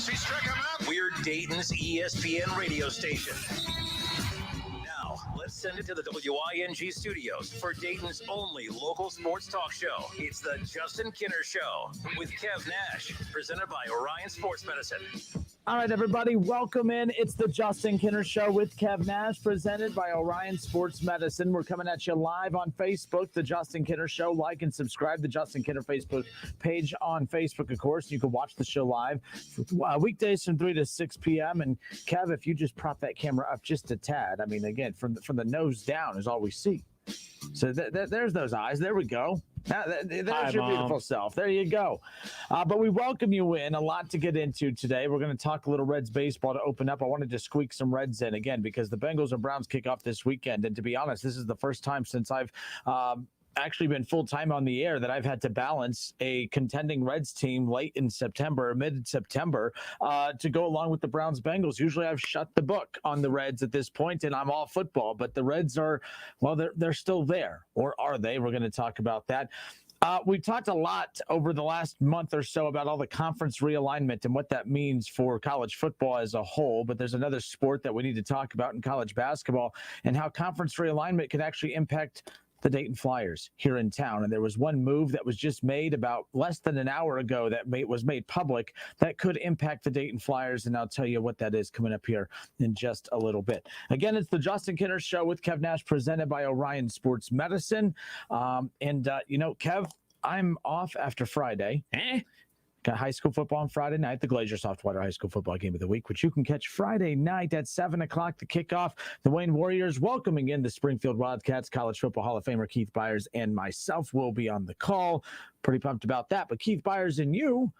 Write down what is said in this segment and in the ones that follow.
he struck him out. We're Dayton's ESPN radio station. Now, let's send it to the WING studios for Dayton's only local sports talk show. It's the Justin Kinner Show with Kev Nash, presented by Orion Sports Medicine. All right, everybody, welcome in. It's the Justin Kinner Show with Kev Nash, presented by Orion Sports Medicine. We're coming at you live on Facebook, the Justin Kinner Show. Like and subscribe to the Justin Kinner Facebook page on Facebook, of course. You can watch the show live weekdays from 3 to 6 p.m. And, Kev, if you just prop that camera up just a tad, I mean, again, from the nose down is all we see. So there's those eyes. There we go. There's Hi, your Mom. beautiful self. There you go. But we welcome you in. A lot to get into today. We're going to talk a little Reds baseball to open up. I wanted to squeak some Reds in again because the Bengals and Browns kick off this weekend. And to be honest, this is the first time since I've actually been full-time on the air that I've had to balance a contending Reds team late in September, mid-September, to go along with the Browns-Bengals. Usually I've shut the book on the Reds at this point, and I'm all football. But the Reds are, well, they're still there. Or are they? We're going to talk about that. We've talked a lot over the last month or so about all the conference realignment and what that means for college football as a whole. But there's another sport that we need to talk about in college basketball and how conference realignment can actually impact the Dayton Flyers here in town. And there was one move that was just made about less than an hour ago that was made public that could impact the Dayton Flyers. And I'll tell you what that is coming up here in just a little bit. Again, it's the Justin Kinner Show with Kev Nash, presented by Orion Sports Medicine. Kev, I'm off after Friday. Got high school football on Friday night, the Glazier Softwater High School Football Game of the Week, which you can catch Friday night at 7 o'clock to kick off. The Wayne Warriors welcoming in the Springfield Wildcats. College Football Hall of Famer Keith Byers and myself will be on the call. Pretty pumped about that. But Keith Byers and you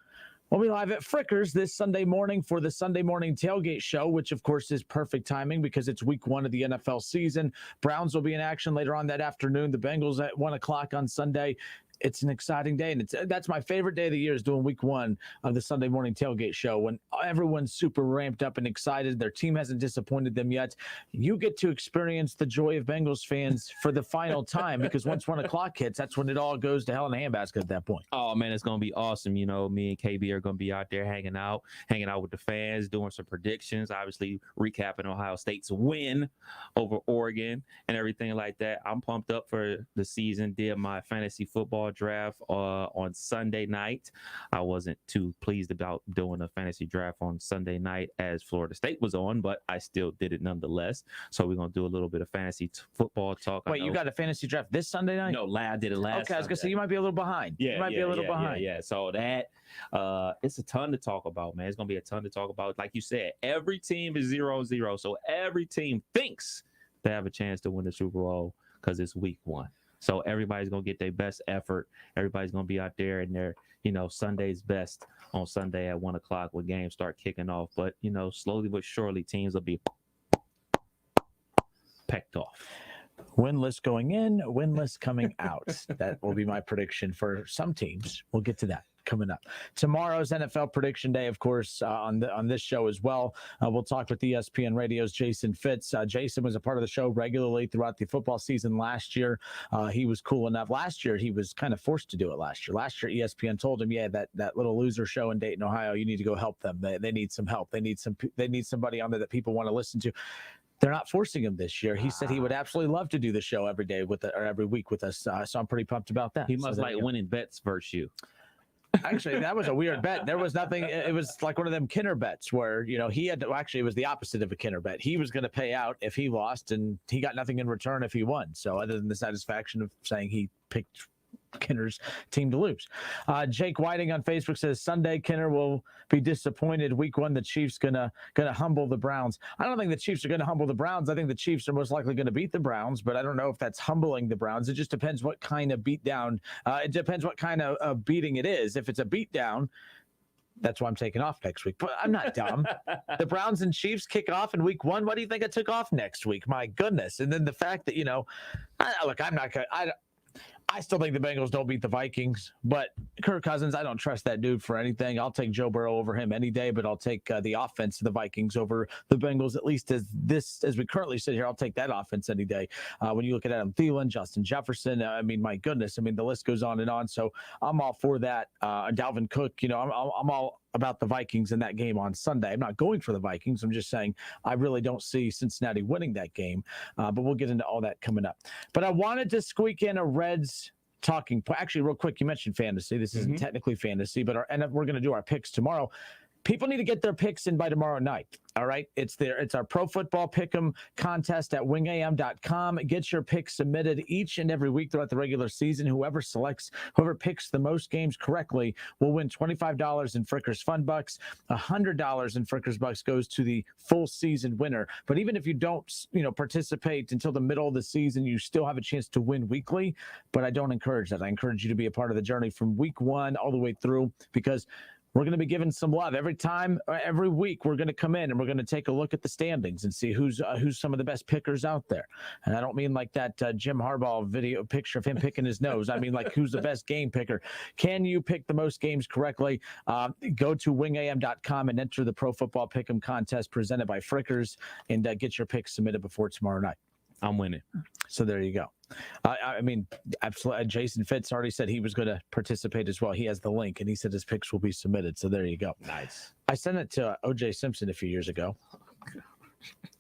will be live at Frickers this Sunday morning for the Sunday morning tailgate show, which, of course, is perfect timing because it's week one of the NFL season. Browns will be in action later on that afternoon. The Bengals at 1 o'clock on Sunday. It's an exciting day, and that's my favorite day of the year is doing week one of the Sunday morning tailgate show when everyone's super ramped up and excited. Their team hasn't disappointed them yet. You get to experience the joy of Bengals fans for the final time because once 1 o'clock hits, that's when it all goes to hell in a handbasket at that point. Oh, man, it's going to be awesome. You know, me and KB are going to be out there hanging out with the fans, doing some predictions, obviously recapping Ohio State's win over Oregon and everything like that. I'm pumped up for the season. Did my fantasy football draft on Sunday night. I wasn't too pleased about doing a fantasy draft on Sunday night as Florida State was on, but I still did it nonetheless. So we're going to do a little bit of fantasy football talk. Wait, you got a fantasy draft this Sunday night? No, I did it last Okay, I was going to say you might be a little behind. Yeah, you might be a little behind. Yeah. So that it's a ton to talk about, man. It's going to be a ton to talk about. Like you said, every team is 0-0. So every team thinks they have a chance to win the Super Bowl because it's week one. So everybody's going to get their best effort. Everybody's going to be out there in their, Sunday's best on Sunday at 1 o'clock when games start kicking off. But, slowly but surely teams will be pecked off. Winless going in, winless coming out. That will be my prediction for some teams. We'll get to that coming up. Tomorrow's NFL prediction day, of course, on this show as well. We'll talk with ESPN Radio's Jason Fitz. Jason was a part of the show regularly throughout the football season last year. He was cool enough. Last year, he was kind of forced to do it last year. Last year, ESPN told him, that little loser show in Dayton, Ohio, you need to go help them. They need some help. They need somebody on there that people want to listen to. They're not forcing him this year. He said he would absolutely love to do the show every day or every week with us. So I'm pretty pumped about that. He must like winning bets versus you. Actually, that was a weird bet. There was nothing. It was like one of them Kinner bets where, he had to, actually, it was the opposite of a Kinner bet. He was going to pay out if he lost, and he got nothing in return if he won. So other than the satisfaction of saying he picked Kinner's team to lose. Jake Whiting on Facebook says Sunday Kinner will be disappointed. Week one, the Chiefs gonna humble the Browns. I don't think the Chiefs are gonna humble the Browns. I think the Chiefs are most likely gonna beat the Browns, but I don't know if that's humbling the Browns. It just depends what kind of beatdown. It depends what kind of beating it is. If it's a beatdown, that's why I'm taking off next week. But I'm not dumb. The Browns and Chiefs kick off in week one. What do you think I took off next week? My goodness. And then the fact that, look, I'm not going to. I still think the Bengals don't beat the Vikings, but Kirk Cousins, I don't trust that dude for anything. I'll take Joe Burrow over him any day, but I'll take the offense of the Vikings over the Bengals, at least as we currently sit here. I'll take that offense any day. When you look at Adam Thielen, Justin Jefferson, my goodness, the list goes on and on. So I'm all for that. Dalvin Cook, I'm all about the Vikings in that game on Sunday. I'm not going for the Vikings. I'm just saying I really don't see Cincinnati winning that game. But we'll get into all that coming up. But I wanted to squeak in a Reds talking point. Actually, real quick, you mentioned fantasy. This isn't technically fantasy, but we're going to do our picks tomorrow. People need to get their picks in by tomorrow night. All right. It's our Pro Football Pick'em contest at wingam.com. Get your picks submitted each and every week throughout the regular season. Whoever picks the most games correctly will win $25 in Frickers Fun Bucks. $100 in Frickers Bucks goes to the full season winner. But even if you don't, participate until the middle of the season, you still have a chance to win weekly. But I don't encourage that. I encourage you to be a part of the journey from week 1 all the way through, because we're going to be giving some love every week. We're going to come in and we're going to take a look at the standings and see who's some of the best pickers out there. And I don't mean like that Jim Harbaugh video picture of him picking his nose. I mean like who's the best game picker. Can you pick the most games correctly? Go to wingam.com and enter the Pro Football Pick'em contest presented by Frickers and get your picks submitted before tomorrow night. I'm winning. So there you go. I mean, absolutely. Jason Fitz already said he was going to participate as well. He has the link, and he said his picks will be submitted. So there you go. Nice. I sent it to O.J. Simpson a few years ago.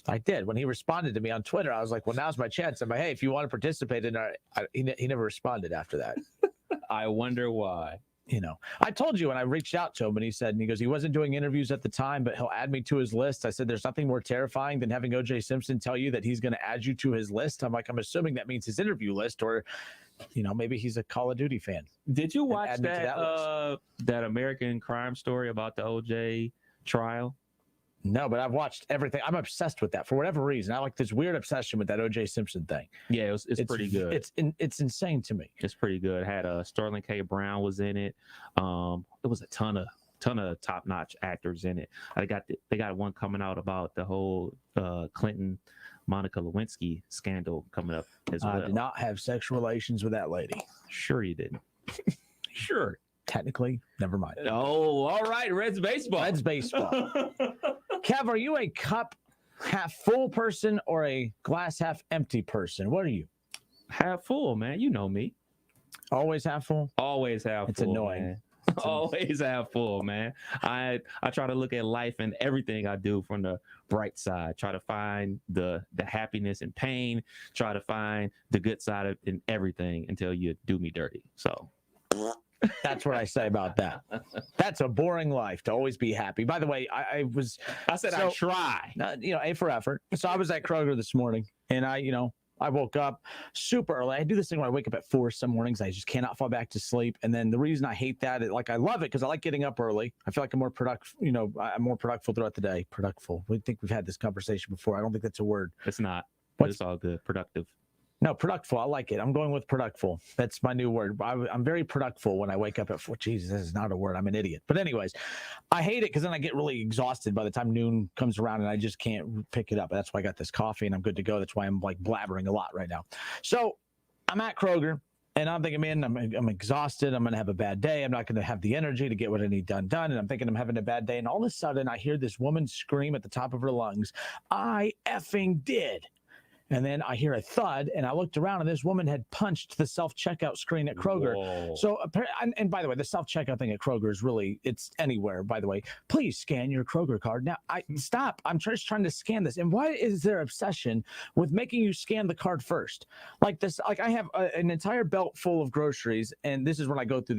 I did. When he responded to me on Twitter, I was like, well, now's my chance. I'm like, hey, if you want to participate in our... He never responded after that. I wonder why. I told you when I reached out to him and he goes, he wasn't doing interviews at the time, but he'll add me to his list. I said, there's nothing more terrifying than having O.J. Simpson tell you that he's going to add you to his list. I'm like, I'm assuming that means his interview list, or, maybe he's a Call of Duty fan. Did you watch that American Crime Story about the O.J. trial? No, but I've watched everything. I'm obsessed with that for whatever reason. I like this weird obsession with that O.J. Simpson thing. Yeah, it's pretty good. It's insane to me. It's pretty good. Had Sterling K. Brown was in it. It was a ton of top-notch actors in it. They got one coming out about the whole Clinton Monica Lewinsky scandal coming up as well. I did not have sexual relations with that lady. Sure you didn't. Sure. Technically, never mind. Oh, all right. Reds baseball. Kev, are you a cup half full person or a glass half empty person? What are you? Half full, man. You know me. Always half full? Always half it's full. Annoying. Man. Always half full, man. I try to look at life and everything I do from the bright side. Try to find the happiness and pain. Try to find the good side of in everything until you do me dirty. So that's what I say about that. That's a boring life to always be happy. By the way, I try. A for effort. So I was at Kroger this morning, and I woke up super early. I do this thing where I wake up at 4 some mornings. I just cannot fall back to sleep. And then the reason I hate that is I love it because I like getting up early. I feel like I'm more productive. I'm more productive throughout the day. Productful. We think we've had this conversation before. I don't think that's a word. It's not. But it's all good. Productive. No, productful. I like it. I'm going with productful. That's my new word. I'm very productful when I wake up at 4. Jesus, this is not a word. I'm an idiot. But anyways, I hate it because then I get really exhausted by the time noon comes around and I just can't pick it up. That's why I got this coffee and I'm good to go. That's why I'm like blabbering a lot right now. So I'm at Kroger and I'm thinking, man, I'm exhausted. I'm going to have a bad day. I'm not going to have the energy to get what I need done. And I'm thinking I'm having a bad day. And all of a sudden I hear this woman scream at the top of her lungs, I effing did. And then I hear a thud, and I looked around, and this woman had punched the self-checkout screen at Kroger. Whoa. So, and by the way, the self-checkout thing at Kroger is it's anywhere, by the way. Please scan your Kroger card. Now, stop. I'm just trying to scan this. And why is there obsession with making you scan the card first? Like this, I have an entire belt full of groceries, and this is when I go through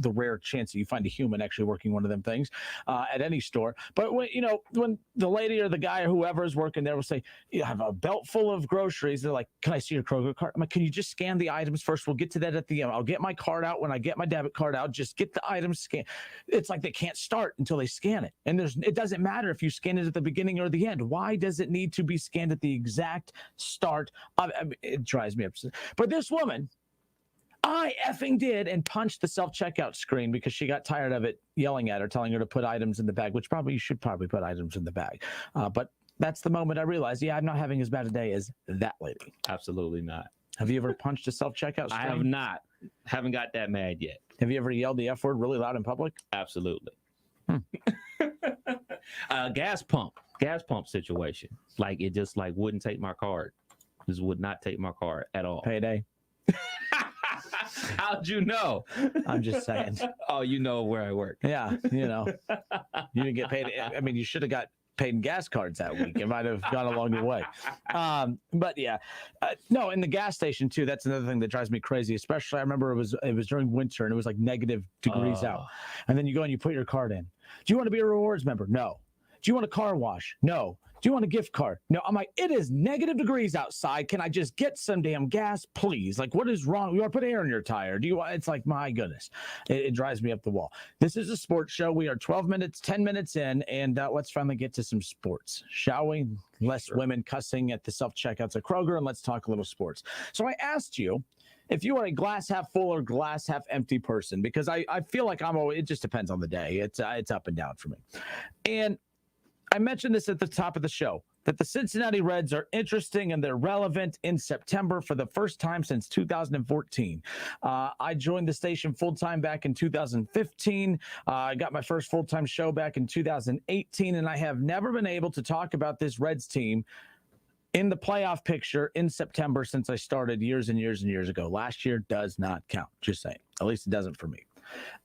the rare chance that you find a human actually working one of them things at any store. But when the lady or the guy or whoever is working there will say, you have a belt full of groceries. They're like, can I see your Kroger card? I'm like, can you just scan the items first? We'll get to that at the end. I'll get my card out. When I get my debit card out, just get the items scanned. It's like they can't start until they scan it. And it doesn't matter if you scan it at the beginning or the end. Why does it need to be scanned at the exact start? It drives me upset. But this woman, I effing did, and punched the self-checkout screen because she got tired of it yelling at her, telling her to put items in the bag, which you should probably put items in the bag. But that's the moment I realized, I'm not having as bad a day as that lady. Absolutely not. Have you ever punched a self-checkout screen? I have not. Haven't got that mad yet. Have you ever yelled the F word really loud in public? Absolutely. Gas pump situation. Like it just wouldn't take my card. Just would not take my card at all. Payday. How'd you know? I'm just saying. Oh, you know where I work. Yeah, you didn't get paid. I mean, you should have got paid in gas cards that week. It might have gone along the way. But yeah, no, in the gas station too. That's another thing that drives me crazy. Especially, I remember it was during winter and it was like negative degrees out. And then you go and you put your card in. Do you want to be a rewards member? No. Do you want a car wash? No. Do you want a gift card? No. I'm like, it is negative degrees outside. Can I just get some damn gas, please? Like, what is wrong? You want to put air in your tire? Do you want? It's like, my goodness, it drives me up the wall. This is a sports show. We are 10 minutes in, and let's finally get to some sports, shall we? Less women cussing at the self-checkouts at Kroger, and let's talk a little sports. So I asked you if you are a glass half full or glass half empty person, because I feel like it just depends on the day. It's up and down for me. And I mentioned this at the top of the show, that the Cincinnati Reds are interesting and they're relevant in September for the first time since 2014. I joined the station full-time back in 2015. I got my first full-time show back in 2018, and I have never been able to talk about this Reds team in the playoff picture in September since I started years and years and years ago. Last year does not count, just saying. At least it doesn't for me.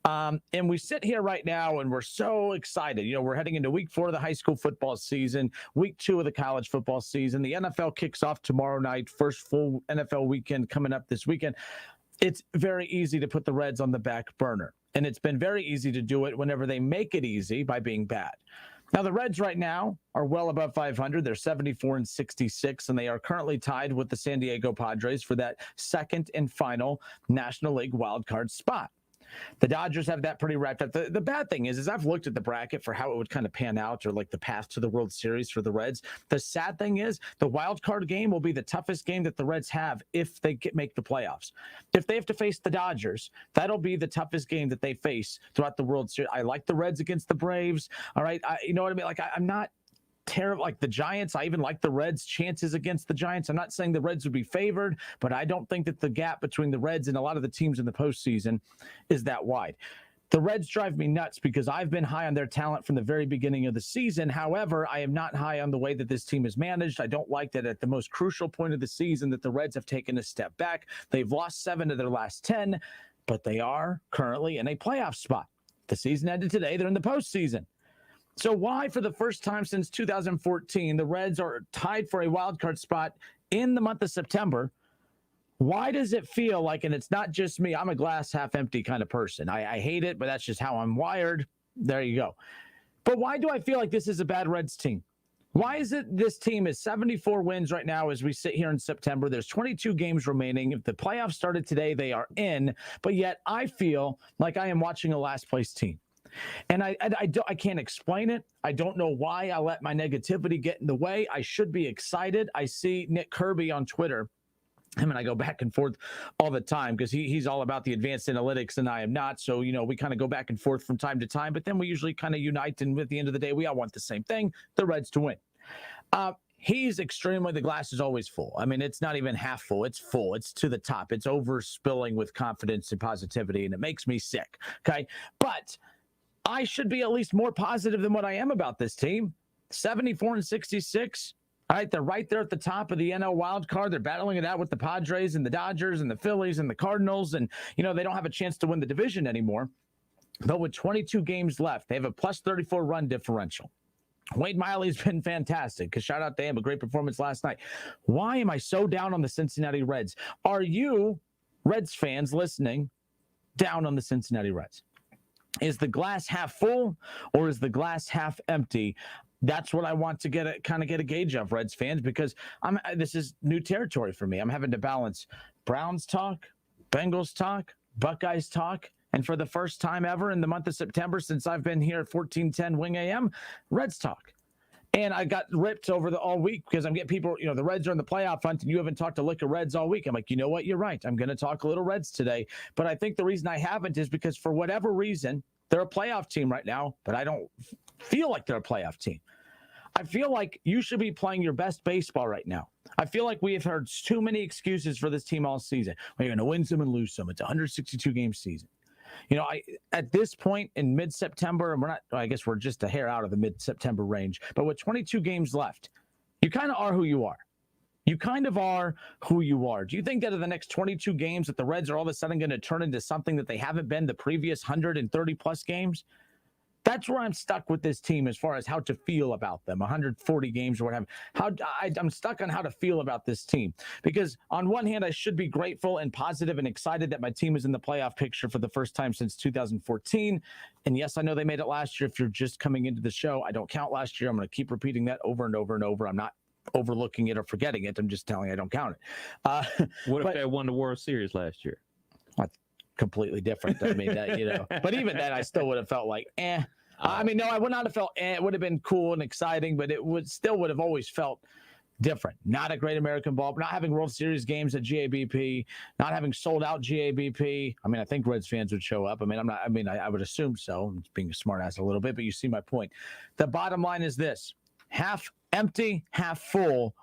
And we sit here right now and we're so excited. We're heading into week 4 of the high school football season, week 2 of the college football season. The NFL kicks off tomorrow night, first full NFL weekend coming up this weekend. It's very easy to put the Reds on the back burner. And it's been very easy to do it whenever they make it easy by being bad. Now, the Reds right now are well above 500. They're 74-66, and they are currently tied with the San Diego Padres for that second and final National League wildcard spot. The Dodgers have that pretty wrapped up. The bad thing is I've looked at the bracket for how it would kind of pan out, or like the path to the World Series for the Reds. The sad thing is the wild card game will be the toughest game that the Reds have if they make the playoffs. If they have to face the Dodgers, that'll be the toughest game that they face throughout the World Series. I like the Reds against the Braves. All right. You know what I mean? Like, I'm not terrible like the Giants. I even like the Reds' chances against the Giants. I'm not saying the Reds would be favored, but I don't think that the gap between the Reds and a lot of the teams in the postseason is that wide. The Reds drive me nuts because I've been high on their talent from the very beginning of the season. However, I am not high on the way that this team is managed. I don't like that at the most crucial point of the season that the Reds have taken a step back. They've lost 7 of their last 10, but they are currently in a playoff spot. The season ended today. They're in the postseason. So why, for the first time since 2014, the Reds are tied for a wild card spot in the month of September? Why does it feel like, and it's not just me, I'm a glass half empty kind of person. I hate it, but that's just how I'm wired. There you go. But why do I feel like this is a bad Reds team? Why is it this team is 74 wins right now as we sit here in September? There's 22 games remaining. If the playoffs started today, they are in. But yet I feel like I am watching a last place team. And I can't explain it. I don't know why I let my negativity get in the way. I should be excited. I see Nick Kirby on Twitter. Him and I go back and forth all the time because he's all about the advanced analytics and I am not. So, we kind of go back and forth from time to time, but then we usually kind of unite. And at the end of the day, we all want the same thing, the Reds to win. He's extremely, the glass is always full. I mean, it's not even half full. It's full. It's to the top. It's overspilling with confidence and positivity, and it makes me sick. Okay. But I should be at least more positive than what I am about this team. 74-66. All right, they're right there at the top of the NL wild card. They're battling it out with the Padres and the Dodgers and the Phillies and the Cardinals. And, they don't have a chance to win the division anymore. But with 22 games left, they have a plus 34 run differential. Wade Miley's been fantastic because shout out to him, a great performance last night. Why am I so down on the Cincinnati Reds? Are you, Reds fans listening, down on the Cincinnati Reds? Is the glass half full or is the glass half empty? That's what I want to get a gauge of, Reds fans, because this is new territory for me. I'm having to balance Browns talk, Bengals talk, Buckeyes talk, and for the first time ever in the month of September since I've been here at 1410 Wing AM, Reds talk. And I got ripped over all week because I'm getting people, the Reds are in the playoff hunt and you haven't talked a lick of Reds all week. I'm like, you know what? You're right. I'm going to talk a little Reds today. But I think the reason I haven't is because for whatever reason, they're a playoff team right now, but I don't feel like they're a playoff team. I feel like you should be playing your best baseball right now. I feel like we have heard too many excuses for this team all season. We're going to win some and lose some. It's a 162-game season. At this point in mid-September, and I guess we're just a hair out of the mid-September range, but with 22 games left, you kind of are who you are. You kind of are who you are. Do you think that in the next 22 games that the Reds are all of a sudden going to turn into something that they haven't been the previous 130 plus games? That's where I'm stuck with this team as far as how to feel about them. 140 games or whatever. I'm stuck on how to feel about this team, because on one hand, I should be grateful and positive and excited that my team is in the playoff picture for the first time since 2014. And yes, I know they made it last year. If you're just coming into the show, I don't count last year. I'm going to keep repeating that over and over and over. I'm not overlooking it or forgetting it. I'm just telling you I don't count it. What if they won the World Series last year? Completely different. I mean, but even then, I still would have felt like, I mean, no, I would not have felt, it would have been cool and exciting, but it would have always felt different. Not a great American ball, not having World Series games at GABP, not having sold out GABP. I mean, I think Reds fans would show up. I mean, I would assume so. I'm being a smart ass a little bit, but you see my point. The bottom line is this: half empty, half full.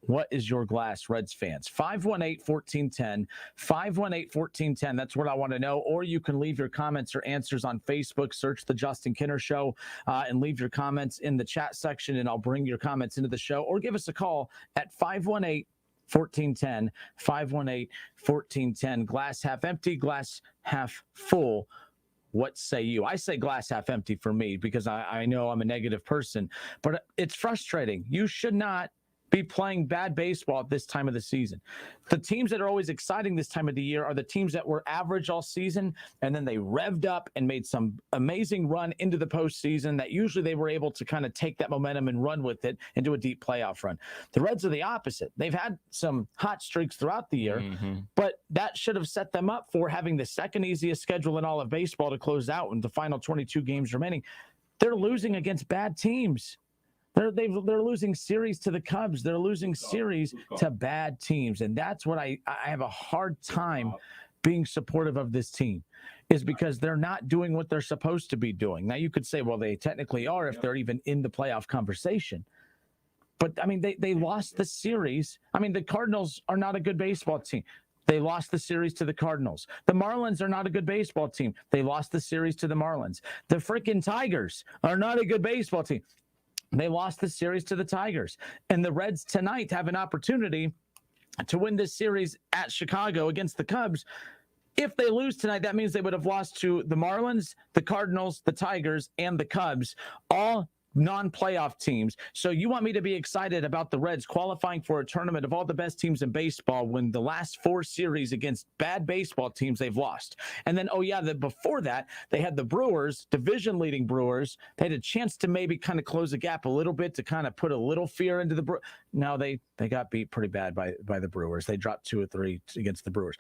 What is your glass, Reds fans? 518-1410, 518-1410. That's what I want to know. Or you can leave your comments or answers on Facebook. Search The Justin Kinner Show and leave your comments in the chat section, and I'll bring your comments into the show. Or give us a call at 518-1410, 518-1410. Glass half empty, glass half full. What say you? I say glass half empty for me, because I know I'm a negative person, but it's frustrating. You should not be playing bad baseball at this time of the season. The teams that are always exciting this time of the year are the teams that were average all season, and then they revved up and made some amazing run into the postseason that usually they were able to kind of take that momentum and run with it into a deep playoff run. The Reds are the opposite. They've had some hot streaks throughout the year, but that should have set them up for having the second easiest schedule in all of baseball to close out in the final 22 games remaining. They're losing against bad teams. They're losing series to the Cubs. They're losing series to bad teams. And that's what I have a hard time being supportive of this team, is because they're not doing what they're supposed to be doing. Now, you could say, well, they technically are if they're even in the playoff conversation. But, I mean, they lost the series. I mean, the Cardinals are not a good baseball team. They lost the series to the Cardinals. The Marlins are not a good baseball team. They lost the series to the Marlins. The freaking Tigers are not a good baseball team. They lost the series to the Tigers. And the Reds tonight have an opportunity to win this series at Chicago against the Cubs. If they lose tonight, that means they would have lost to the Marlins, the Cardinals, the Tigers, and the Cubs, all non-playoff teams. So you want me to be excited about the Reds qualifying for a tournament of all the best teams in baseball when the last four series against bad baseball teams they've lost. And then, before that, they had the Brewers, division-leading Brewers. They had a chance to maybe kind of close the gap a little bit to kind of put a little fear into the Brewers. No, they got beat pretty bad by the Brewers. They dropped 2 or 3 against the Brewers.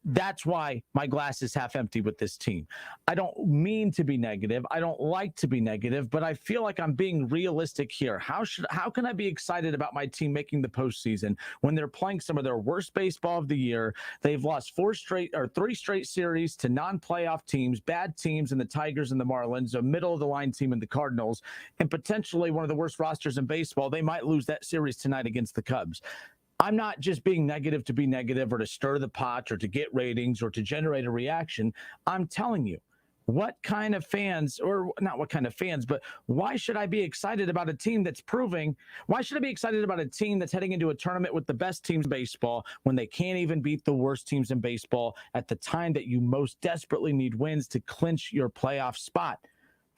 That's why my glass is half empty with this team. I don't mean to be negative. I don't like to be negative, but I feel like I'm being realistic here. How can I be excited about my team making the postseason when they're playing some of their worst baseball of the year? They've lost 3 straight series to non-playoff teams, bad teams in the Tigers and the Marlins, a middle-of-the-line team in the Cardinals, and potentially one of the worst rosters in baseball. They might lose that series tonight against the Cubs. I'm not just being negative to be negative or to stir the pot or to get ratings or to generate a reaction. I'm telling you, what kind of fans, or not what kind of fans, but why should I be excited about a team that's proving? Why should I be excited about a team that's heading into a tournament with the best teams in baseball when they can't even beat the worst teams in baseball at the time that you most desperately need wins to clinch your playoff spot?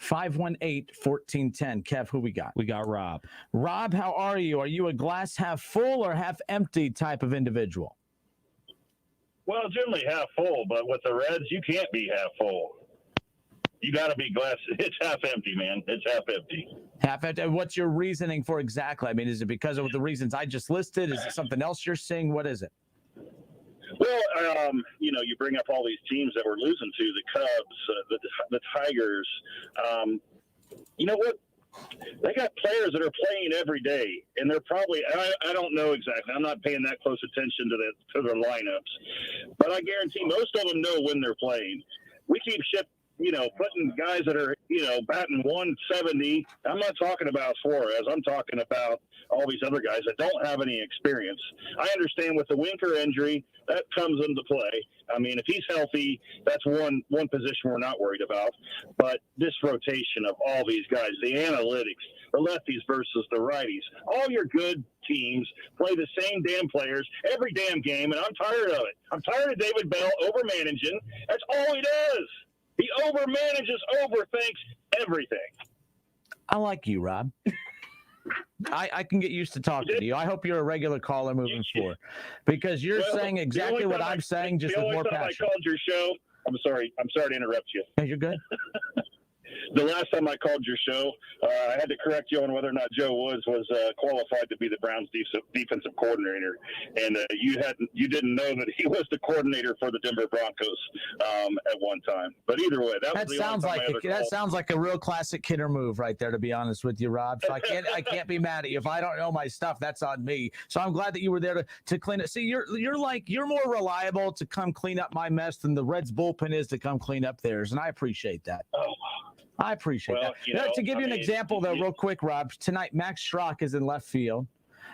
518-1410. Kev, who we got? We got Rob. Rob, how are you? Are you a glass half full or half empty type of individual? Well, generally half full, but with the Reds, you can't be half full. You got to be glass. It's half empty, man. It's half empty. Half empty. What's your reasoning for exactly? I mean, is it because of the reasons I just listed? Is it something else you're seeing? What is it? Well, you bring up all these teams that we're losing to, the Cubs, the Tigers. You know what? They got players that are playing every day, and they're probably I don't know exactly. I'm not paying that close attention to their lineups, but I guarantee most of them know when they're playing. We keep putting guys that are, batting 170. I'm not talking about Suarez. I'm talking about all these other guys that don't have any experience. I understand with the Winker injury, that comes into play. I mean, if he's healthy, that's one position we're not worried about. But this rotation of all these guys, the analytics, or lefties versus the righties. All your good teams play the same damn players every damn game, and I'm tired of it. I'm tired of David Bell overmanaging. That's all he does. He overmanages, overthinks everything. I like you, Rob. I can get used to talking to you. I hope you're a regular caller moving forward, because you're saying exactly what I'm saying, just with more passion. The only time I called your show, I'm sorry to interrupt you. No, you're good. The last time I called your show, I had to correct you on whether or not Joe Woods was qualified to be the Browns' defensive coordinator, and you didn't know that he was the coordinator for the Denver Broncos at one time. But either way, that sounds like a real classic Kidder move right there. To be honest with you, Rob, so I can't be mad at you if I don't know my stuff. That's on me. So I'm glad that you were there to clean it. See, you're more reliable to come clean up my mess than the Reds bullpen is to come clean up theirs, and I appreciate that. Oh. I appreciate that. To give you an example, though, real quick, Rob, tonight Max Schrock is in left field.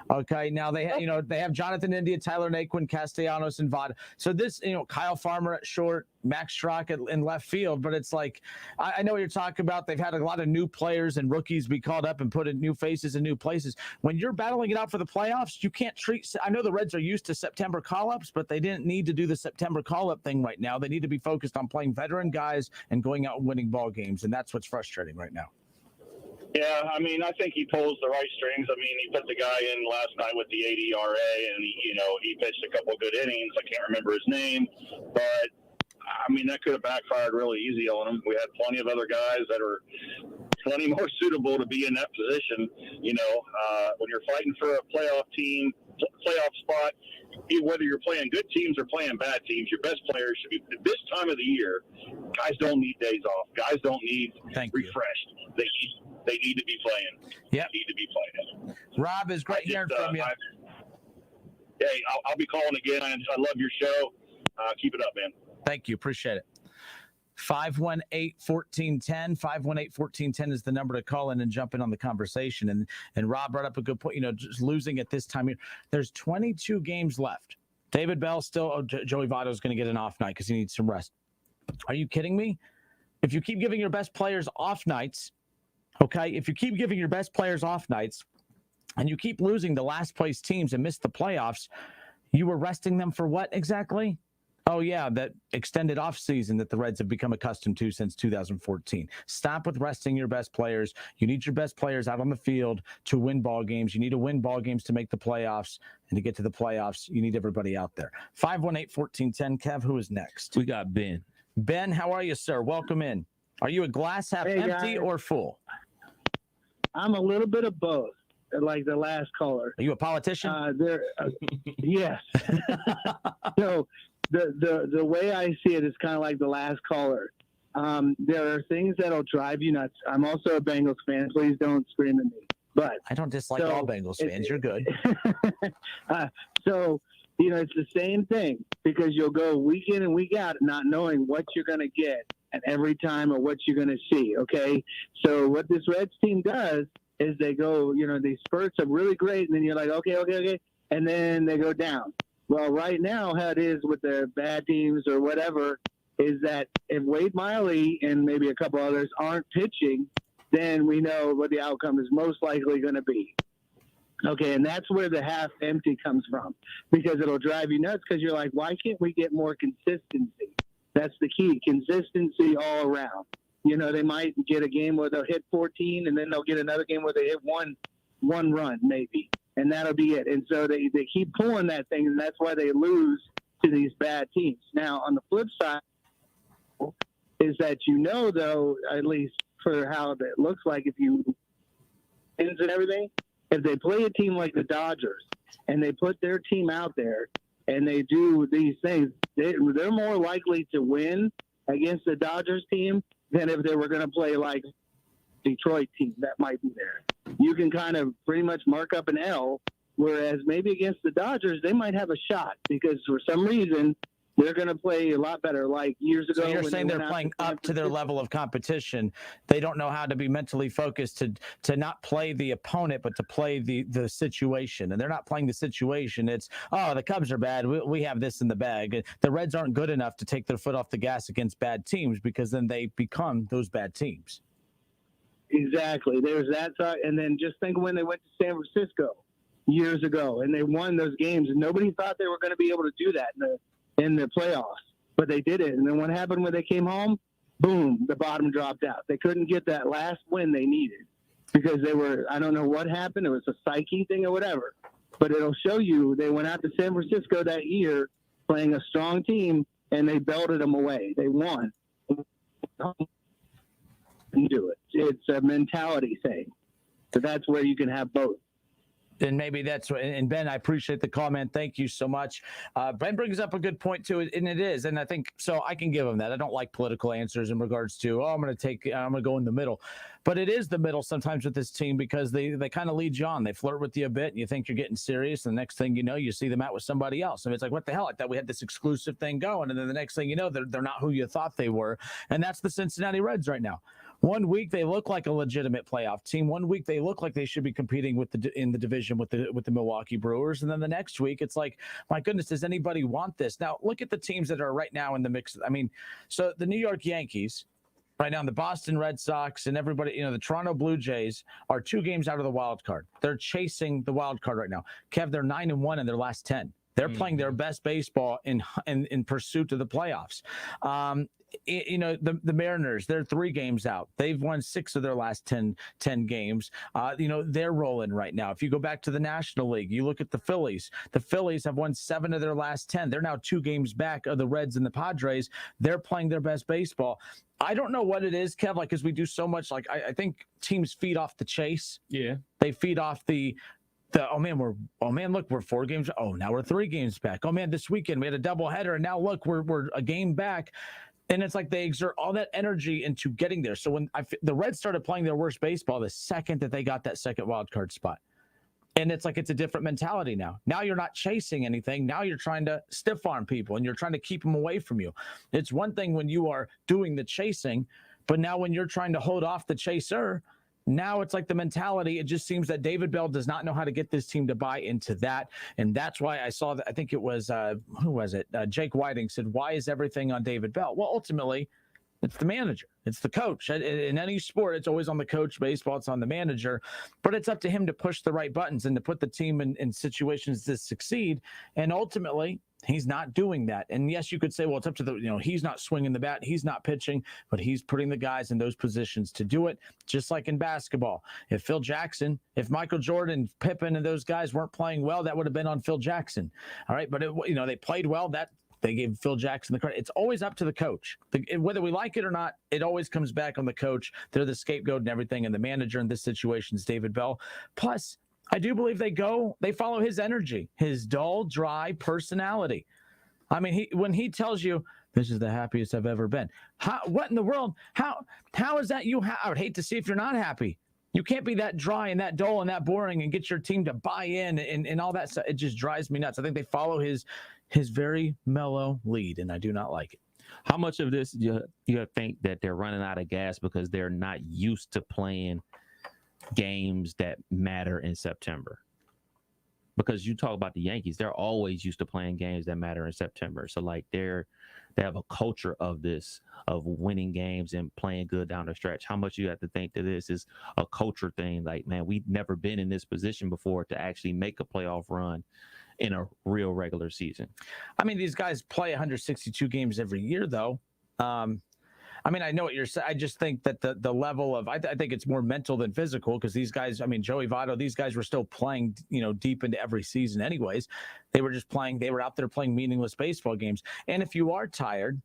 Okay, now they have Jonathan India, Tyler Naquin, Castellanos, and Vada. So this, Kyle Farmer at short, Max Schrock in left field. But it's like, I know what you're talking about. They've had a lot of new players and rookies be called up and put in new faces in new places. When you're battling it out for the playoffs, you can't treat. I know the Reds are used to September call-ups, but they didn't need to do the September call-up thing right now. They need to be focused on playing veteran guys and going out and winning ball games, and that's what's frustrating right now. Yeah, I mean, I think he pulls the right strings. I mean, he put the guy in last night with the 80 ERA, and he pitched a couple of good innings. I can't remember his name, but I mean, that could have backfired really easy on him. We had plenty of other guys that are plenty more suitable to be in that position. When you're fighting for a playoff spot, whether you're playing good teams or playing bad teams, your best players should be. This time of the year, guys don't need days off. Guys don't need refreshed. They need to be playing. Yeah, need to be playing. Rob, is great hearing from you. Hey, I'll be calling again. I love your show. Keep it up, man. Thank you. Appreciate it. 518-1410. 518-1410 is the number to call in and jump in on the conversation. And Rob brought up a good point. Just losing at this time here. There's 22 games left. David Bell still. Joey Votto is going to get an off night because he needs some rest. Are you kidding me? If you keep giving your best players off nights, okay, if you keep giving your best players off nights and you keep losing the last place teams and miss the playoffs, you were resting them for what exactly? Oh, yeah, that extended off season that the Reds have become accustomed to since 2014. Stop with resting your best players. You need your best players out on the field to win ball games. You need to win ball games to make the playoffs. And to get to the playoffs, you need everybody out there. 518-1410. Kev, who is next? We got Ben. Ben, how are you, sir? Welcome in. Are you a glass half empty or full? I'm a little bit of both, like the last caller. Are you a politician? Yes. So the way I see it is kind of like the last caller. There are things that'll drive you nuts. I'm also a Bengals fan. Please don't scream at me. But I don't dislike all Bengals fans. You're good. So, it's the same thing, because you'll go week in and week out not knowing what you're going to get at every time or what you're going to see, okay? So what this Reds team does is they go, these spurts are really great, and then you're like, okay, and then they go down. Well, right now, how it is with the bad teams or whatever is that if Wade Miley and maybe a couple others aren't pitching, then we know what the outcome is most likely going to be. Okay, and that's where the half empty comes from, because it'll drive you nuts, because you're like, why can't we get more consistency? That's the key, consistency all around. They might get a game where they'll hit 14, and then they'll get another game where they hit one run maybe, and that'll be it. And so they keep pulling that thing, and that's why they lose to these bad teams. Now, on the flip side is that though, at least for how it looks like, if you wins and everything, if they play a team like the Dodgers and they put their team out there and they do these things, they're more likely to win against the Dodgers team than if they were going to play like Detroit team that might be there. You can kind of pretty much mark up an L, whereas maybe against the Dodgers, they might have a shot, because for some reason they're going to play a lot better, like years ago. So you're saying they're playing up to their level of competition. They don't know how to be mentally focused to not play the opponent, but to play the situation. And they're not playing the situation. It's, the Cubs are bad. We have this in the bag. The Reds aren't good enough to take their foot off the gas against bad teams, because then they become those bad teams. Exactly. There's that side. And then just think when they went to San Francisco years ago and they won those games, and nobody thought they were going to be able to do that in the playoffs, but they did it. And then what happened when they came home? Boom, the bottom dropped out. They couldn't get that last win they needed because they were, I don't know what happened. It was a psyche thing or whatever, but it'll show you they went out to San Francisco that year playing a strong team and they belted them away. They won. Do it. It's a mentality thing. So that's where you can have both. And maybe that's what, and Ben, I appreciate the comment. Thank you so much. Ben brings up a good point too, and it is. And I think, so I can give him that. I don't like political answers in regards to, I'm going to go in the middle, but it is the middle sometimes with this team because they kind of lead you on. They flirt with you a bit and you think you're getting serious. And the next thing you know, you see them out with somebody else. And it's like, what the hell? I thought we had this exclusive thing going. And then the next thing you know, they're not who you thought they were. And that's the Cincinnati Reds right now. One week they look like a legitimate playoff team. One week they look like they should be competing in the division with the Milwaukee Brewers, and then the next week it's like, my goodness, does anybody want this? Now look at the teams that are right now in the mix. I mean, so the New York Yankees right now, the Boston Red Sox, and everybody, the Toronto Blue Jays are 2 games out of the wild card. They're chasing the wild card right now. Kev, they're 9-1 in their last 10. They're playing their best baseball in pursuit of the playoffs. The Mariners, they're 3 games out. They've won 6 of their last 10 games. They're rolling right now. If you go back to the National League, you look at the Phillies. The Phillies have won 7 of their last 10. They're now 2 games back of the Reds and the Padres. They're playing their best baseball. I don't know what it is, Kev, because we do so much. I think teams feed off the chase. Yeah. They feed off look, we're 4 games. Oh, now we're 3 games back. Oh man, this weekend we had a doubleheader, and now look, we're a game back. And it's like they exert all that energy into getting there. So when the Reds started playing their worst baseball the second that they got that second wild card spot. And it's like it's a different mentality now. Now you're not chasing anything. Now you're trying to stiff arm people, and you're trying to keep them away from you. It's one thing when you are doing the chasing, but now when you're trying to hold off the chaser, now it's like the mentality. It just seems that David Bell does not know how to get this team to buy into that. And that's why I saw that. I think it was, who was it? Jake Whiting said, why is everything on David Bell? Well, ultimately, it's the manager. It's the coach. In any sport, it's always on the coach. Baseball, it's on the manager. But it's up to him to push the right buttons and to put the team in situations to succeed. And ultimately, he's not doing that. And yes, you could say, well, it's up to he's not swinging the bat, he's not pitching, but he's putting the guys in those positions to do it. Just like in basketball, if Michael Jordan, Pippen, and those guys weren't playing well, that would have been on Phil Jackson. All right, but they played well. They gave Phil Jackson the credit. It's always up to the coach. Whether we like it or not, it always comes back on the coach. They're the scapegoat and everything, and the manager in this situation is David Bell. Plus, I do believe they follow his energy, his dull, dry personality. I mean, when he tells you, this is the happiest I've ever been. What in the world? How is that you? I would hate to see if you're not happy. You can't be that dry and that dull and that boring and get your team to buy in and all that stuff. It just drives me nuts. I think they follow his very mellow lead, and I do not like it. How much of this you think that they're running out of gas because they're not used to playing games that matter in September? Because you talk about the Yankees, they're always used to playing games that matter in September. So like they have a culture of winning games and playing good down the stretch. How much you have to think that this is a culture thing? Like, man, we've never been in this position before to actually make a playoff run in a real regular season. I mean, these guys play 162 games every year, though. I mean, I know what you're saying. I just think that the level of, I think it's more mental than physical, because these guys, I mean, Joey Votto, these guys were still playing, deep into every season anyways. They were just playing, they were out there playing meaningless baseball games. And if you are tired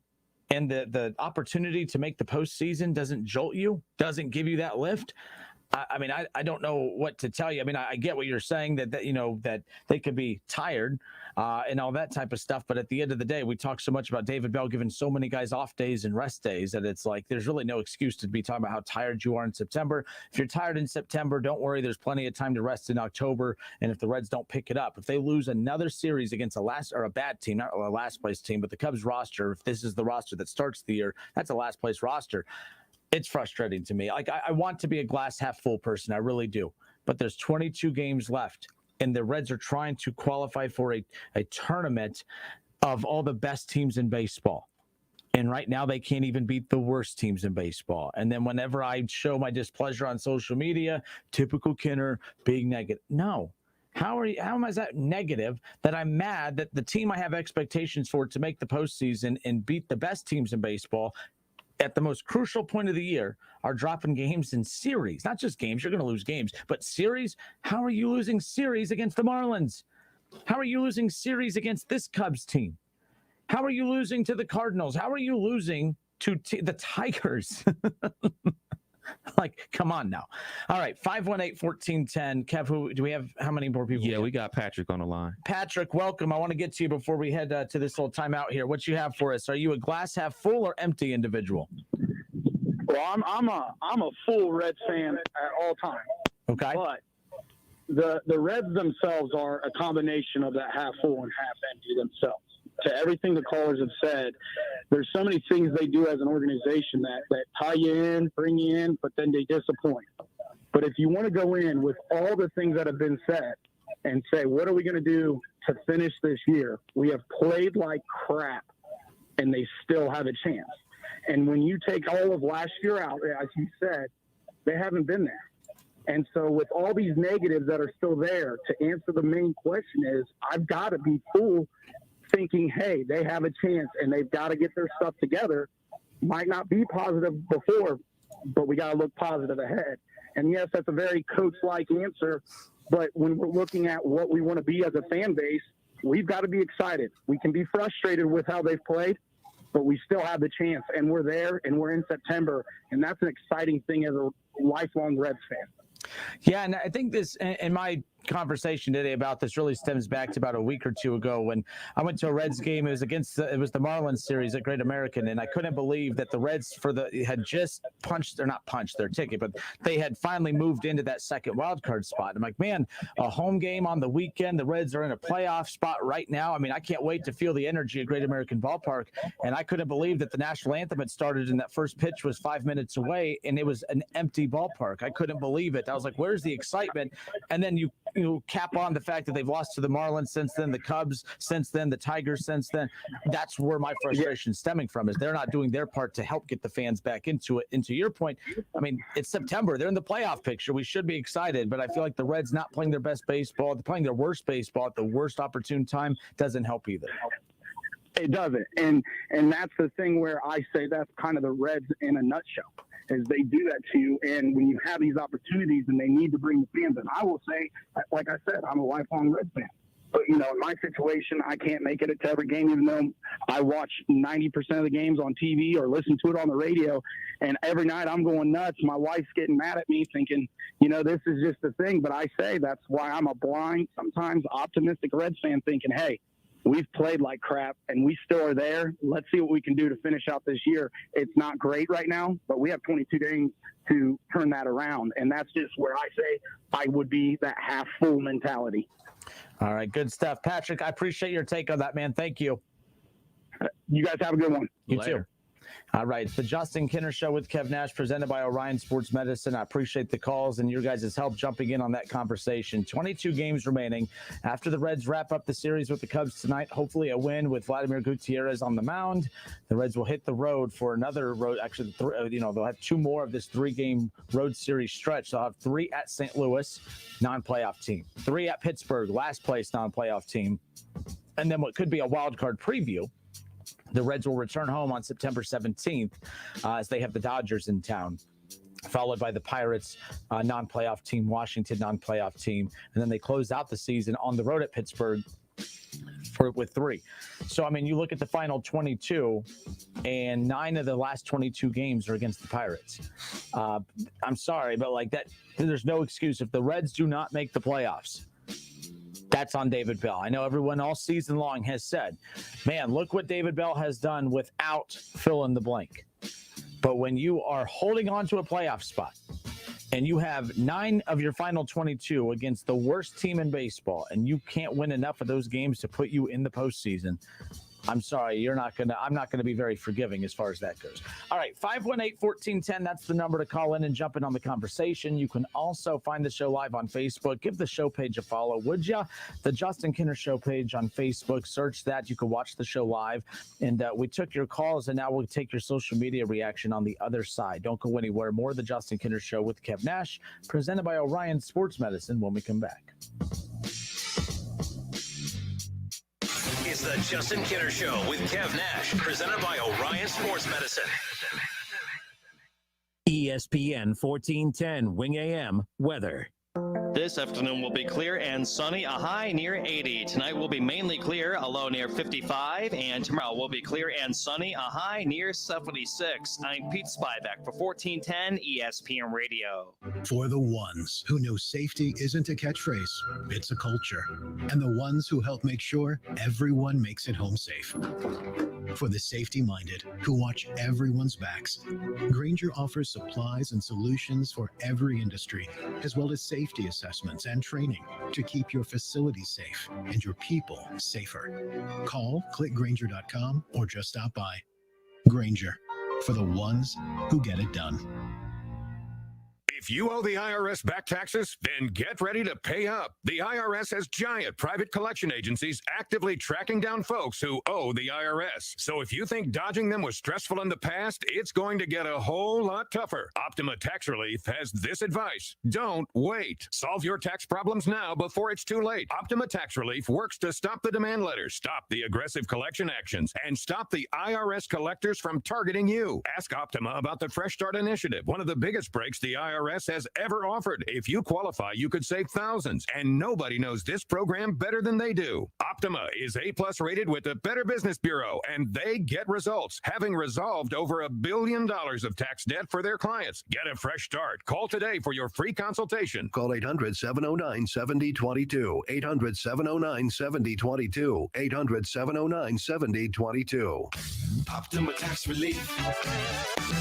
and the opportunity to make the postseason doesn't jolt you, doesn't give you that lift, I mean, I don't know what to tell you. I mean, I get what you're saying that that they could be tired and all that type of stuff. But at the end of the day, we talk so much about David Bell giving so many guys off days and rest days that it's like there's really no excuse to be talking about how tired you are in September. If you're tired in September, don't worry. There's plenty of time to rest in October. And if the Reds don't pick it up, if they lose another series against a bad team, not a last place team, but the Cubs roster, if this is the roster that starts the year, that's a last place roster. It's frustrating to me. Like, I want to be a glass half full person. I really do. But there's 22 games left, and the Reds are trying to qualify for a tournament of all the best teams in baseball. And right now, they can't even beat the worst teams in baseball. And then whenever I show my displeasure on social media, typical Kinner, being negative. No. How am I that negative that I'm mad that the team I have expectations for to make the postseason and beat the best teams in baseball at the most crucial point of the year are dropping games in series? Not just games. You're going to lose games, but series. How are you losing series against the Marlins? How are you losing series against this Cubs team? How are you losing to the Cardinals? How are you losing to the Tigers? Like, come on now. All right, 518-1410. Kev, do we have how many more people? Yeah, we got Patrick on the line. Patrick, welcome. I want to get to you before we head to this little timeout here. What you have for us? Are you a glass half full or empty individual? Well, I'm a full Reds fan at all times. Okay. But the Reds themselves are a combination of that half full and half empty themselves. To everything the callers have said, there's so many things they do as an organization that tie you in, bring you in, but then they disappoint. But if you want to go in with all the things that have been said and say, what are we going to do to finish this year? We have played like crap, and they still have a chance. And when you take all of last year out, as you said, they haven't been there. And so with all these negatives that are still there, to answer the main question is, I've got to be full thinking, hey, they have a chance and they've got to get their stuff together. Might not be positive before, but we got to look positive ahead. And yes, that's a very coach-like answer, but when we're looking at what we want to be as a fan base, we've got to be excited. We can be frustrated with how they've played, but we still have the chance, and we're there, and we're in September, and that's an exciting thing as a lifelong Reds fan. Yeah, and I think this, in my conversation today about this, really stems back to about a week or two ago when I went to a Reds game. It was the Marlins series at Great American, and I couldn't believe that the Reds had just not punched their ticket, but they had finally moved into that second wild card spot. I'm like, man, a home game on the weekend. The Reds are in a playoff spot right now. I mean, I can't wait to feel the energy at Great American Ballpark. And I couldn't believe that the national anthem had started and that first pitch was 5 minutes away, and it was an empty ballpark. I couldn't believe it. I was like, where's the excitement? And then you cap on the fact that they've lost to the Marlins since then, the Cubs since then, the Tigers since then. That's where my frustration is stemming from, is they're not doing their part to help get the fans back into it. And to your point, I mean, it's September. They're in the playoff picture. We should be excited, but I feel like the Reds not playing their best baseball, playing their worst baseball at the worst opportune time doesn't help either. It doesn't. And that's the thing where I say that's kind of the Reds in a nutshell, is they do that to you. And when you have these opportunities and they need to bring the fans in, I will say, like I said, I'm a lifelong Reds fan. But, in my situation, I can't make it to every game, even though I watch 90% of the games on TV or listen to it on the radio. And every night I'm going nuts. My wife's getting mad at me thinking, this is just a thing. But I say that's why I'm a blind, sometimes optimistic Reds fan thinking, hey, we've played like crap and we still are there. Let's see what we can do to finish out this year. It's not great right now, but we have 22 games to turn that around. And that's just where I say I would be that half full mentality. All right. Good stuff. Patrick, I appreciate your take on that, man. Thank you. You guys have a good one. You too. All right. It's the Justin Kinner Show with Kev Nash, presented by Orion Sports Medicine. I appreciate the calls and your guys' help jumping in on that conversation. 22 games remaining after the Reds wrap up the series with the Cubs tonight. Hopefully a win with Vladimir Gutierrez on the mound. The Reds will hit the road for another road. Actually, they'll have two more of this 3-game road series stretch. They'll have 3 at St. Louis, non-playoff team. 3 at Pittsburgh, last place non-playoff team. And then what could be a wild card preview. The Reds will return home on September 17th as they have the Dodgers in town, followed by the Pirates non-playoff team, Washington non-playoff team, and then they close out the season on the road at Pittsburgh with 3. So, I mean, you look at the final 22, and 9 of the last 22 games are against the Pirates. I'm sorry, but like that, there's no excuse. If the Reds do not make the playoffs, that's on David Bell. I know everyone all season long has said, man, look what David Bell has done without fill in the blank. But when you are holding on to a playoff spot and you have 9 of your final 22 against the worst team in baseball and you can't win enough of those games to put you in the postseason, I'm sorry, I'm not gonna be very forgiving as far as that goes. All right, 518-1410, that's the number to call in and jump in on the conversation. You can also find the show live on Facebook. Give the show page a follow, would you? The Justin Kinner Show page on Facebook. Search that. You can watch the show live. And we took your calls, and now we'll take your social media reaction on the other side. Don't go anywhere. More of the Justin Kinner Show with Kev Nash, presented by Orion Sports Medicine when we come back. It's the Justin Kinner Show with Kev Nash, presented by Orion Sports Medicine. ESPN 1410 Wing AM weather. This afternoon will be clear and sunny, a high near 80. Tonight will be mainly clear, a low near 55. And tomorrow will be clear and sunny, a high near 76. I'm Pete Spivak for 1410 ESPN Radio. For the ones who know safety isn't a catchphrase, it's a culture. And the ones who help make sure everyone makes it home safe. For the safety-minded who watch everyone's backs, Grainger offers supplies and solutions for every industry, as well as safety assessments and training to keep your facilities safe and your people safer. Call, click Grainger.com, or just stop by. Grainger, for the ones who get it done. If you owe the IRS back taxes, then get ready to pay up. The IRS has giant private collection agencies actively tracking down folks who owe the IRS. So if you think dodging them was stressful in the past, it's going to get a whole lot tougher. Optima Tax Relief has this advice. Don't wait. Solve your tax problems now before it's too late. Optima Tax Relief works to stop the demand letters, stop the aggressive collection actions, and stop the IRS collectors from targeting you. Ask Optima about the Fresh Start Initiative, one of the biggest breaks the IRS has ever offered. If you qualify, you could save thousands, and nobody knows this program better than they do. Optima is A+ rated with the Better Business Bureau, and they get results, having resolved over $1 billion of tax debt for their clients. Get a fresh start. Call today for your free consultation. Call 800-709-7022. 800-709-7022. 800-709-7022. Optima Tax Relief.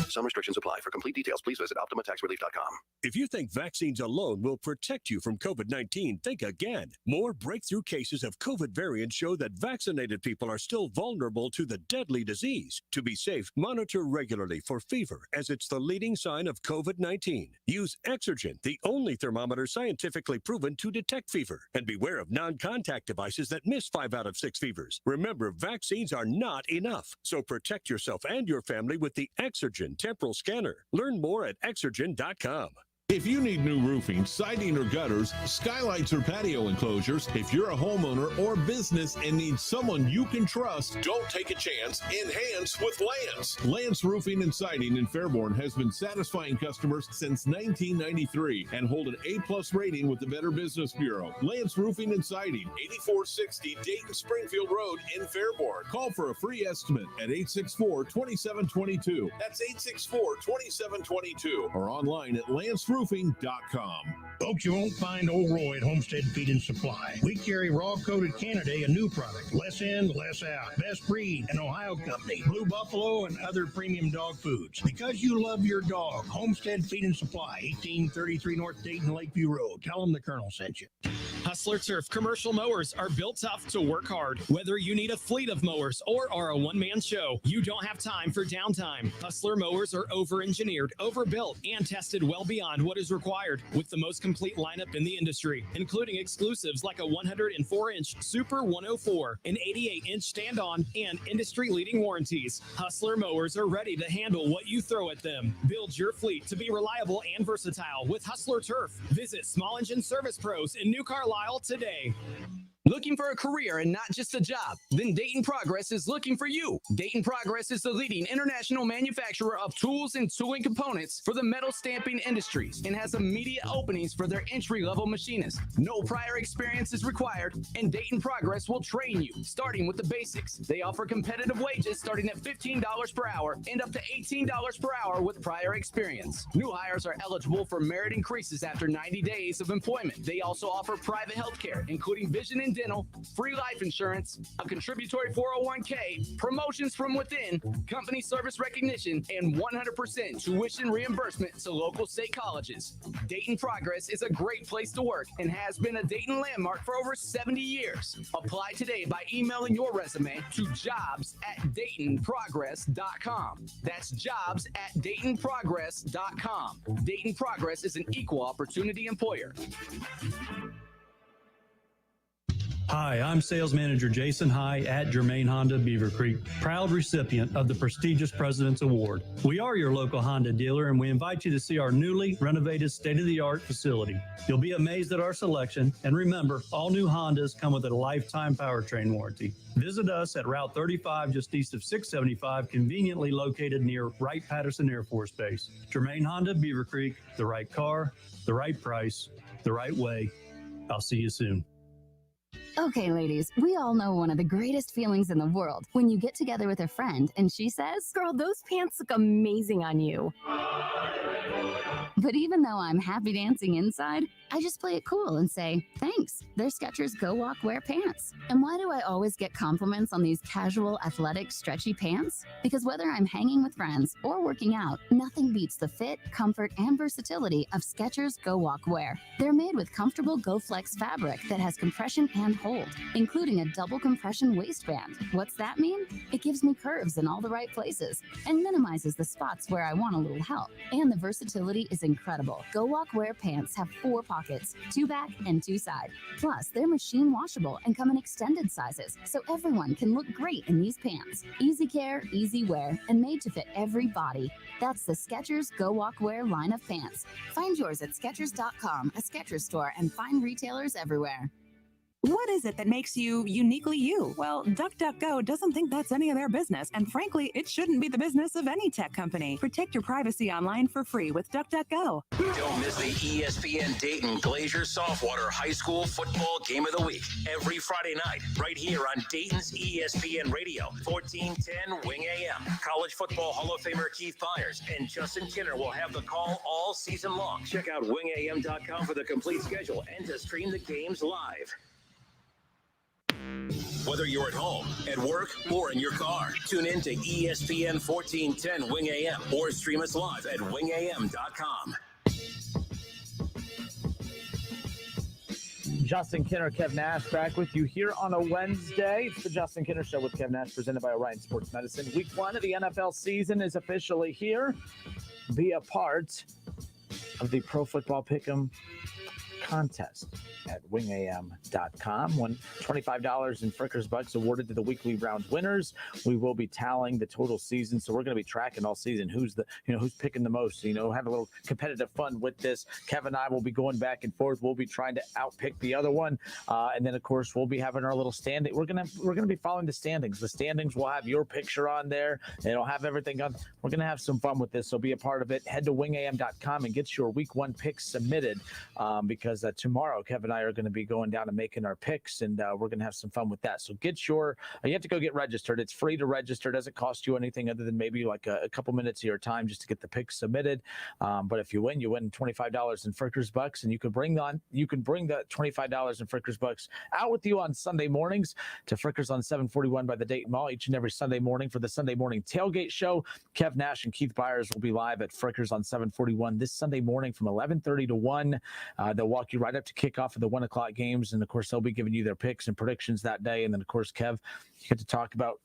Some restrictions apply. For complete details, please visit OptimaTaxRelief.com. If you think vaccines alone will protect you from COVID-19, think again. More breakthrough cases of COVID variants show that vaccinated people are still vulnerable to the deadly disease. To be safe, monitor regularly for fever, as it's the leading sign of COVID-19. Use Exergen, the only thermometer scientifically proven to detect fever. And beware of non-contact devices that miss 5 out of 6 fevers. Remember, vaccines are not enough. So protect yourself and your family with the Exergen temporal scanner. Learn more at Exergen.com. If you need new roofing, siding, or gutters, skylights, or patio enclosures, if you're a homeowner or business and need someone you can trust, don't take a chance. Enhance with Lance. Lance Roofing and Siding in Fairborn has been satisfying customers since 1993 and hold an A+ rating with the Better Business Bureau. Lance Roofing and Siding, 8460 Dayton Springfield Road in Fairborn. Call for a free estimate at 864-2722. That's 864-2722 or online at lanceroofing.com. Folks, you won't find old Roy at Homestead Feed and Supply. We carry raw-coated Canidae, a new product. Less in, less out. Best breed, an Ohio company. Blue Buffalo and other premium dog foods. Because you love your dog, Homestead Feed and Supply, 1833 North Dayton Lakeview Road. Tell them the Colonel sent you. Hustler Turf commercial mowers are built tough to work hard. Whether you need a fleet of mowers or are a one-man show, you don't have time for downtime. Hustler mowers are over-engineered, overbuilt, and tested well beyond what is required, with the most complete lineup in the industry, including exclusives like a 104-inch Super 104, an 88-inch stand-on, and industry-leading warranties. Hustler mowers are ready to handle what you throw at them. Build your fleet to be reliable and versatile with Hustler Turf. Visit Small Engine Service Pros in New Carlisle today. Looking for a career and not just a job? Then Dayton Progress is looking for you. Dayton Progress is the leading international manufacturer of tools and tooling components for the metal stamping industries and has immediate openings for their entry-level machinists. No prior experience is required, and Dayton Progress will train you, starting with the basics. They offer competitive wages starting at $15 per hour and up to $18 per hour with prior experience. New hires are eligible for merit increases after 90 days of employment. They also offer private health care, including vision and dental, free life insurance, a contributory 401k, promotions from within, company service recognition, and 100% tuition reimbursement to local state colleges. Dayton Progress is a great place to work and has been a Dayton landmark for over 70 years. Apply today by emailing your resume to jobs@DaytonProgress.com. That's jobs@DaytonProgress.com. Dayton Progress is an equal opportunity employer. Hi, I'm Sales Manager Jason High at Germain Honda Beaver Creek, proud recipient of the prestigious President's Award. We are your local Honda dealer, and we invite you to see our newly renovated state-of-the-art facility. You'll be amazed at our selection, and remember, all new Hondas come with a lifetime powertrain warranty. Visit us at Route 35, just east of 675, conveniently located near Wright-Patterson Air Force Base. Germain Honda Beaver Creek, the right car, the right price, the right way. I'll see you soon. Okay, ladies, we all know one of the greatest feelings in the world when you get together with a friend and she says, "Girl, those pants look amazing on you." But even though I'm happy dancing inside, I just play it cool and say, "Thanks, they're Skechers Go Walk Wear pants." And why do I always get compliments on these casual, athletic, stretchy pants? Because whether I'm hanging with friends or working out, nothing beats the fit, comfort, and versatility of Skechers Go Walk Wear. They're made with comfortable GoFlex fabric that has compression and hold, including a double compression waistband. What's that mean? It gives me curves in all the right places and minimizes the spots where I want a little help. And the versatility is incredible. Go Walk Wear pants have 4 pockets, 2 back and 2 side. Plus, they're machine washable and come in extended sizes, so everyone can look great in these pants. Easy care, easy wear, and made to fit every body. That's the Skechers Go Walk Wear line of pants. Find yours at Skechers.com, a Skechers store, and find retailers everywhere. What is it that makes you uniquely you? Well, DuckDuckGo doesn't think that's any of their business, and frankly, it shouldn't be the business of any tech company. Protect your privacy online for free with DuckDuckGo. Don't miss the ESPN Dayton Glacier Softwater High School Football Game of the Week every Friday night, right here on Dayton's ESPN Radio, 1410 Wing AM. College Football Hall of Famer Keith Byers and Justin Kinner will have the call all season long. Check out wingam.com for the complete schedule and to stream the games live. Whether you're at home, at work, or in your car, tune in to ESPN 1410 Wing AM or stream us live at wingam.com. Justin Kinner, Kev Nash back with you here on a Wednesday. It's the Justin Kinner Show with Kev Nash, presented by Orion Sports Medicine. Week 1 of the NFL season is officially here. Be a part of the Pro Football Pick'em contest at wingam.com. Won $25 in Frickers Bucks awarded to the weekly round winners. We will be tallying the total season, so we're going to be tracking all season who's picking the most. Have a little competitive fun with this. Kevin and I will be going back and forth. We'll be trying to outpick the other one, and then of course we'll be having our little standing. We're gonna be following the standings. The standings will have your picture on there. It'll have everything on. We're gonna have some fun with this, so be a part of it. Head to wingam.com and get your week 1 picks submitted, because tomorrow Kevin and I are going to be going down and making our picks, and we're going to have some fun with that. So you have to go get registered. It's free to register. It doesn't cost you anything other than maybe like a couple minutes of your time just to get the picks submitted. But if you win $25 in Frickers Bucks, and you can bring that $25 in Frickers Bucks out with you on Sunday mornings to Frickers on 741 by the Dayton Mall each and every Sunday morning for the Sunday morning tailgate show. Kev Nash and Keith Byers will be live at Frickers on 741 this Sunday morning from 11:30 to 1. They'll walk you right up to kickoff of the 1 o'clock games, and of course they'll be giving you their picks and predictions that day. And then of course, Kev, you get to talk about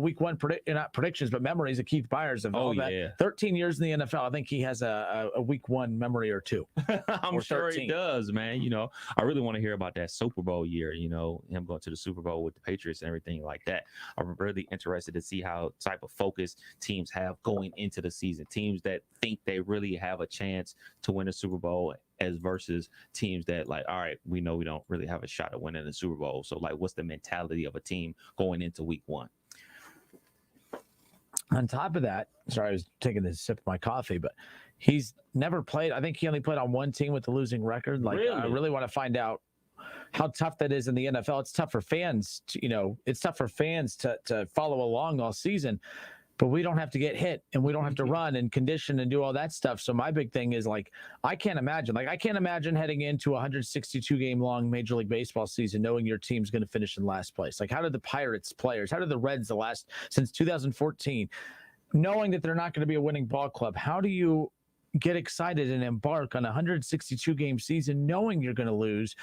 week 1 not predictions but memories of Keith Byers of all that 13 years in the NFL. I think he has a week 1 memory or 2. I'm sure he does, man. I really want to hear about that Super Bowl year, him going to the Super Bowl with the Patriots and everything like that. I'm really interested to see how type of focus teams have going into the season. Teams that think they really have a chance to win a Super Bowl as versus teams that all right, we know we don't really have a shot at winning the Super Bowl. So what's the mentality of a team going into week 1? On top of that, sorry, I was taking a sip of my coffee, but he's never played. I think he only played on one team with a losing record. Really? I really want to find out how tough that is in the NFL. It's tough for fans to follow along all season. but we don't have to get hit and we don't have to run and condition and do all that stuff. So my big thing is like, I can't imagine heading into a 162 game long Major League Baseball season knowing your team's going to finish in last place. Like, how did the Pirates players, how did the Reds since 2014, knowing that they're not going to be a winning ball club, how do you get excited and embark on a 162 game season knowing you're going to lose?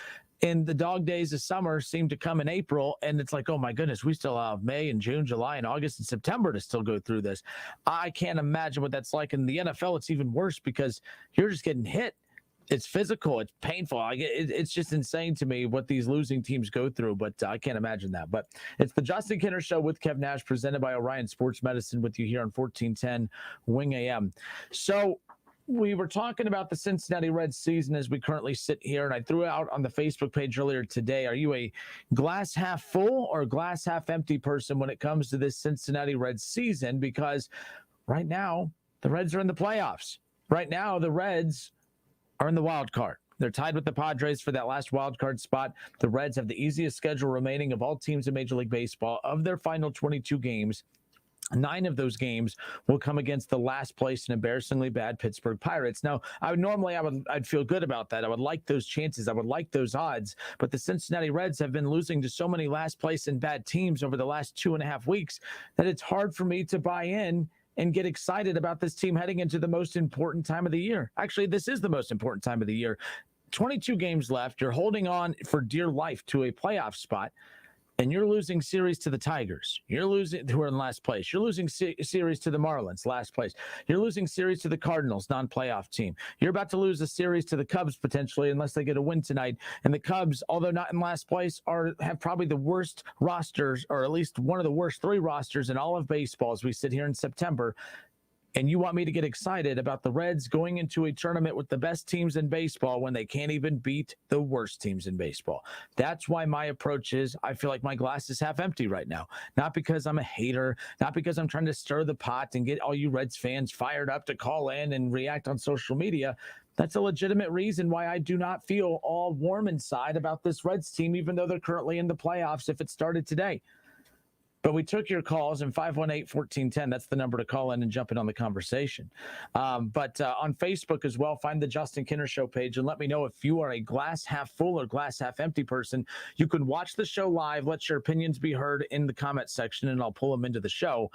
And the dog days of summer seem to come in April, and it's like, oh my goodness, we still have May and June, July and August and September to still go through this. I can't imagine what that's like. In the NFL, it's even worse because you're just getting hit. It's physical. It's painful. It's just insane to me what these losing teams go through, but I can't imagine that. But it's the Justin Kinner Show with Kev Nash, presented by Orion Sports Medicine, with you here on 1410 Wing AM. So we were talking about the Cincinnati Reds season as we currently sit here, and I threw out on the Facebook page earlier today, are you a glass half full or glass half empty person when it comes to this Cincinnati Reds season? Because right now, the Reds are in the playoffs. Right now, the Reds are in the wild card. They're tied with the Padres for that last wild card spot. The Reds have the easiest schedule remaining of all teams in Major League Baseball. Of their final 22 games, 9 of those games will come against the last place and embarrassingly bad Pittsburgh Pirates. Now, I'd feel good about that. I would like those chances. I would like those odds. But the Cincinnati Reds have been losing to so many last place and bad teams over the last 2.5 weeks that it's hard for me to buy in and get excited about this team heading into the most important time of the year. Actually, this is the most important time of the year. 22 games left. You're holding on for dear life to a playoff spot. And you're losing series to the Tigers. You're losing, who are in last place. You're losing series to the Marlins, last place. You're losing series to the Cardinals, non-playoff team. You're about to lose a series to the Cubs potentially, unless they get a win tonight. And the Cubs, although not in last place, have probably the worst rosters, or at least one of the worst 3 rosters in all of baseball as we sit here in September. And you want me to get excited about the Reds going into a tournament with the best teams in baseball when they can't even beat the worst teams in baseball? That's why my approach is, I feel like my glass is half empty right now. Not because I'm a hater, not because I'm trying to stir the pot and get all you Reds fans fired up to call in and react on social media. That's a legitimate reason why I do not feel all warm inside about this Reds team, even though they're currently in the playoffs if it started today. But we took your calls, and 518-1410, that's the number to call in and jump in on the conversation. But on Facebook as well, find the Justin Kinner Show page and let me know if you are a glass half full or glass half empty person. You can watch the show live. Let your opinions be heard in the comment section, and I'll pull them into the show.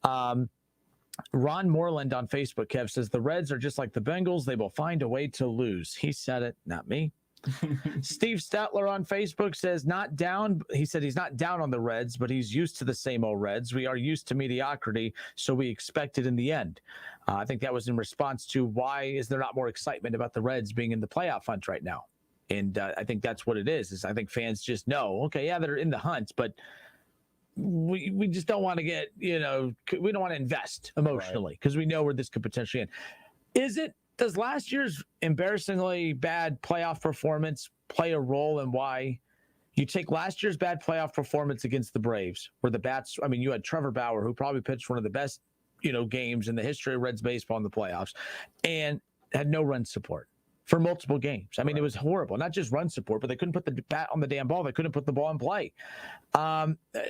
Ron Moreland on Facebook, Kev, says the Reds are just like the Bengals. They will find a way to lose. He said it, not me. Steve Statler on Facebook says not down. He said he's not down on the Reds, but he's used to the same old Reds. We are used to mediocrity, so we expect it in the end. I think that was in response to why is there not more excitement about the Reds being in the playoff hunt right now? And I think that's what it is I think fans just know, okay, yeah, they're in the hunt, but we just don't want to get, we don't want to invest emotionally because we know where this could potentially end. Does last year's embarrassingly bad playoff performance play a role in why you take last year's bad playoff performance against the Braves, where the bats, you had Trevor Bauer, who probably pitched one of the best, games in the history of Reds baseball in the playoffs, and had no run support for multiple games. It was horrible. Not just run support, but they couldn't put the bat on the damn ball. They couldn't put the ball in play.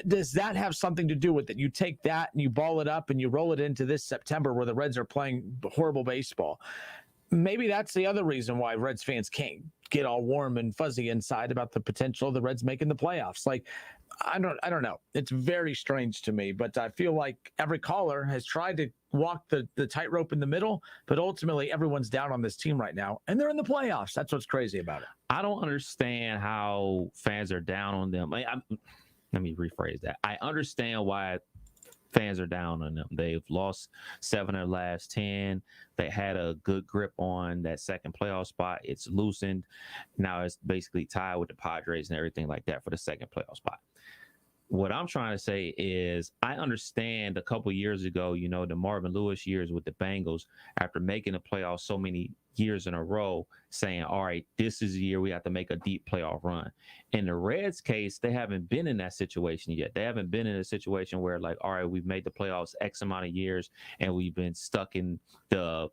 Does that have something to do with it? You take that and you ball it up and you roll it into this September where the Reds are playing horrible baseball. Maybe that's the other reason why Reds fans can't get all warm and fuzzy inside about the potential of the Reds making the playoffs. Like, I don't know. It's very strange to me, but I feel like every caller has tried to walk the tightrope in the middle, but ultimately everyone's down on this team right now, and they're in the playoffs. That's what's crazy about it. I don't understand how fans are down on them. Let me rephrase that. I understand why fans are down on them. They've lost 7 of their last 10. They had a good grip on that second playoff spot. It's loosened. Now it's basically tied with the Padres and everything like that for the second playoff spot. What I'm trying to say is I understand a couple years ago, the Marvin Lewis years with the Bengals, after making the playoffs so many years in a row, saying, all right, this is the year we have to make a deep playoff run. In the Reds case, they haven't been in that situation yet. They haven't been in a situation where, like, all right, we've made the playoffs X amount of years and we've been stuck in the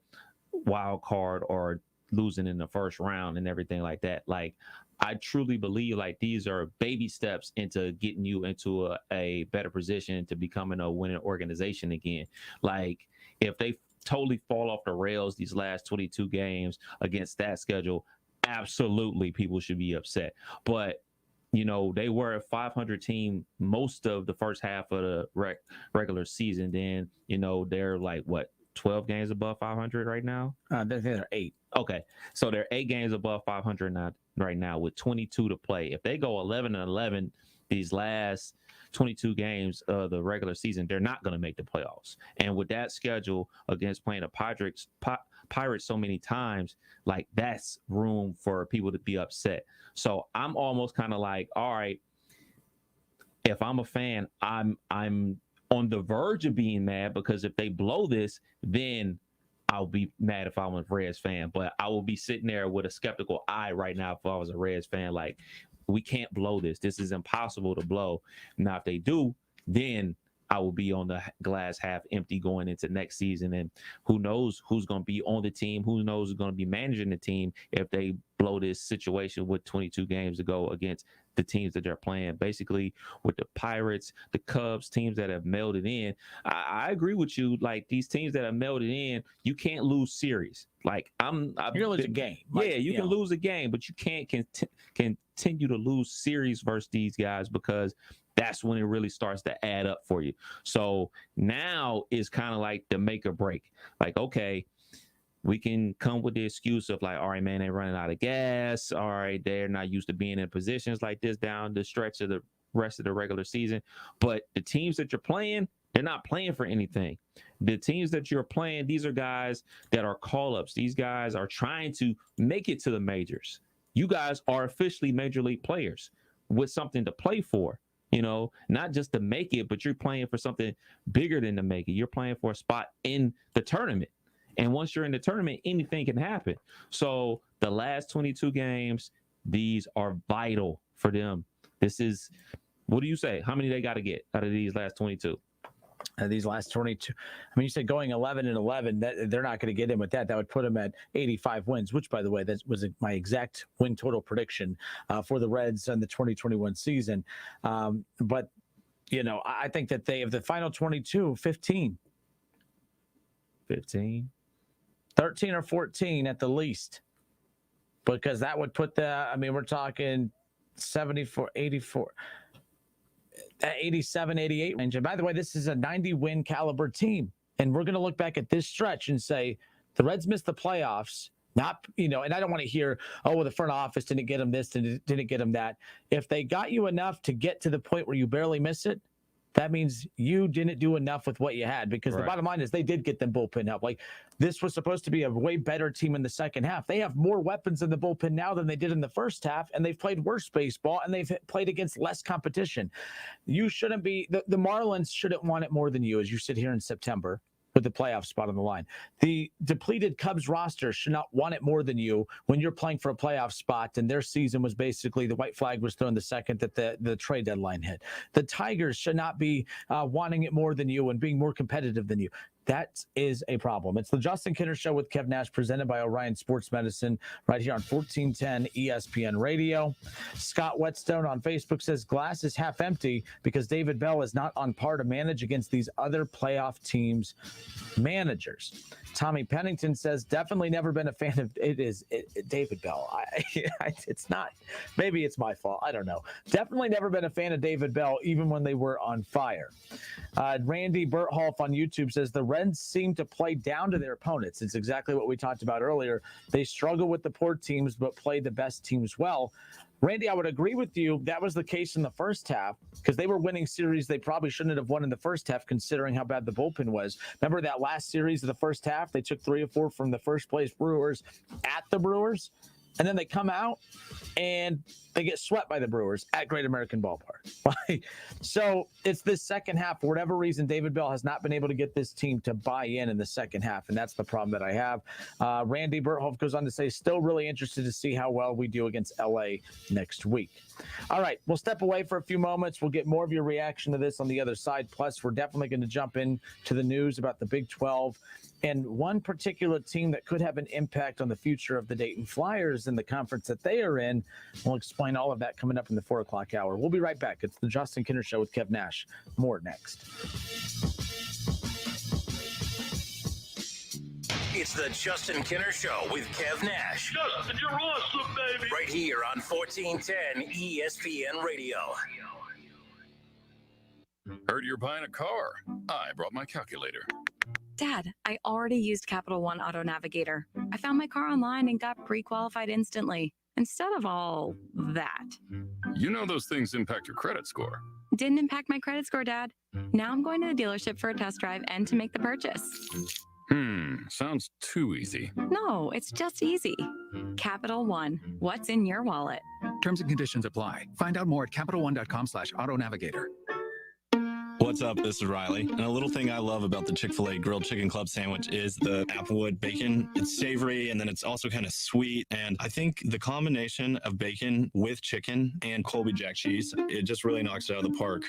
wild card or losing in the first round and everything like that. Like, I truly believe like these are baby steps into getting you into a better position to becoming a winning organization again. Like, if they totally fall off the rails these last 22 games against that schedule, absolutely people should be upset. But they were a 500 team most of the first half of the regular season. Then, they're like, what, 12 games above 500 right now? They're 8. Okay. So they're 8 games above 500 right now with 22 to play. If they go 11-11 these last 22 games of the regular season, they're not going to make the playoffs. And with that schedule against playing the Pirates so many times, like, that's room for people to be upset. So I'm almost kind of like, all right, if I'm a fan, I'm on the verge of being mad, because if they blow this, then I'll be mad if I'm a Reds fan. But I will be sitting there with a skeptical eye right now if I was a Reds fan. Like, we can't blow this. This is impossible to blow. Now, if they do, then I will be on the glass half empty going into next season. And who knows who's going to be on the team? Who knows who's going to be managing the team if they blow this situation with 22 games to go against the teams that they're playing, basically with the Pirates, the Cubs, teams that have mailed it in. I agree with you. Like, these teams that have mailed it in, you can't lose series. Like, you're gonna lose a game. Yeah, you can lose a game, but you can't continue to lose series versus these guys, because that's when it really starts to add up for you. So now is kind of like the make or break. Like, okay, we can come with the excuse of like, all right, man, they're running out of gas. All right, they're not used to being in positions like this down the stretch of the rest of the regular season. But the teams that you're playing, they're not playing for anything. The teams that you're playing, these are guys that are call-ups. These guys are trying to make it to the majors. You guys are officially major league players with something to play for. Not just to make it, but you're playing for something bigger than to make it. You're playing for a spot in the tournament. And once you're in the tournament, anything can happen. So the last 22 games, these are vital for them. This is, what do you say? How many they got to get out of these last 22? These last 22. I mean, you said going 11-11, that they're not going to get in with that. That would put them at 85 wins, which, by the way, that was my exact win total prediction for the Reds in the 2021 season. But, I think that they have the final 22, 15. 13 or 14 at the least, because that would put we're talking 74, 84. 87, 88 range. And by the way, this is a 90-win caliber team. And we're going to look back at this stretch and say, the Reds missed the playoffs. And I don't want to hear, the front office didn't get them this and didn't get them that. If they got you enough to get to the point where you barely miss it, that means you didn't do enough with what you had, because the bottom line is they did get them bullpen help. Like, this was supposed to be a way better team in the second half. They have more weapons in the bullpen now than they did in the first half, and they've played worse baseball, and they've played against less competition. You shouldn't be – the Marlins shouldn't want it more than you as you sit here in September with the playoff spot on the line. The depleted Cubs roster should not want it more than you when you're playing for a playoff spot, and their season was basically the white flag was thrown the second that the trade deadline hit. The Tigers should not be wanting it more than you and being more competitive than you. That is a problem. It's the Justin Kinner Show with Kev Nash, presented by Orion Sports Medicine, right here on 1410 ESPN Radio. Scott Whetstone on Facebook says glass is half empty because David Bell is not on par to manage against these other playoff teams' managers. Tommy Pennington says definitely never been a fan of David Bell. It's not. Maybe it's my fault. I don't know. Definitely never been a fan of David Bell, even when they were on fire. Randy Bertholf on YouTube says the Reds seem to play down to their opponents. It's exactly what we talked about earlier. They struggle with the poor teams, but play the best teams well. Randy, I would agree with you. That was the case in the first half because they were winning series they probably shouldn't have won in the first half, considering how bad the bullpen was. Remember that last series of the first half? They took 3 or 4 from the first place Brewers at the Brewers. And then they come out and they get swept by the Brewers at Great American Ballpark. So it's this second half. For whatever reason, David Bell has not been able to get this team to buy in the second half, and that's the problem that I have. Randy Bertholf goes on to say, still really interested to see how well we do against L.A. next week. All right, we'll step away for a few moments. We'll get more of your reaction to this on the other side. Plus, we're definitely going to jump into the news about the Big 12 And one particular team that could have an impact on the future of the Dayton Flyers and the conference that they are in. We'll explain all of that coming up in the 4 o'clock hour. We'll be right back. It's the Justin Kinner Show with Kev Nash. More next. It's the Justin Kinner Show with Kev Nash. Justin, you're awesome, baby. Right here on 1410 ESPN Radio. Heard you're buying a car. I brought my calculator. Dad, I already used Capital One Auto Navigator. I found my car online and got pre-qualified instantly, instead of all that. You know those things impact your credit score. Didn't impact my credit score, Dad. Now I'm going to the dealership for a test drive and to make the purchase. Sounds too easy. No, it's just easy. Capital One, what's in your wallet? Terms and conditions apply. Find out more at CapitalOne.com/Auto Navigator. What's up? This is Riley. And a little thing I love about the Chick-fil-A Grilled Chicken Club sandwich is the Applewood bacon. It's savory and then it's also kind of sweet. And I think the combination of bacon with chicken and Colby Jack cheese, it just really knocks it out of the park.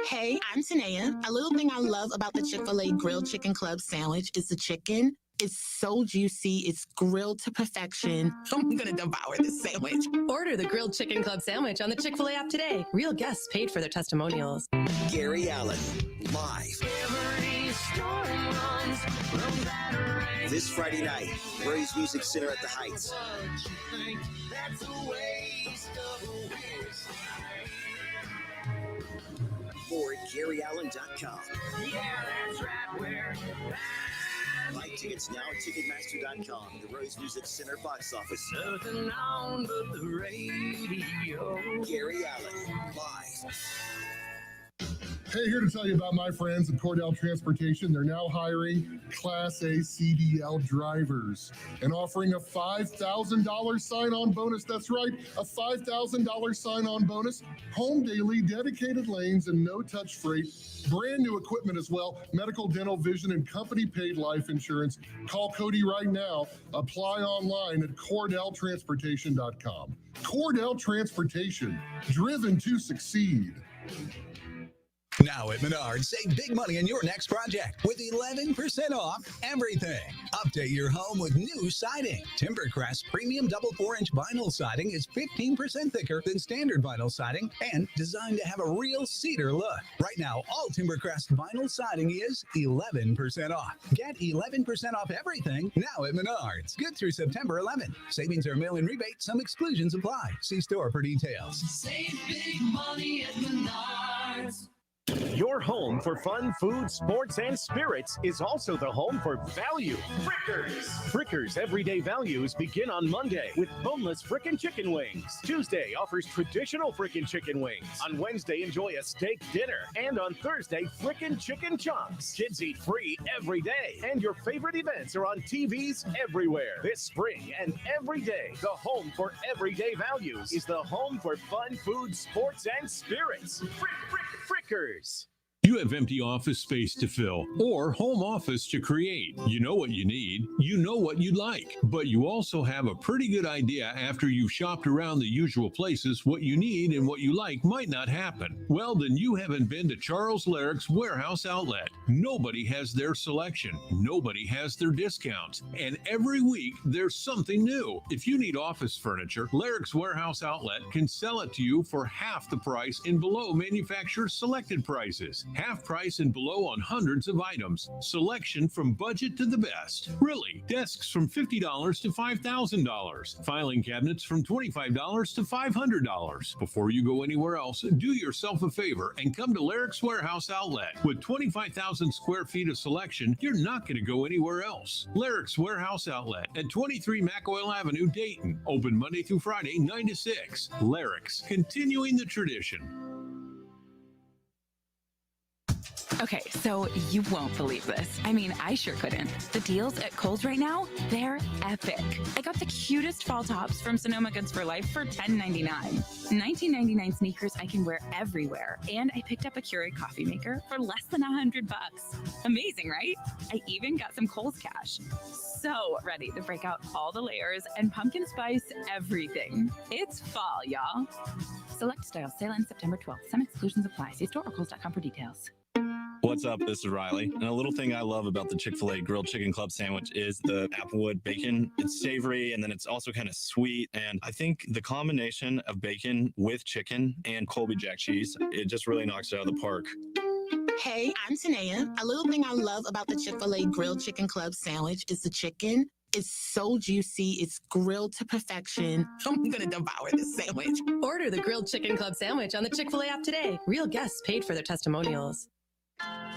Hey, I'm Tanea. A little thing I love about the Chick-fil-A Grilled Chicken Club sandwich is the chicken. It's so juicy. It's grilled to perfection. I'm going to devour this sandwich. Order the Grilled Chicken Club sandwich on the Chick-fil-A app today. Real guests paid for their testimonials. Gary Allen, live. This Friday night, Ray's Music Center at the Heights. Or at GaryAllen.com. Yeah, that's right. Buy tickets now at Ticketmaster.com. The Rose Music Center box office. Nothing on but the radio. Gary Allen, live. Hey, here to tell you about my friends at Cordell Transportation. They're now hiring Class A CDL drivers and offering a $5,000 sign-on bonus. That's right, a $5,000 sign-on bonus. Home daily, dedicated lanes, and no-touch freight. Brand new equipment as well. Medical, dental, vision, and company-paid life insurance. Call Cody right now. Apply online at CordellTransportation.com. Cordell Transportation, driven to succeed. Now at Menards, save big money on your next project with 11% off everything. Update your home with new siding. Timbercrest premium double 4-inch vinyl siding is 15% thicker than standard vinyl siding and designed to have a real cedar look. Right now, all Timbercrest vinyl siding is 11% off. Get 11% off everything now at Menards. Good through September 11th. Savings are mail-in rebate. Some exclusions apply. See store for details. Save big money at Menards. Your home for fun, food, sports, and spirits is also the home for value. Frickers! Frickers' everyday values begin on Monday with boneless frickin' chicken wings. Tuesday offers traditional frickin' chicken wings. On Wednesday, enjoy a steak dinner. And on Thursday, frickin' chicken chunks. Kids eat free every day. And your favorite events are on TVs everywhere. This spring and every day, the home for everyday values is the home for fun, food, sports, and spirits. Frickers! You have empty office space to fill or home office to create. You know what you need. You know what you'd like. But you also have a pretty good idea after you've shopped around the usual places what you need and what you like might not happen. Well, then you haven't been to Charles Larrick's Warehouse Outlet. Nobody has their selection. Nobody has their discounts. And every week there's something new. If you need office furniture, Larrick's Warehouse Outlet can sell it to you for half the price and below manufacturer's selected prices. Half price and below on hundreds of items. Selection from budget to the best. Really, desks from $50 to $5,000. Filing cabinets from $25 to $500. Before you go anywhere else, do yourself a favor and come to Larrick's Warehouse Outlet. With 25,000 square feet of selection, you're not going to go anywhere else. Larrick's Warehouse Outlet at 23 McOil Avenue, Dayton. Open Monday through Friday, 9 to 6. Larrick's, continuing the tradition. Okay, so you won't believe this. I mean, I sure couldn't. The deals at Kohl's right now, they're epic. I got the cutest fall tops from Sonoma Goods for Life for $10.99. $19.99 sneakers I can wear everywhere. And I picked up a Keurig coffee maker for less than $100. Amazing, right? I even got some Kohl's cash. So ready to break out all the layers and pumpkin spice everything. It's fall, y'all. Select styles, sale ends September 12th. Some exclusions apply. See store or Kohl's.com for details. What's up? This is Riley. And a little thing I love about the Chick-fil-A Grilled Chicken Club sandwich is the applewood bacon. It's savory and then it's also kind of sweet. And I think the combination of bacon with chicken and Colby Jack cheese, it just really knocks it out of the park. Hey, I'm Tanea. A little thing I love about the Chick-fil-A Grilled Chicken Club sandwich is the chicken. It's so juicy. It's grilled to perfection. I'm going to devour this sandwich. Order the Grilled Chicken Club sandwich on the Chick-fil-A app today. Real guests paid for their testimonials.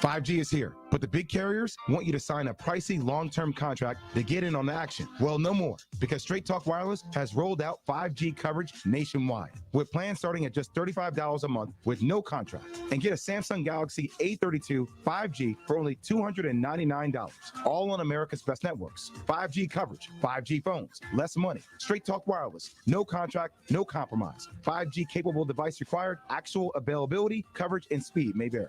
5G is here, but the big carriers want you to sign a pricey long-term contract to get in on the action. Well, no more, because Straight Talk Wireless has rolled out 5G coverage nationwide, with plans starting at just $35 a month with no contract. And get a Samsung Galaxy A32 5G for only $299, all on America's best networks. 5G coverage, 5G phones, less money. Straight Talk Wireless, no contract, no compromise. 5G capable device required, actual availability, coverage, and speed may vary.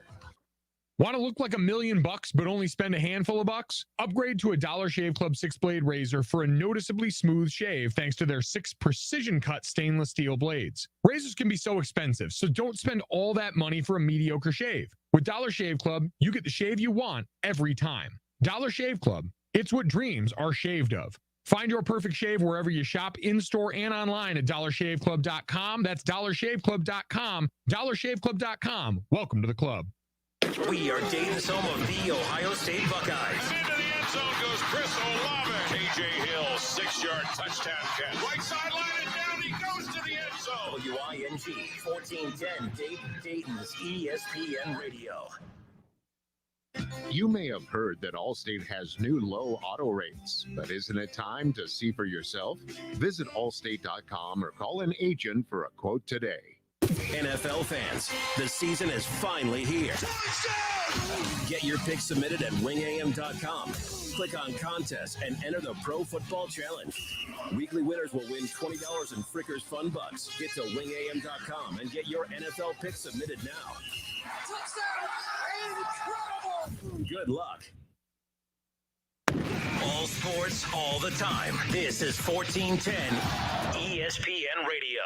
Want to look like $1 million but only spend a handful of bucks? Upgrade to a Dollar Shave Club 6-blade razor for a noticeably smooth shave thanks to their 6 precision-cut stainless steel blades. Razors can be so expensive, so don't spend all that money for a mediocre shave. With Dollar Shave Club, you get the shave you want every time. Dollar Shave Club, it's what dreams are shaved of. Find your perfect shave wherever you shop, in-store and online at dollarshaveclub.com. That's dollarshaveclub.com. dollarshaveclub.com. Welcome to the club. We are Dayton's home of the Ohio State Buckeyes. Into the end zone goes Chris Olave. KJ Hill, 6-yard touchdown catch. Right sideline and down he goes to the end zone. WING 1410 Dayton's ESPN Radio. You may have heard that Allstate has new low auto rates, but isn't it time to see for yourself? Visit allstate.com or call an agent for a quote today. NFL fans, the season is finally here. Get your picks submitted at wingam.com. Click on contest and enter the Pro Football Challenge. Weekly winners will win $20 in Frickers Fun Bucks. Get to wingam.com and get your NFL picks submitted now. Good luck. All sports, all the time. This is 1410 ESPN Radio.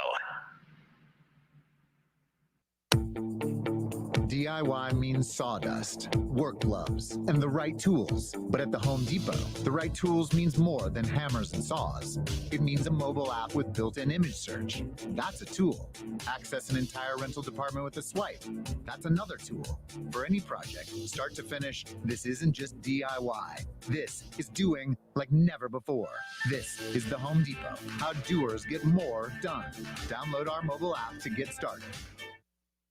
DIY means sawdust, work gloves, and the right tools. But at the Home Depot, the right tools means more than hammers and saws. It means a mobile app with built-in image search. That's a tool. Access an entire rental department with a swipe. That's another tool. For any project, start to finish, this isn't just DIY. This is doing like never before. This is the Home Depot. How doers get more done. Download our mobile app to get started.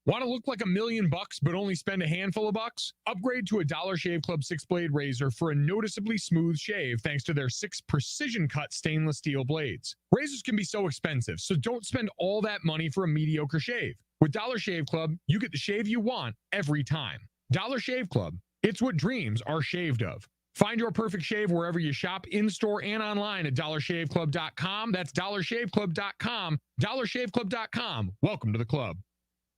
Want to look like $1 million but only spend a handful of bucks? Upgrade to a Dollar Shave Club 6-blade razor for a noticeably smooth shave thanks to their 6 precision-cut stainless steel blades. Razors can be so expensive, so don't spend all that money for a mediocre shave. With Dollar Shave Club, you get the shave you want every time. Dollar Shave Club, it's what dreams are shaved of. Find your perfect shave wherever you shop, in-store and online at dollarshaveclub.com. That's dollarshaveclub.com. dollarshaveclub.com. Welcome to the club.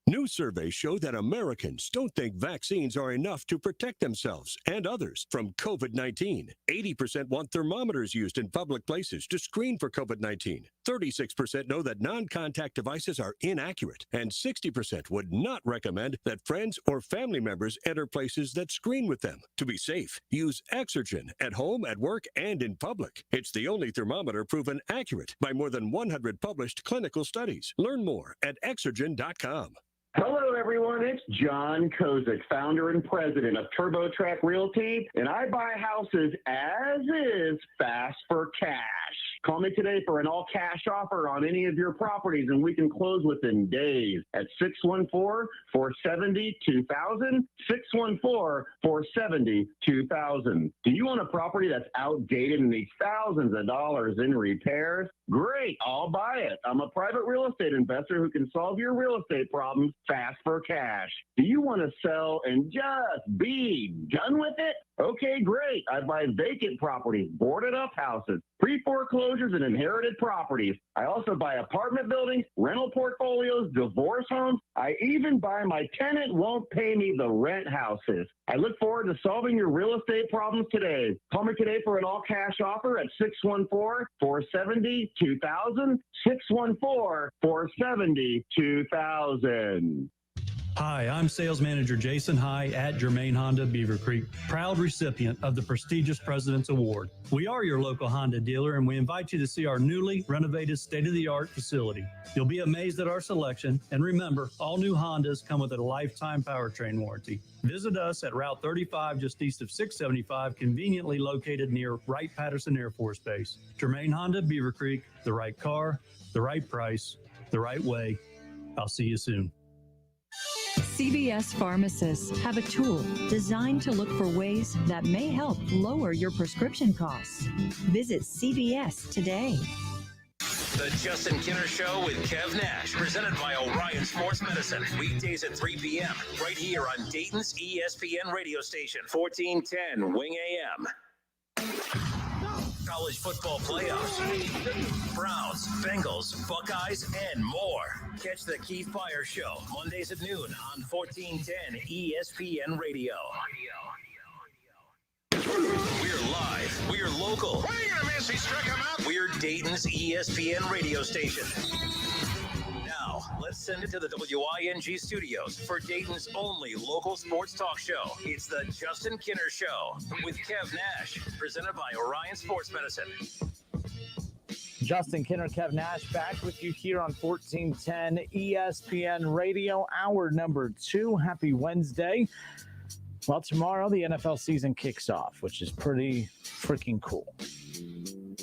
New surveys show that Americans don't think vaccines are enough to protect themselves and others from COVID-19. 80% want thermometers used in public places to screen for COVID-19. 36% know that non-contact devices are inaccurate, and 60% would not recommend that friends or family members enter places that screen with them. To be safe, use Exergen at home, at work, and in public. It's the only thermometer proven accurate by more than 100 published clinical studies. Learn more at Exergen.com. Hello, everyone. It's John Kozik, founder and president of TurboTrack Realty, and I buy houses as is, fast for cash. Call me today for an all-cash offer on any of your properties, and we can close within days at 614-470-2000, 614-470-2000. Do you own a property that's outdated and needs thousands of dollars in repairs? Great, I'll buy it. I'm a private real estate investor who can solve your real estate problems fast for cash. Do you want to sell and just be done with it? Okay, great. I buy vacant properties, boarded up houses, pre-foreclosures, and inherited properties. I also buy apartment buildings, rental portfolios, divorce homes. I even buy my tenant won't pay me the rent houses. I look forward to solving your real estate problems today. Call me today for an all-cash offer at 614-470-2000, 614-470-2000. Hi, I'm Sales Manager Jason High at Germain Honda Beaver Creek, proud recipient of the prestigious President's Award. We are your local Honda dealer, and we invite you to see our newly renovated state-of-the-art facility. You'll be amazed at our selection, and remember, all new Hondas come with a lifetime powertrain warranty. Visit us at Route 35, just east of 675, conveniently located near Wright-Patterson Air Force Base. Germain Honda Beaver Creek, the right car, the right price, the right way. I'll see you soon. CVS pharmacists have a tool designed to look for ways that may help lower your prescription costs. Visit CVS today. The Justin Kinner Show with Kev Nash, presented by Orion Sports Medicine. Weekdays at 3 p.m. right here on Dayton's ESPN radio station, 1410 Wing AM. College football playoffs, Browns, Bengals, Buckeyes, and more. Catch the Keith Fire Show Mondays at noon on 1410 ESPN Radio. We're live. We're local. What are you gonna miss? He struck him out. We're Dayton's ESPN radio station. Now, let's send it to the WING studios for Dayton's only local sports talk show. It's the Justin Kinner Show with Kev Nash, presented by Orion Sports Medicine. Justin Kinner, Kev Nash, back with you here on 1410 ESPN Radio, hour number 2. Happy Wednesday. Well, tomorrow the NFL season kicks off, which is pretty freaking cool.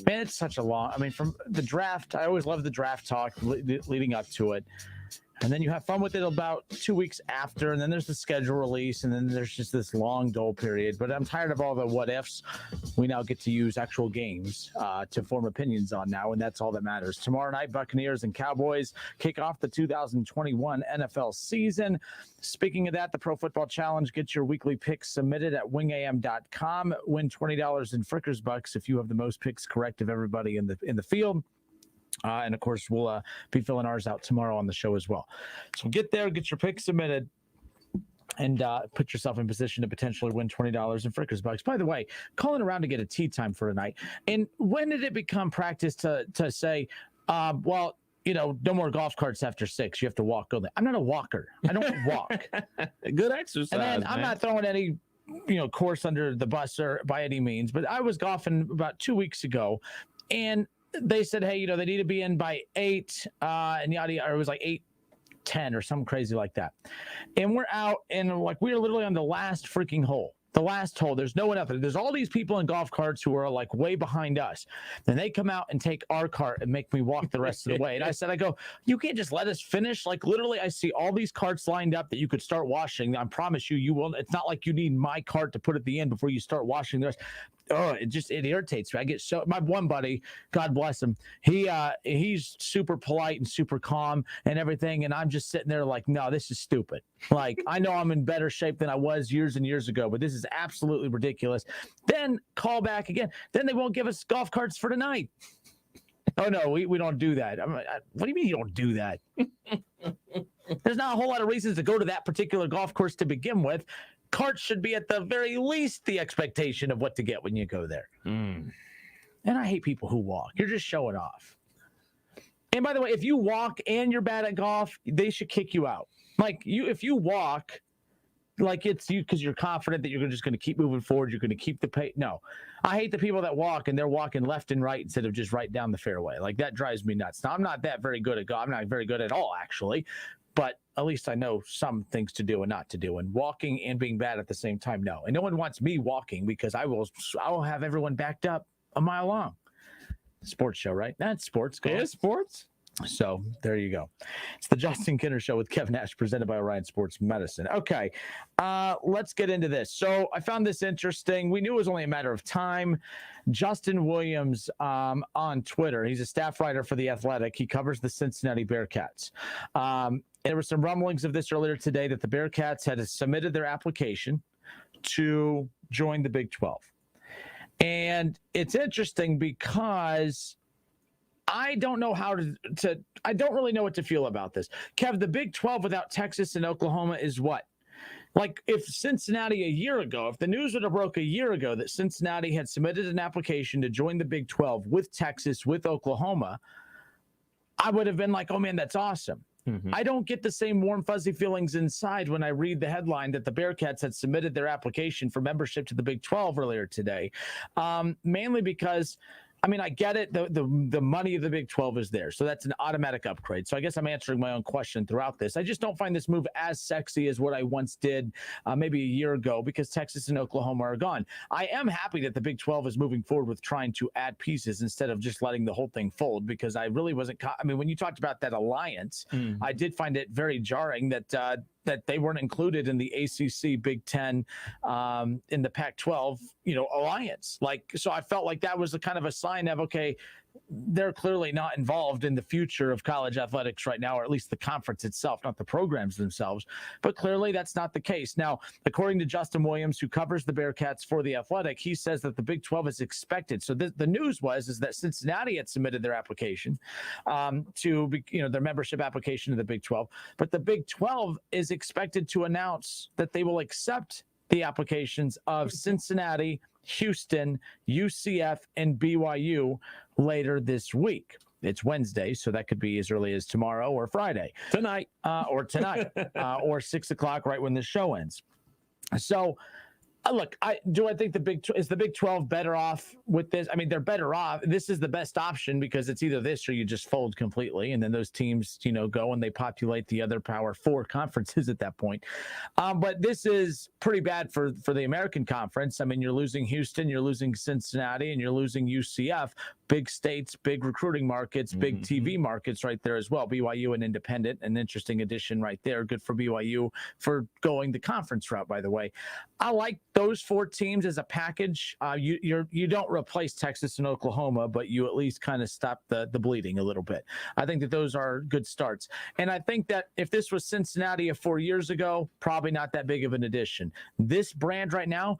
Man, it's such a long, from the draft, I always love the draft talk leading up to it. And then you have fun with it about 2 weeks after, and then there's the schedule release, and then there's just this long, dull period. But I'm tired of all the what-ifs. We now get to use actual games to form opinions on now, and that's all that matters. Tomorrow night, Buccaneers and Cowboys kick off the 2021 NFL season. Speaking of that, the Pro Football Challenge, get your weekly picks submitted at wingam.com. Win $20 in Frickers Bucks if you have the most picks correct of everybody in the field. And, of course, we'll be filling ours out tomorrow on the show as well. So get there, get your picks submitted, and put yourself in position to potentially win $20 in Frickers Bucks. By the way, calling around to get a tea time for a night. And when did it become practice to say, no more golf carts after 6. You have to walk only. I'm not a walker. I don't walk. Good exercise. And then I'm not throwing any course under the bus or by any means. But I was golfing about 2 weeks ago, and they said, hey, they need to be in by 8, and yada, yada, or it was like 8:10 or something crazy like that. And we're out, and we're literally on the last freaking hole. The last hole. There's no one up there. There's all these people in golf carts who are way behind us. Then they come out and take our cart and make me walk the rest of the way. And I go, you can't just let us finish. Literally, I see all these carts lined up that you could start washing. I promise you will. It's not like you need my cart to put at the end before you start washing the rest. Oh, it irritates me. I get so, my one buddy, God bless him, he's super polite and super calm and everything, and I'm just sitting there no, this is stupid. I know I'm in better shape than I was years and years ago, but this is absolutely ridiculous. Then call back again. Then they won't give us golf carts for tonight. Oh no, we don't do that. What do you mean you don't do that? There's not a whole lot of reasons to go to that particular golf course to begin with. Carts should be at the very least the expectation of what to get when you go there. And I hate people who walk. You're just showing off. And by the way, if you walk and you're bad at golf, they should kick you out. If you walk, it's you because you're confident that you're just going to keep moving forward. You're going to keep the pace. No, I hate the people that walk and they're walking left and right instead of just right down the fairway. That drives me nuts. Now, I'm not that very good at golf. I'm not very good at all, actually. But at least I know some things to do and not to do. And walking and being bad at the same time, no. And no one wants me walking because I will have everyone backed up a mile long. Sports show, right? That's sports. Yeah, sports. So there you go. It's the Justin Kinner Show with Kev Nash, presented by Orion Sports Medicine. Okay, let's get into this. So I found this interesting. We knew it was only a matter of time. Justin Williams on Twitter, he's a staff writer for The Athletic. He covers the Cincinnati Bearcats. There were some rumblings of this earlier today that the Bearcats had submitted their application to join the Big 12. And it's interesting because I don't know how I don't really know what to feel about this. Kev, the Big 12 without Texas and Oklahoma is what? If Cincinnati a year ago, if the news would have broke a year ago that Cincinnati had submitted an application to join the Big 12 with Texas, with Oklahoma, I would have been like, oh man, that's awesome. I don't get the same warm, fuzzy feelings inside when I read the headline that the Bearcats had submitted their application for membership to the Big 12 earlier today, mainly because I mean, I get it. The money of the Big 12 is there. So that's an automatic upgrade. So I guess I'm answering my own question throughout this. I just don't find this move as sexy as what I once did maybe a year ago because Texas and Oklahoma are gone. I am happy that the Big 12 is moving forward with trying to add pieces instead of just letting the whole thing fold because I really wasn't. I mean, when you talked about that alliance, I did find it very jarring that that they weren't included in the ACC, Big Ten, in the Pac-12, alliance. So I felt like that was a kind of a sign of, okay, they're clearly not involved in the future of college athletics right now, or at least the conference itself, not the programs themselves. But clearly that's not the case. Now, according to Justin Williams, who covers the Bearcats for The Athletic, he says that the Big 12 is expected. So the news is that Cincinnati had submitted their application to their membership application to the Big 12. But the Big 12 is expected to announce that they will accept the applications of Cincinnati, Houston, UCF, and BYU later this week. It's Wednesday, so that could be as early as tomorrow or Friday. Tonight. Or 6 o'clock right when the show ends. So, look, I think is the Big 12 better off with this? I mean, they're better off. This is the best option because it's either this or you just fold completely, and then those teams, go and they populate the other Power 4 conferences at that point. But this is pretty bad for the American Conference. I mean, you're losing Houston, you're losing Cincinnati, and you're losing UCF. Big states, big recruiting markets, big TV markets right there as well. BYU and Independent, an interesting addition right there. Good for BYU for going the conference route, by the way. I like those 4 teams as a package. You don't replace Texas and Oklahoma, but you at least kind of stop the bleeding a little bit. I think that those are good starts. And I think that if this was Cincinnati 4 years ago, probably not that big of an addition. This brand right now,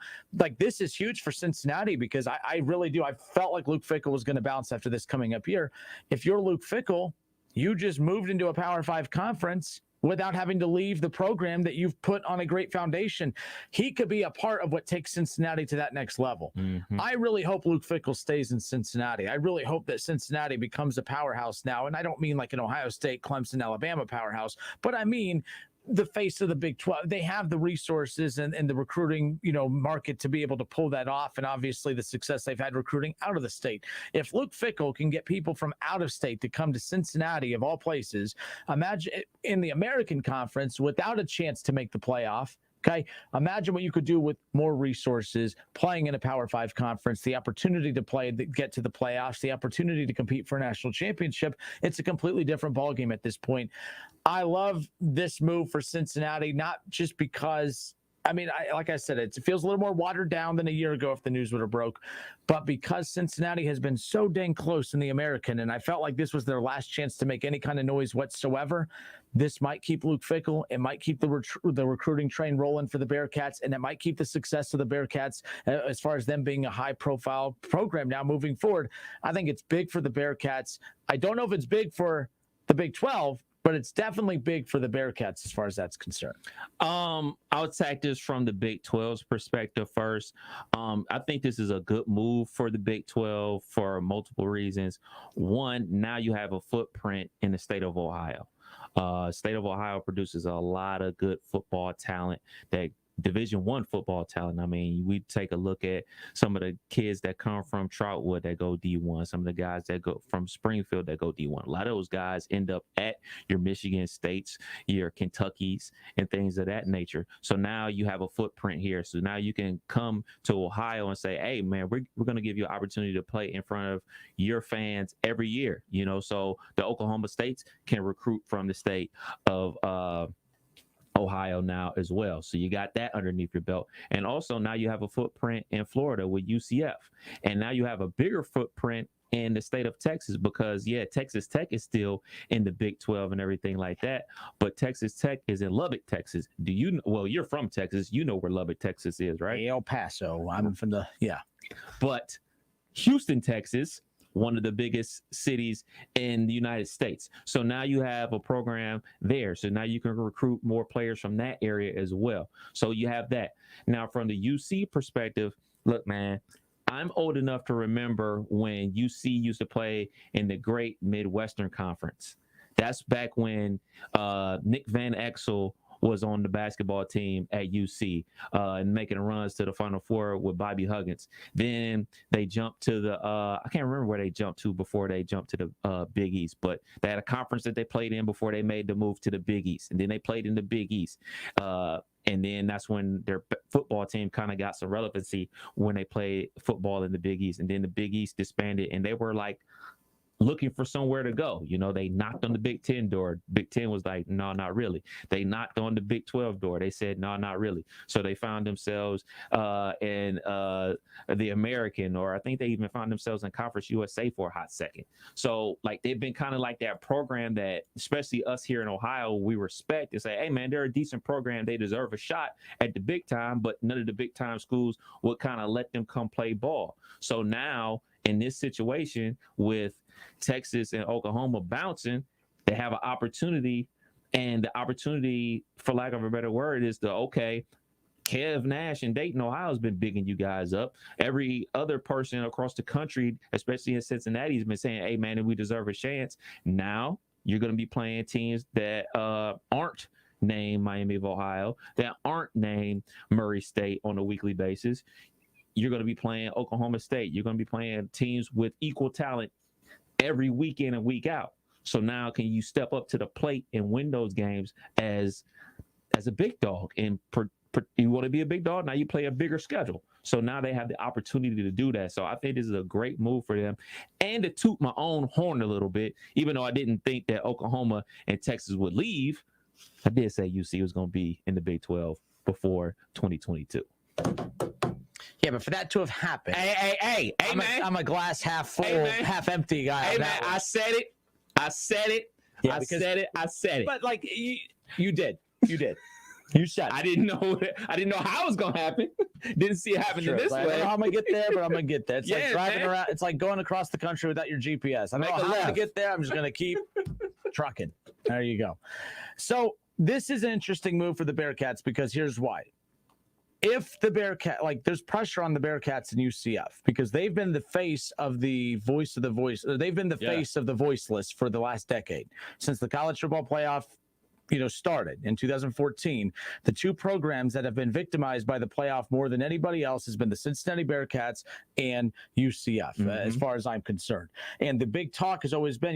this is huge for Cincinnati because I really do. I felt like Luke Fickell was going to bounce after this coming up year. If you're Luke Fickell, you just moved into a Power 5 conference without having to leave the program that you've put on a great foundation. He could be a part of what takes Cincinnati to that next level. I really hope Luke Fickell stays in Cincinnati. I really hope that Cincinnati becomes a powerhouse now. And I don't mean like an Ohio State, Clemson, Alabama powerhouse, but I mean the face of the Big 12. They have the resources and the recruiting, market to be able to pull that off. And obviously the success they've had recruiting out of the state. If Luke Fickell can get people from out of state to come to Cincinnati of all places, imagine in the American Conference without a chance to make the playoff. Okay. Imagine what you could do with more resources, playing in a Power 5 conference, the opportunity to get to the playoffs, the opportunity to compete for a national championship. It's a completely different ballgame at this point. I love this move for Cincinnati, not just because, like I said, it feels a little more watered down than a year ago if the news would have broke, but because Cincinnati has been so dang close in the American, and I felt like this was their last chance to make any kind of noise whatsoever. This might keep Luke Fickell. It might keep the recruiting train rolling for the Bearcats, and it might keep the success of the Bearcats as far as them being a high-profile program now moving forward. I think it's big for the Bearcats. I don't know if it's big for the Big 12, but it's definitely big for the Bearcats as far as that's concerned. I'll attack this from the Big 12's perspective first. I think this is a good move for the Big 12 for multiple reasons. One, now you have a footprint in the state of Ohio. State of Ohio produces a lot of good football talent, that Division I football talent. I mean, we take a look at some of the kids that come from Troutwood that go D1, some of the guys that go from Springfield that go D1. A lot of those guys end up at your Michigan States, your Kentuckys, and things of that nature. So now you have a footprint here. So now you can come to Ohio and say, hey, man, we're going to give you an opportunity to play in front of your fans every year. So the Oklahoma States can recruit from the state of Ohio now as well. So you got that underneath your belt. And also now you have a footprint in Florida with UCF. And now you have a bigger footprint in the state of Texas because, Texas Tech is still in the Big 12 and everything like that. But Texas Tech is in Lubbock, Texas. You're from Texas. You know where Lubbock, Texas is, right? El Paso. I'm from But Houston, Texas, one of the biggest cities in the United States. So now you have a program there. So now you can recruit more players from that area as well. So you have that. Now, from the UC perspective, look, man, I'm old enough to remember when UC used to play in the Great Midwestern Conference. That's back when Nick Van Exel was on the basketball team at UC and making runs to the Final Four with Bobby Huggins. Then they jumped to the I can't remember where they jumped to before they jumped to the Big East, but they had a conference that they played in before they made the move to the Big East, and then they played in the Big East. And then that's when their football team kind of got some relevancy when they played football in the Big East. And then the Big East disbanded, and they were like looking for somewhere to go. You know, they knocked on the Big Ten door. Big Ten was like, no, not really. They knocked on the Big 12 door. They said, no, not really. So they found themselves in the American, or I think they even found themselves in Conference USA for a hot second. So like they've been kind of like that program that, especially us here in Ohio, we respect and say, hey man, they're a decent program. They deserve a shot at the big time, but none of the big time schools would kind of let them come play ball. So now in this situation with Texas and Oklahoma bouncing, they have an opportunity, and the opportunity, for lack of a better word, is Kev Nash in Dayton, Ohio has been bigging you guys up. Every other person across the country, especially in Cincinnati, has been saying, hey man, we deserve a chance. Now you're going to be playing teams that aren't named Miami of Ohio, that aren't named Murray State on a weekly basis. You're going to be playing Oklahoma State. You're going to be playing teams with equal talent every week in and week out. So now can you step up to the plate and win those games as a big dog? And you want to be a big dog, now you play a bigger schedule. So now they have the opportunity to do that. So I think this is a great move for them. And to toot my own horn a little bit, even though I didn't think that Oklahoma and Texas would leave, I did say UC was going to be in the Big 12 before 2022. Yeah, but for that to have happened, hey, man, I'm a glass half full, half empty guy. Hey, man, I said it. Yeah, I said it. But like you did. You said it. I didn't know how it was gonna happen. Didn't see it happen in this way. I don't know how I'm gonna get there, but I'm gonna get there. It's like driving man. around. It's like going across the country without your GPS. I don't know how I'm gonna get there. I'm just gonna keep trucking. There you go. So this is an interesting move for the Bearcats because here's why. If the Bearcat, there's pressure on the Bearcats and UCF because they've been the face of the voice of the voice. They've been the face of the voiceless for the last decade since the college football playoff, started in 2014. The two programs that have been victimized by the playoff more than anybody else has been the Cincinnati Bearcats and UCF, as far as I'm concerned. And the big talk has always been,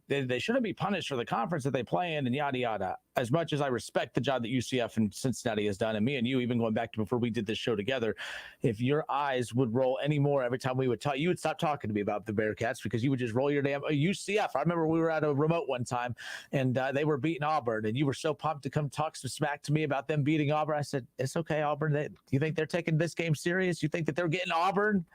they shouldn't be punished for the conference that they play in and yada, yada. As much as I respect the job that UCF and Cincinnati has done, and me and you, even going back to before we did this show together, if your eyes would roll any more every time we would talk, you would stop talking to me about the Bearcats because you would just roll your damn UCF. I remember we were at a remote one time and they were beating Auburn, and you were so pumped to come talk some smack to me about them beating Auburn. I said, it's okay, Auburn. You think they're taking this game serious? You think that they're getting Auburn?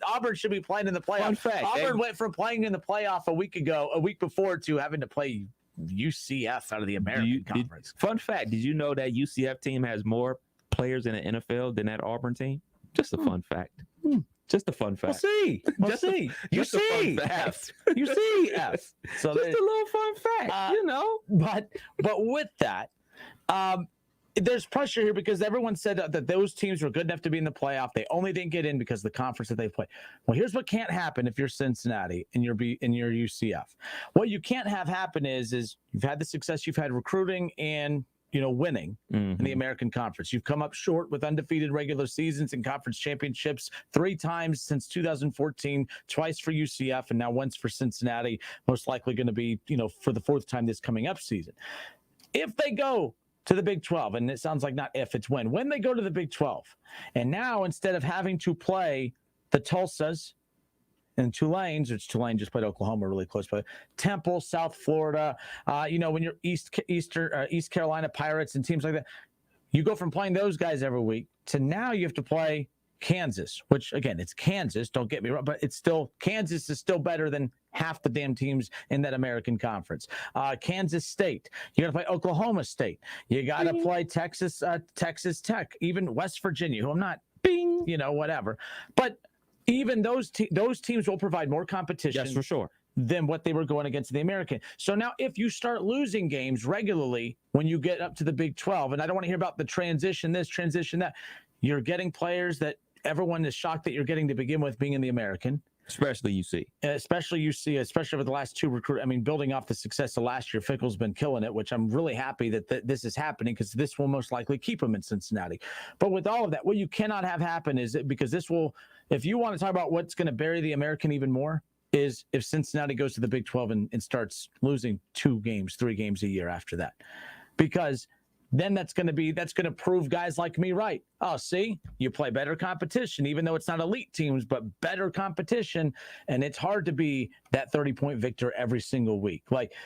Auburn should be playing in the playoff. Fun fact, Auburn went from playing in the playoff a week before to having to play UCF out of the American Conference. Fun fact, did you know that UCF team has more players in the NFL than that Auburn team? Just a fun fact. Just a fun fact. We'll see. You see. You see. F. So just a little fun fact, But with that, there's pressure here because everyone said that those teams were good enough to be in the playoff. They only didn't get in because of the conference that they play. Well, here's what can't happen if you're Cincinnati and you're UCF. What you can't have happen is you've had the success you've had recruiting and winning in the American Conference. You've come up short with undefeated regular seasons and conference championships 3 times since 2014, twice for UCF and now once for Cincinnati. Most likely going to be for the 4th time this coming up season. If they go to the Big 12, and it sounds like not if, it's when they go to the Big 12. And now instead of having to play the Tulsas and Tulane's, which Tulane just played Oklahoma really close, but Temple, South Florida, when you're East Carolina Pirates and teams like that, you go from playing those guys every week to now you have to play Kansas, which again, it's Kansas, don't get me wrong, but Kansas is still better than half the damn teams in that American Conference. Kansas State, you got to play Oklahoma State, you got to play Texas Tech, even West Virginia, who I'm not, whatever. But even those teams will provide more competition. Yes, for sure. Than what they were going against in the American. So now if you start losing games regularly when you get up to the Big 12, and I don't want to hear about the transition this, transition that, you're getting players that everyone is shocked that you're getting to begin with being in the American. Especially UC. Especially over the last two recruits. I mean, building off the success of last year, Fickle's been killing it, which I'm really happy that this is happening because this will most likely keep him in Cincinnati. But with all of that, what you cannot have happen is because this will, if you want to talk about what's going to bury the American even more, is if Cincinnati goes to the Big 12 and starts losing 3 games a year after that. Because then that's going to prove guys like me right. Oh, see, you play better competition, even though it's not elite teams, but better competition. And it's hard to be that 30-point victor every single week.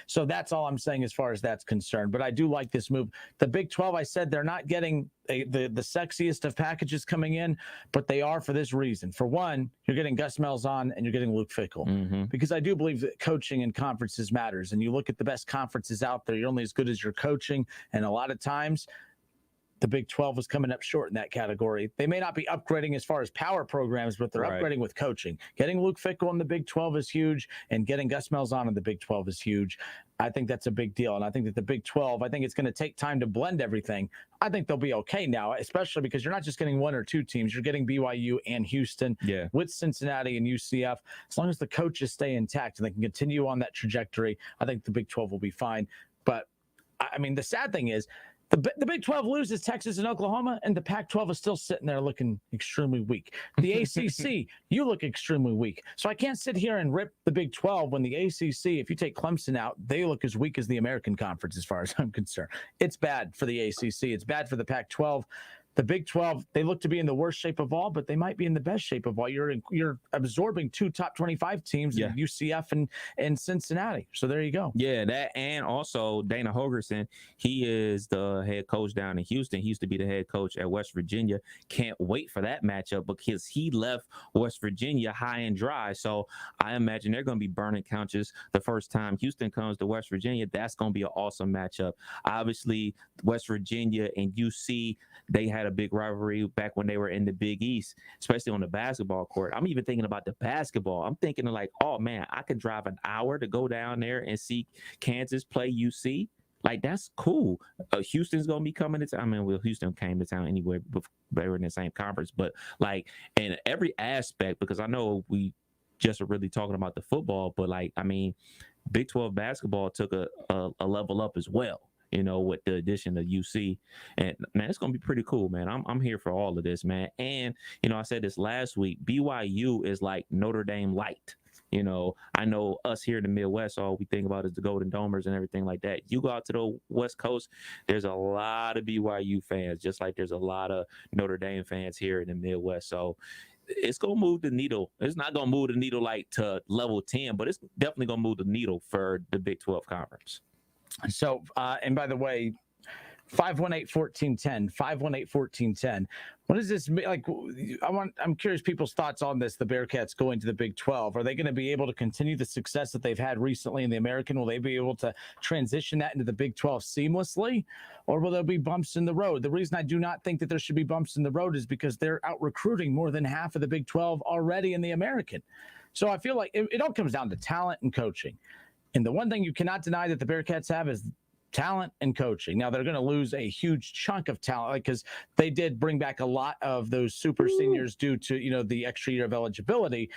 So that's all I'm saying as far as that's concerned. But I do like this move. The Big 12, I said they're not getting the sexiest of packages coming in, but they are for this reason. For one, you're getting Gus Malzahn and you're getting Luke Fickell. Because I do believe that coaching in conferences matters. And you look at the best conferences out there, you're only as good as your coaching. And a lot of times, the Big 12 is coming up short in that category. They may not be upgrading as far as power programs, but they're upgrading with coaching. Getting Luke Fickell in the Big 12 is huge, and getting Gus Malzahn in the Big 12 is huge. I think that's a big deal, and I think that the Big 12, I think it's going to take time to blend everything. I think they'll be okay now, especially because you're not just getting 1 or 2 teams. You're getting BYU and Houston with Cincinnati and UCF. As long as the coaches stay intact and they can continue on that trajectory, I think the Big 12 will be fine. But, I mean, the sad thing is, the Big 12 loses Texas and Oklahoma, and the Pac-12 is still sitting there looking extremely weak. The ACC, you look extremely weak. So I can't sit here and rip the Big 12 when the ACC, if you take Clemson out, they look as weak as the American Conference as far as I'm concerned. It's bad for the ACC. It's bad for the Pac-12. The Big 12, they look to be in the worst shape of all, but they might be in the best shape of all. You're absorbing 2 top 25 teams, in UCF and Cincinnati. So there you go. Yeah, that, and also Dana Holgerson, he is the head coach down in Houston. He used to be the head coach at West Virginia. Can't wait for that matchup because he left West Virginia high and dry. So I imagine they're going to be burning couches the first time Houston comes to West Virginia. That's going to be an awesome matchup. Obviously, West Virginia and UC, they had a big rivalry back when they were in the Big East, especially on the basketball court. I'm even thinking about the basketball. I'm thinking of like, oh man, I could drive an hour to go down there and see Kansas play UC. Like, that's cool. Houston's going to be coming to town. I mean, well, Houston came to town anyway, but they were in the same conference. But like in every aspect, because I know we just are really talking about the football, but like, I mean, Big 12 basketball took a level up as well, you know, with the addition of UC. And man, it's going to be pretty cool, man. I'm here for all of this, man. And, you know, I said this last week, BYU is like Notre Dame light. You know, I know us here in the Midwest, all we think about is the Golden Domers and everything like that. You go out to the West Coast, there's a lot of BYU fans, just like there's a lot of Notre Dame fans here in the Midwest. So it's going to move the needle. It's not going to move the needle like to level 10, but it's definitely going to move the needle for the Big 12 Conference. So, and by the way, 518-1410, 518-1410. What does this mean? Like, I'm curious people's thoughts on this. The Bearcats going to the Big 12. Are they going to be able to continue the success that they've had recently in the American? Will they be able to transition that into the Big 12 seamlessly? Or will there be bumps in the road? The reason I do not think that there should be bumps in the road is because they're out recruiting more than half of the Big 12 already in the American. So I feel like it all comes down to talent and coaching. And the one thing you cannot deny that the Bearcats have is talent and coaching. Now they're going to lose a huge chunk of talent because they did bring back a lot of those super seniors due to, you know, the extra year of eligibility.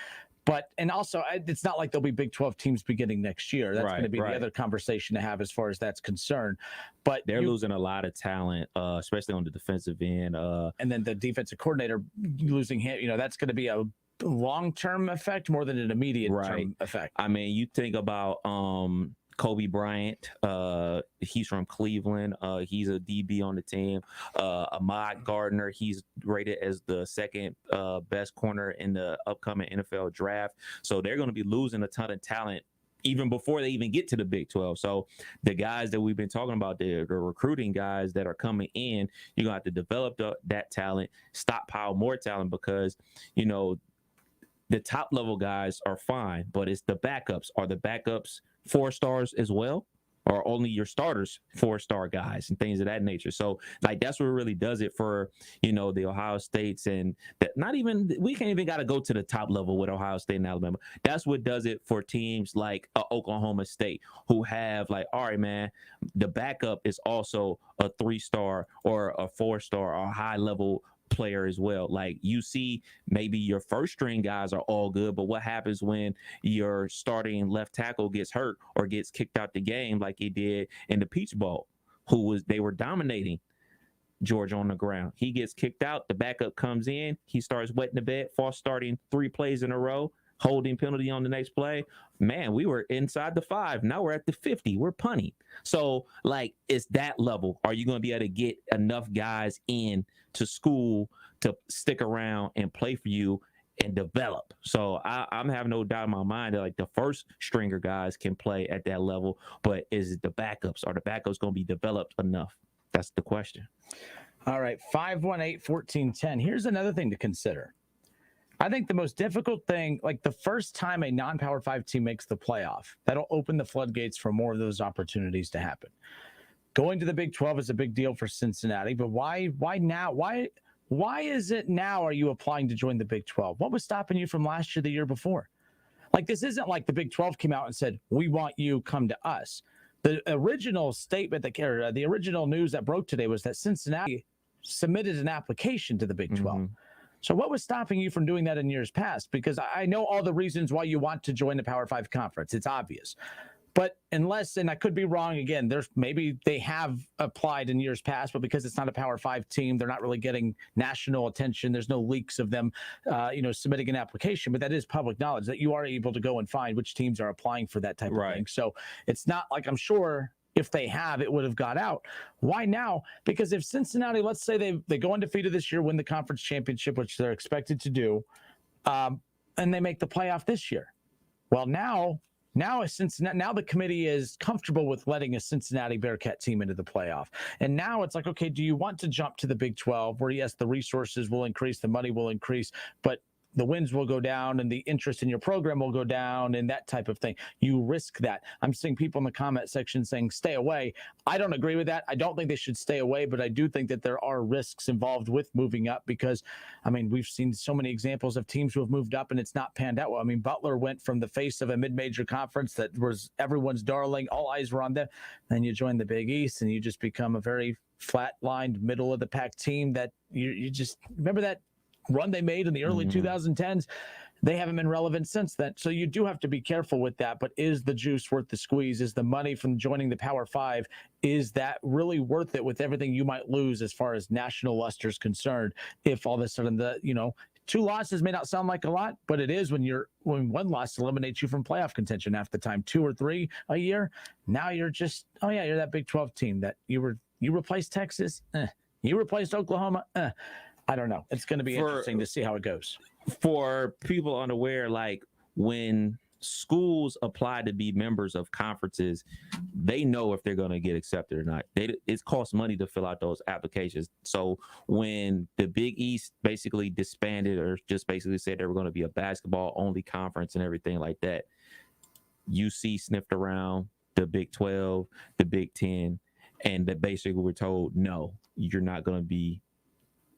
But, and also it's not like there'll be Big 12 teams beginning next year. That's going to be the other conversation to have as far as that's concerned. But they're losing a lot of talent, especially on the defensive end. And then the defensive coordinator losing him, you know, that's going to be a long-term effect more than an immediate term effect. I mean, you think about Kobe Bryant, he's from Cleveland. He's a DB on the team. Ahmad Gardner, he's rated as the second best corner in the upcoming NFL draft. So they're going to be losing a ton of talent even before they even get to the Big 12. So the guys that we've been talking about, the recruiting guys that are coming in, you're going to have to develop that talent, stockpile more talent because, you know, the top level guys are fine, but it's the backups. Are the backups 4 stars as well? Or only your starters 4-star guys and things of that nature? So like, that's what really does it for, you know, the Ohio States, and that we can't even got to go to the top level with Ohio State and Alabama. That's what does it for teams like Oklahoma State, who have like, all right, man, the backup is also a 3-star or a 4-star or a high level player as well. Like you see maybe your first string guys are all good, but what happens when your starting left tackle gets hurt or gets kicked out the game like he did in the Peach Bowl, they were dominating Georgia on the ground. He gets kicked out, the backup comes in, he starts wetting the bed, false starting 3 plays in a row, holding penalty on the next play. Man, we were inside the 5. Now we're at the 50. We're punting. So, like, it's that level. Are you going to be able to get enough guys in to school to stick around and play for you and develop? So I'm having no doubt in my mind that, like, the first stringer guys can play at that level, but is it the backups? Are the backups going to be developed enough? That's the question. All right, 518-1410. Here's another thing to consider. I think the most difficult thing, like the first time a non-Power 5 team makes the playoff, that'll open the floodgates for more of those opportunities to happen. Going to the Big 12 is a big deal for Cincinnati, but why now? Why is it now are you applying to join the Big 12? What was stopping you from last year, the year before? Like, this isn't like the Big 12 came out and said, we want you, come to us. The original statement the original news that broke today was that Cincinnati submitted an application to the Big 12. Mm-hmm. So what was stopping you from doing that in years past? Because I know all the reasons why you want to join the Power 5 conference. It's obvious. But unless, and I could be wrong again, maybe they have applied in years past, but because it's not a Power 5 team, they're not really getting national attention. There's no leaks of them, submitting an application. But that is public knowledge that you are able to go and find which teams are applying for that type of thing. So it's not like, I'm sure if they have, it would have got out. Why now? Because if Cincinnati, let's say they go undefeated this year, win the conference championship, which they're expected to do, and they make the playoff this year. Well, now the committee is comfortable with letting a Cincinnati Bearcat team into the playoff. And now it's like, okay, do you want to jump to the Big 12 where, yes, the resources will increase, the money will increase, but the wins will go down and the interest in your program will go down and that type of thing. You risk that. I'm seeing people in the comment section saying, stay away. I don't agree with that. I don't think they should stay away, but I do think that there are risks involved with moving up because, I mean, we've seen so many examples of teams who have moved up and it's not panned out well. I mean, Butler went from the face of a mid-major conference that was everyone's darling. All eyes were on them. Then you join the Big East and you just become a very flat-lined, middle-of-the-pack team that you just remember that run they made in the early 2010s. They haven't been relevant since then. So you do have to be careful with that. But is the juice worth the squeeze? Is the money from joining the Power 5, is that really worth it with everything you might lose as far as national luster is concerned? If all of a sudden 2 losses may not sound like a lot, but it is when one loss eliminates you from playoff contention half the time. 2 or 3 a year. Now you're just, you're that Big 12 team that you replaced Texas. You replaced Oklahoma. I don't know. It's going to be interesting to see how it goes. For people unaware, like when schools apply to be members of conferences, they know if they're going to get accepted or not. It costs money to fill out those applications. So when the Big East basically disbanded or just basically said they were going to be a basketball-only conference and everything like that, UC sniffed around the Big 12, the Big 10, and that basically we're told, no, you're not going to be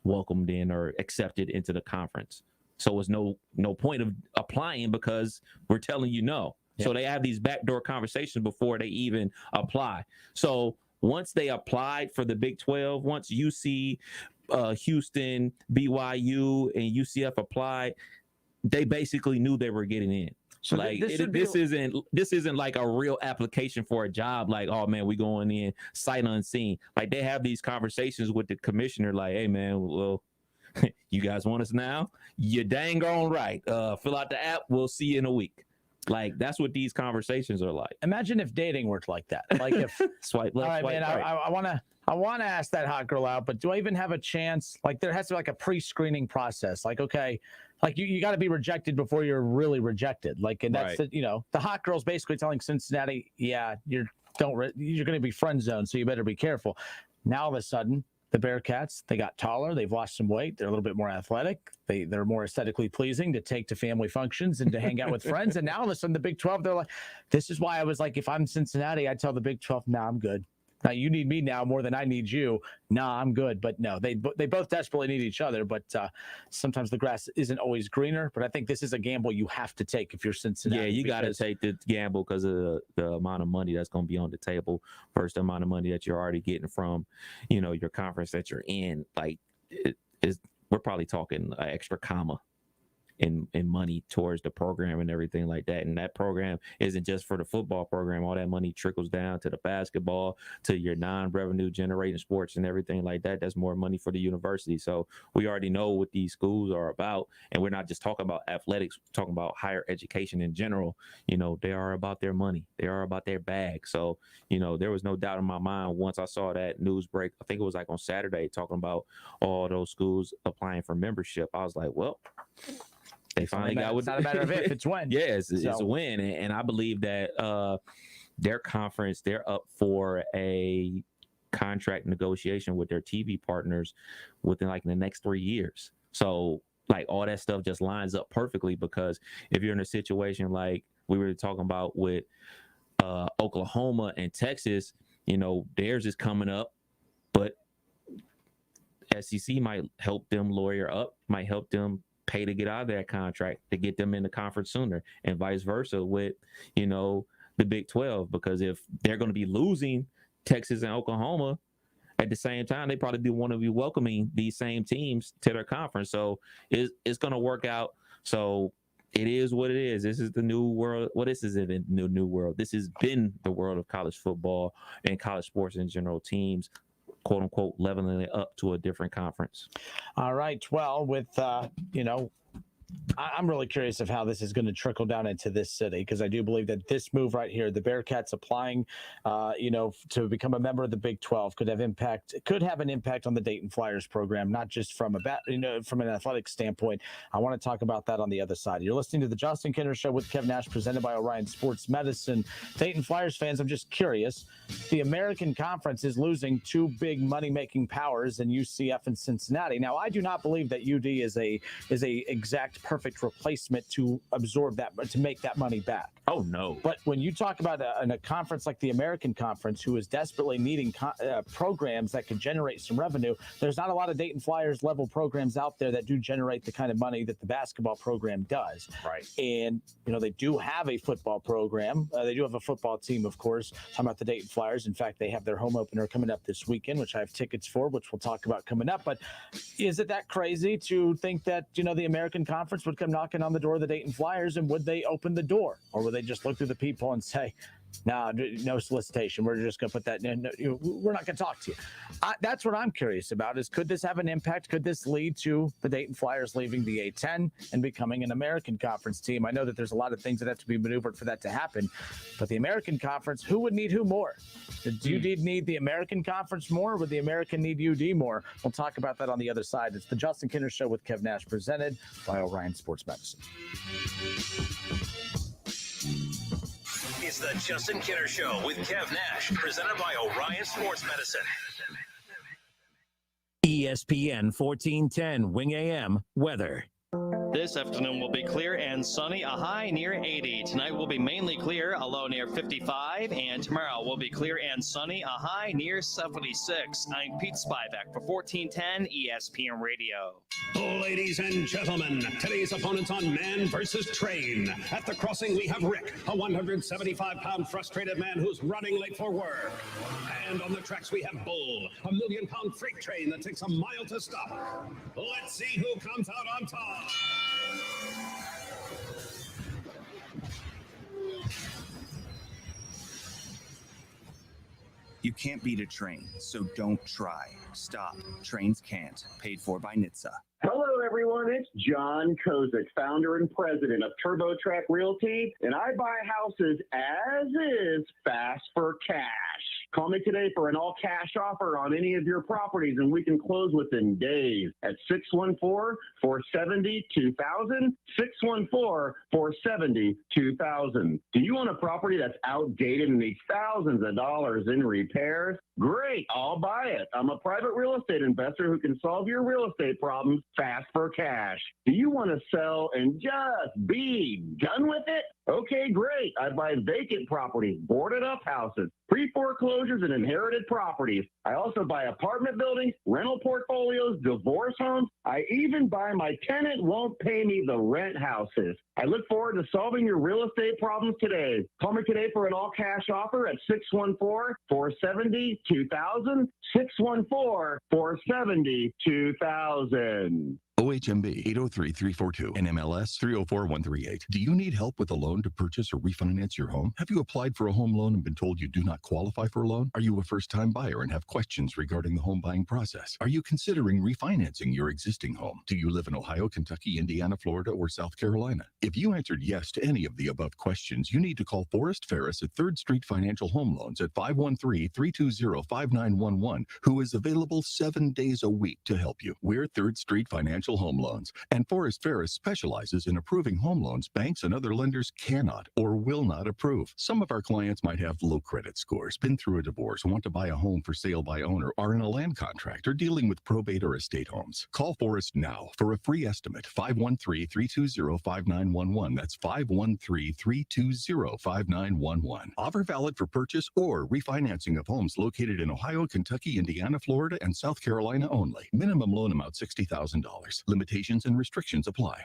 welcomed in or accepted into the conference. So it's no point of applying because we're telling you no. Yep. So they have these backdoor conversations before they even apply. So once they applied for the Big 12, once UC, Houston, BYU, and UCF applied, they basically knew they were getting in. So like this isn't like a real application for a job. Like, oh man, we going in sight unseen. Like they have these conversations with the commissioner. Like, hey man, well, you guys want us now? You're dang on right. Fill out the app. We'll see you in a week. Like that's what these conversations are like. Imagine if dating worked like that. Like if swipe left, all right, swipe man, right. I want to ask that hot girl out, but do I even have a chance? Like there has to be like a pre-screening process. Like, okay, like you got to be rejected before you're really rejected. Like, and that's right. The hot girl's basically telling Cincinnati, yeah, you're going to be friend zoned, so you better be careful. Now all of a sudden, the Bearcats, they got taller, they've lost some weight, they're a little bit more athletic, they're more aesthetically pleasing to take to family functions and to hang out with friends. And now all of a sudden, the Big 12, they're like, this is why I was like, if I'm Cincinnati, I tell the Big 12, nah, I'm good. Now you need me now more than I need you. Nah, I'm good. But no, they both desperately need each other. But sometimes the grass isn't always greener. But I think this is a gamble you have to take if you're Cincinnati. Yeah, you got to take the gamble because of the amount of money that's going to be on the table versus the amount of money that you're already getting from, your conference that you're in. Like, we're probably talking an extra comma in money towards the program and everything like that. And that program isn't just for the football program. All that money trickles down to the basketball, to your non-revenue generating sports and everything like that. That's more money for the university. So we already know what these schools are about. And we're not just talking about athletics, we're talking about higher education in general. You know, they are about their money. They are about their bag. So, you know, there was no doubt in my mind once I saw that news break, I think it was like on Saturday, talking about all those schools applying for membership. I was like, well, they finally got what. It's not a matter of if, it's when. Yeah, it's a win, and I believe that their conference, they're up for a contract negotiation with their TV partners within like the next 3 years. So like all that stuff just lines up perfectly, because if you're in a situation like we were talking about with Oklahoma and Texas, you know, theirs is coming up, but SEC might help them lawyer up, might help them pay to get out of that contract to get them in the conference sooner, and vice versa with, you know, the Big 12, because if they're going to be losing Texas and Oklahoma at the same time, they probably want to be welcoming these same teams to their conference. So it's going to work out. So it is what it is. This is the new world. Well, this isn't a new world. This has been the world of college football and college sports in general. Teams, quote unquote, leveling it up to a different conference. All right. Well, with, you know, I'm really curious of how this is going to trickle down into this city, because I do believe that this move right here, the Bearcats applying, you know, to become a member of the Big 12, could have an impact on the Dayton Flyers program, not just from from an athletic standpoint. I want to talk about that on the other side. You're listening to the Justin Kinner Show with Kev Nash, presented by Orion Sports Medicine. Dayton Flyers fans, I'm just curious. The American Conference is losing two big money-making powers in UCF and Cincinnati. Now, I do not believe that UD is a exact perfect replacement to absorb that, to make that money back. Oh, no. But when you talk about a conference like the American Conference, who is desperately needing programs that could generate some revenue, there's not a lot of Dayton Flyers level programs out there that do generate the kind of money that the basketball program does. Right. And, you know, they do have a football program. They do have a football team, of course. Talking about the Dayton Flyers. In fact, they have their home opener coming up this weekend, which I have tickets for, which we'll talk about coming up. But is it that crazy to think that, you know, the American Conference would come knocking on the door of the Dayton Flyers, and would they open the door, or would they just look through the peephole and say, "Nah, no solicitation. We're just going to put that in. We're not going to talk to you." That's what I'm curious about, is could this have an impact? Could this lead to the Dayton Flyers leaving the A-10 and becoming an American Conference team? I know that there's a lot of things that have to be maneuvered for that to happen, but the American Conference, who would need who more? Do UD need the American Conference more, or would the American need UD more? We'll talk about that on the other side. It's the Justin Kinner Show with Kev Nash, presented by Orion Sports Medicine. It's the Justin Kinner Show with Kev Nash, presented by Orion Sports Medicine. ESPN 1410 Wing AM weather. This afternoon will be clear and sunny, a high near 80. Tonight will be mainly clear, a low near 55. And tomorrow will be clear and sunny, a high near 76. I'm Pete Spivak for 1410 ESPN Radio. Ladies and gentlemen, today's opponents on Man versus Train. At the crossing, we have Rick, a 175-pound frustrated man who's running late for work. And on the tracks, we have Bull, a 1 million-pound freight train that takes a mile to stop. Let's see who comes out on top. You can't beat a train, so don't try. Stop. Trains can't. Paid for by NHTSA. Hello, everyone. It's John Kozik, founder and president of TurboTrack Realty, and I buy houses as is, fast for cash. Call me today for an all-cash offer on any of your properties, and we can close within days at 614-470-2000, 614-470-2000. Do you own a property that's outdated and needs thousands of dollars in repairs? Great, I'll buy it. I'm a private real estate investor who can solve your real estate problems fast for cash. Do you want to sell and just be done with it? Okay, great. I buy vacant properties, boarded up houses, pre-foreclosure foreclosures, and inherited properties. I also buy apartment buildings, rental portfolios, divorce homes. I even buy my tenant won't pay me the rent houses. I look forward to solving your real estate problems today. Call me today for an all-cash offer at 614-470-2000, 614-470-2000. OHMB 803-342 and MLS 304138. Do you need help with a loan to purchase or refinance your home? Have you applied for a home loan and been told you do not qualify for a loan? Are you a first-time buyer and have questions regarding the home buying process? Are you considering refinancing your existing home? Do you live in Ohio, Kentucky, Indiana, Florida, or South Carolina? If you answered yes to any of the above questions, you need to call Forrest Ferris at 3rd Street Financial Home Loans at 513-320-5911, who is available 7 days a week to help you. We're 3rd Street Financial Home Loans, and Forrest Ferris specializes in approving home loans banks and other lenders cannot or will not approve. Some of our clients might have low credit scores, been through a divorce, want to buy a home for sale by owner, are in a land contract, or dealing with probate or estate homes. Call Forrest now for a free estimate, 513-320-5911. That's 513-320-5911. Offer valid for purchase or refinancing of homes located in Ohio, Kentucky, Indiana, Florida, and South Carolina only. Minimum loan amount $60,000. Limitations and restrictions apply.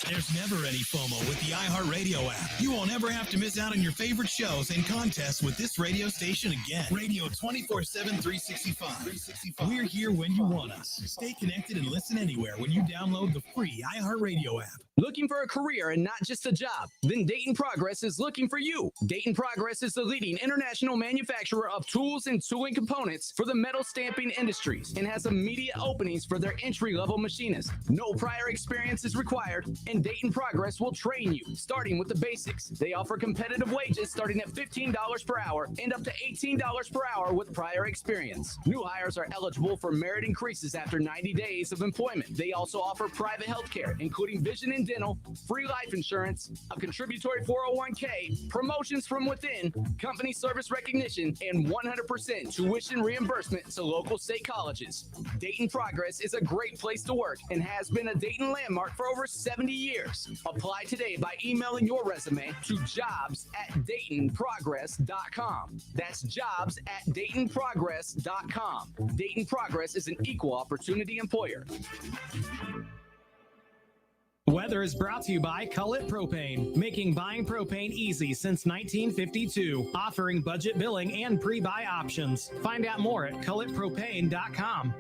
There's never any FOMO with the iHeartRadio app. You won't ever have to miss out on your favorite shows and contests with this radio station again. Radio 24/7, 365. We're here when you want us. Stay connected and listen anywhere when you download the free iHeartRadio app. Looking for a career and not just a job? Then Dayton Progress is looking for you. Dayton Progress is the leading international manufacturer of tools and tooling components for the metal stamping industries and has immediate openings for their entry-level machinists. No prior experience is required, and Dayton Progress will train you, starting with the basics. They offer competitive wages starting at $15 per hour and up to $18 per hour with prior experience. New hires are eligible for merit increases after 90 days of employment. They also offer private health care, including vision and dental, free life insurance, a contributory 401k, promotions from within, company service recognition, and 100% tuition reimbursement to local state colleges. Dayton Progress is a great place to work and has been a Dayton landmark for over 70 years. Apply today by emailing your resume to jobs@DaytonProgress.com. That's jobs@DaytonProgress.com. Dayton Progress is an equal opportunity employer. Weather is brought to you by Cullet Propane, making buying propane easy since 1952, offering budget billing and pre-buy options. Find out more at culletpropane.com.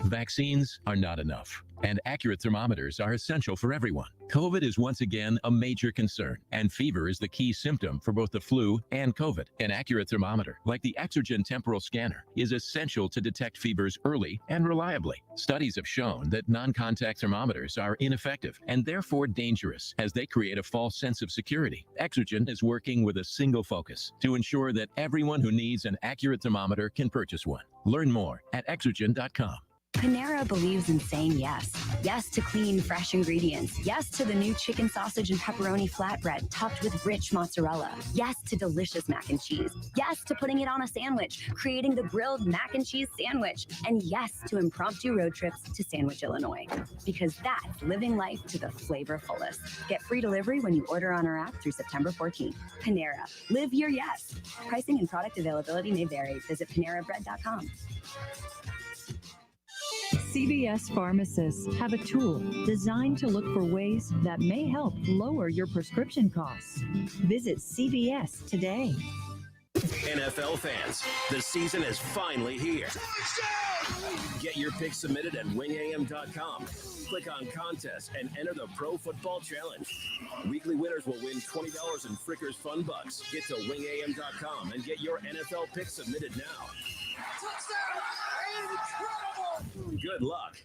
Vaccines are not enough, and accurate thermometers are essential for everyone. COVID is once again a major concern, and fever is the key symptom for both the flu and COVID. An accurate thermometer, like the Exergen temporal scanner, is essential to detect fevers early and reliably. Studies have shown that non-contact thermometers are ineffective and therefore dangerous, as they create a false sense of security. Exergen is working with a single focus to ensure that everyone who needs an accurate thermometer can purchase one. Learn more at exergen.com. Panera believes in saying yes. Yes to clean, fresh ingredients. Yes to the new chicken sausage and pepperoni flatbread topped with rich mozzarella. Yes to delicious mac and cheese. Yes to putting it on a sandwich, creating the grilled mac and cheese sandwich. And yes to impromptu road trips to Sandwich, Illinois. Because that's living life to the flavor fullest. Get free delivery when you order on our app through September 14th. Panera. Live your yes. Pricing and product availability may vary. Visit PaneraBread.com. CVS pharmacists have a tool designed to look for ways that may help lower your prescription costs. Visit CVS today. NFL fans, the season is finally here. Get your picks submitted at wingam.com. Click on contest and enter the Pro Football Challenge. Weekly winners will win $20 in Frickers Fun Bucks. Get to wingam.com and get your NFL picks submitted now. Good luck.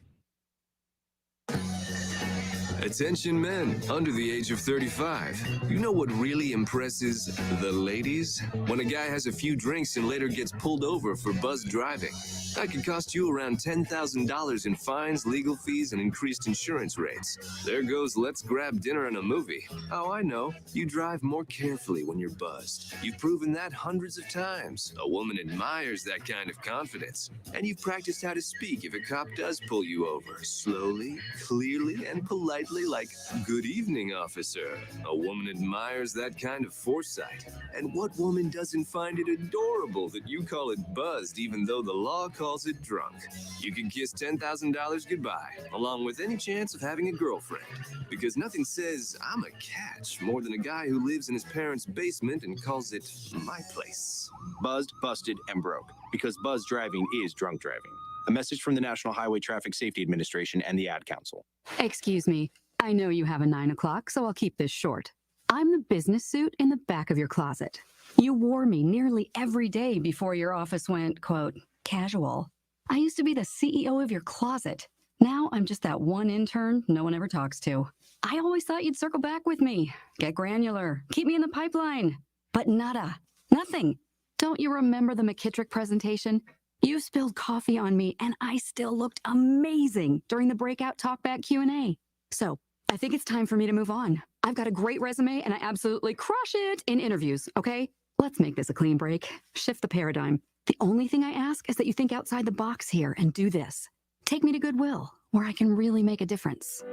Attention men under the age of 35. You know what really impresses the ladies? When a guy has a few drinks and later gets pulled over for buzz driving. That could cost you around $10,000 in fines, legal fees, and increased insurance rates. There goes let's grab dinner and a movie. Oh, I know. You drive more carefully when you're buzzed. You've proven that hundreds of times. A woman admires that kind of confidence. And you've practiced how to speak if a cop does pull you over. Slowly, clearly, and politely, like, "Good evening, officer." A woman admires that kind of foresight. And what woman doesn't find it adorable that you call it buzzed even though the law calls it drunk? You can kiss $10,000 goodbye, along with any chance of having a girlfriend. Because nothing says I'm a catch more than a guy who lives in his parents' basement and calls it my place. Buzzed, busted, and broke. Because buzz driving is drunk driving. A message from the National Highway Traffic Safety Administration and the Ad Council. Excuse me. I know you have a 9 o'clock, so I'll keep this short. I'm the business suit in the back of your closet. You wore me nearly every day before your office went, quote, casual. I used to be the CEO of your closet. Now I'm just that one intern no one ever talks to. I always thought you'd circle back with me, get granular, keep me in the pipeline. But nada, nothing. Don't you remember the McKittrick presentation? You spilled coffee on me and I still looked amazing during the breakout talkback Q&A. So I think it's time for me to move on. I've got a great resume and I absolutely crush it in interviews, okay? Let's make this a clean break. Shift the paradigm. The only thing I ask is that you think outside the box here and do this. Take me to Goodwill, where I can really make a difference.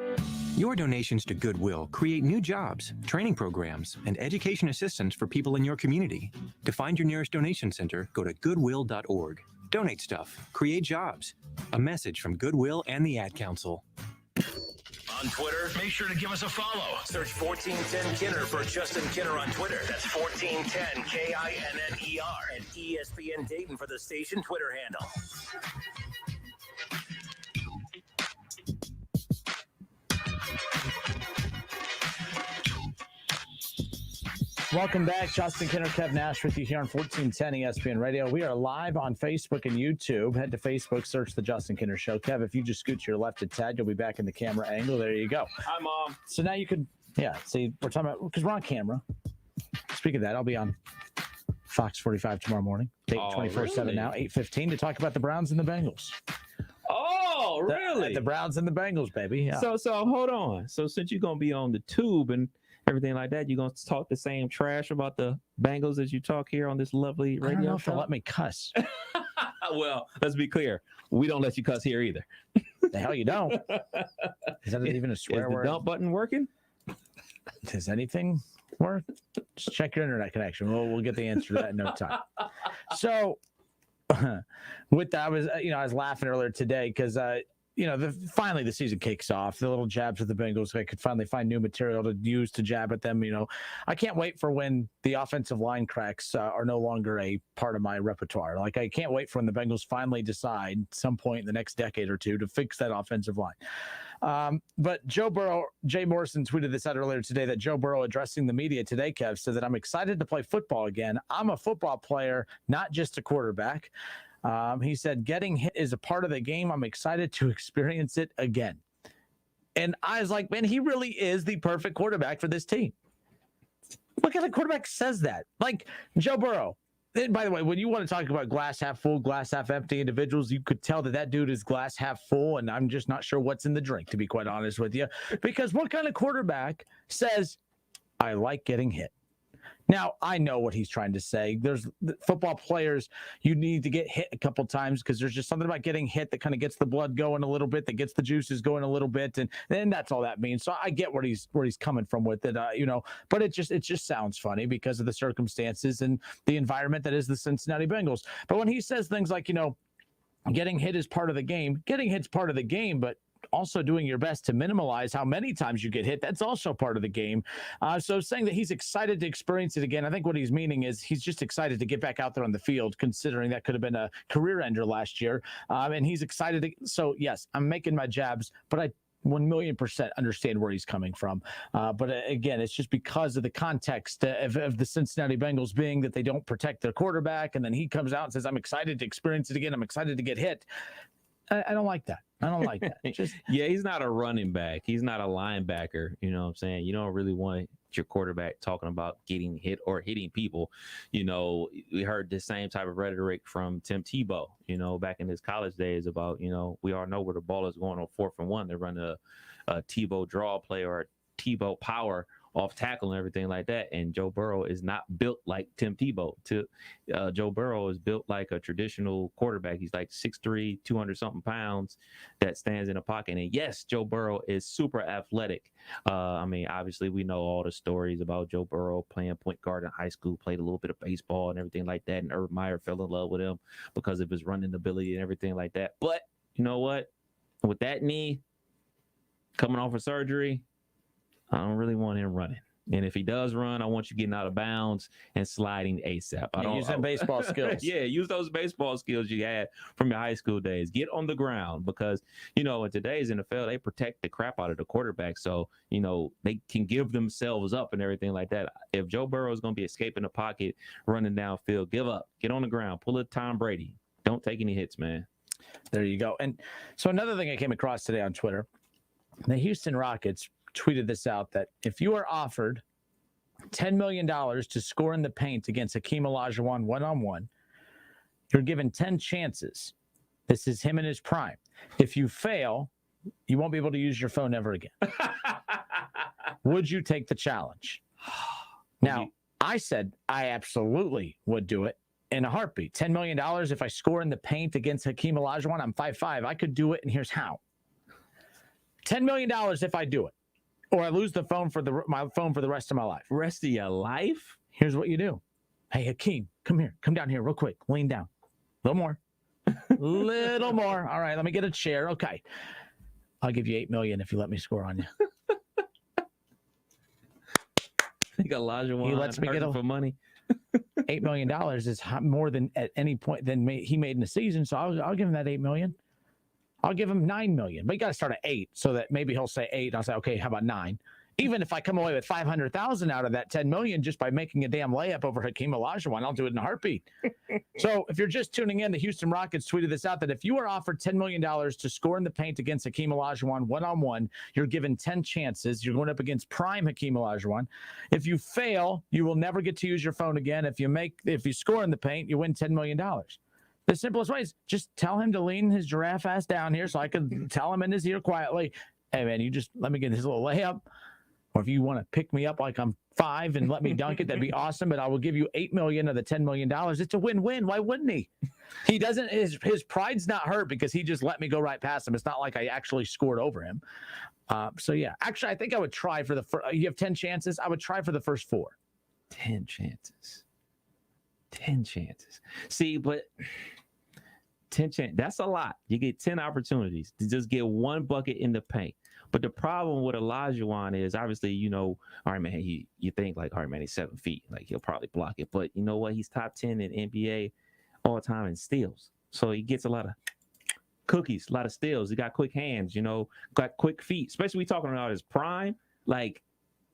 Your donations to Goodwill create new jobs, training programs, and education assistance for people in your community. To find your nearest donation center, go to goodwill.org. Donate stuff, create jobs. A message from Goodwill and the Ad Council. On Twitter, make sure to give us a follow. Search 1410 Kinner for Justin Kinner on Twitter. That's 1410 KINNER. And ESPN Dayton for the station Twitter handle. Welcome back. Justin Kinner, Kev Nash with you here on 1410 ESPN Radio. We are live on Facebook and YouTube. Head to Facebook, search The Justin Kinner Show. Kev, if you just scoot to your left a tad, you'll be back in the camera angle. There you go. Hi, Mom. So now you could, see, we're talking about, because we're on camera. Speaking of that, I'll be on Fox 45 tomorrow morning. 24/7 now, 8:15 to talk about the Browns and the Bengals. Oh, really? The Browns and the Bengals, baby. Yeah. So hold on. So since you're going to be on the tube and everything like that, you're going to talk the same trash about the Bengals as you talk here on this lovely radio I don't know if show? they'll let me cuss. Well, let's be clear. We don't let you cuss here either. The hell you don't. Is that even a swear Is word? the dump button working? Does anything work? Just check your internet connection. We'll get the answer to that in no time. So with that, I was laughing earlier today because finally the season kicks off. The little jabs at the Bengals, I could finally find new material to use to jab at them. I can't wait for when the offensive line cracks are no longer a part of my repertoire. Like, I can't wait for when the Bengals finally decide some point in the next decade or two to fix that offensive line. But Joe Burrow, Jay Morrison tweeted this out earlier today that Joe Burrow addressing the media today, Kev, said that I'm excited to play football again. I'm a football player, not just a quarterback. He said, getting hit is a part of the game. I'm excited to experience it again. And I was like, man, he really is the perfect quarterback for this team. What kind of quarterback says that? Like Joe Burrow. And by the way, when you want to talk about glass half full, glass half empty individuals, you could tell that dude is glass half full, and I'm just not sure what's in the drink, to be quite honest with you. Because what kind of quarterback says, I like getting hit? Now, I know what he's trying to say. There's football players, you need to get hit a couple times because there's just something about getting hit that kind of gets the blood going a little bit, that gets the juices going a little bit, and that's all that means. So I get where he's coming from with it, but it just sounds funny because of the circumstances and the environment that is the Cincinnati Bengals. But when he says things like, getting hit is part of the game, getting hit's part of the game, but also doing your best to minimize how many times you get hit, that's also part of the game. So saying that he's excited to experience it again, I think what he's meaning is he's just excited to get back out there on the field, considering that could have been a career ender last year. And he's excited so yes, I'm making my jabs, but I 1,000,000% understand where he's coming from. But again, it's just because of the context of the Cincinnati Bengals being that they don't protect their quarterback. And then he comes out and says, I'm excited to experience it again. I'm excited to get hit. I don't like that. I don't like that. Yeah, he's not a running back. He's not a linebacker. You know what I'm saying? You don't really want your quarterback talking about getting hit or hitting people. You know, we heard the same type of rhetoric from Tim Tebow, you know, back in his college days about, you know, we all know where the ball is going on 4th and 1. They run a Tebow draw play or a Tebow power off tackle and everything like that. And Joe Burrow is not built like Tim Tebow. Joe Burrow is built like a traditional quarterback. He's like 6'3", 200-something pounds that stands in a pocket. And yes, Joe Burrow is super athletic. I mean, obviously, we know all the stories about Joe Burrow playing point guard in high school, played a little bit of baseball and everything like that. And Urban Meyer fell in love with him because of his running ability and everything like that. But you know what? With that knee coming off of surgery, I don't really want him running. And if he does run, I want you getting out of bounds and sliding ASAP. Use them baseball skills. Yeah, use those baseball skills you had from your high school days. Get on the ground because, you know, in today's NFL, they protect the crap out of the quarterback. So, you know, they can give themselves up and everything like that. If Joe Burrow is going to be escaping the pocket, running downfield, give up. Get on the ground. Pull a Tom Brady. Don't take any hits, man. There you go. And so another thing I came across today on Twitter, the Houston Rockets tweeted this out, that if you are offered $10 million to score in the paint against Hakeem Olajuwon one-on-one, you're given 10 chances. This is him in his prime. If you fail, you won't be able to use your phone ever again. Would you take the challenge? Now, I said I absolutely would do it in a heartbeat. $10 million if I score in the paint against Hakeem Olajuwon. I'm 5'5". I could do it, and here's how. $10 million if I do it, or I lose the phone for my phone for the rest of my life. Rest of your life? Here's what you do. Hey, Hakeem, come here. Come down here real quick. Lean down. A little more. Little more. All right, let me get a chair. Okay. I'll give you $8 million if you let me score on you. I think Olajuwon He lets me get for money. $8 million is more than at any point than he made in the season, so I'll give him that $8 million. I'll give him $9 million, but you got to start at 8 so that maybe he'll say 8. I'll say, okay, how about 9? Even if I come away with $500,000 out of that $10 million just by making a damn layup over Hakeem Olajuwon, I'll do it in a heartbeat. So if you're just tuning in, the Houston Rockets tweeted this out, that if you are offered $10 million to score in the paint against Hakeem Olajuwon one-on-one, you're given 10 chances. You're going up against prime Hakeem Olajuwon. If you fail, you will never get to use your phone again. If you score in the paint, you win $10 million. The simplest way is just tell him to lean his giraffe ass down here so I can tell him in his ear quietly, hey, man, you just let me get his little layup. Or if you want to pick me up like I'm 5 and let me dunk it, that'd be awesome. But I will give you $8 million of the $10 million. It's a win-win. Why wouldn't he? He doesn't. His pride's not hurt because he just let me go right past him. It's not like I actually scored over him. So yeah, actually, I think I would try for the first. You have 10 chances. I would try for the first 4. 10 chances. 10 chances. See, but 10 chances, that's a lot. You get 10 opportunities to just get one bucket in the paint. But the problem with Olajuwon is, obviously, you know, all right, man, you think like, all right, man, he's 7 feet. Like, he'll probably block it. But you know what? He's top 10 in NBA all time in steals. So he gets a lot of cookies, a lot of steals. He got quick hands, you know, got quick feet. Especially we talking about his prime. Like,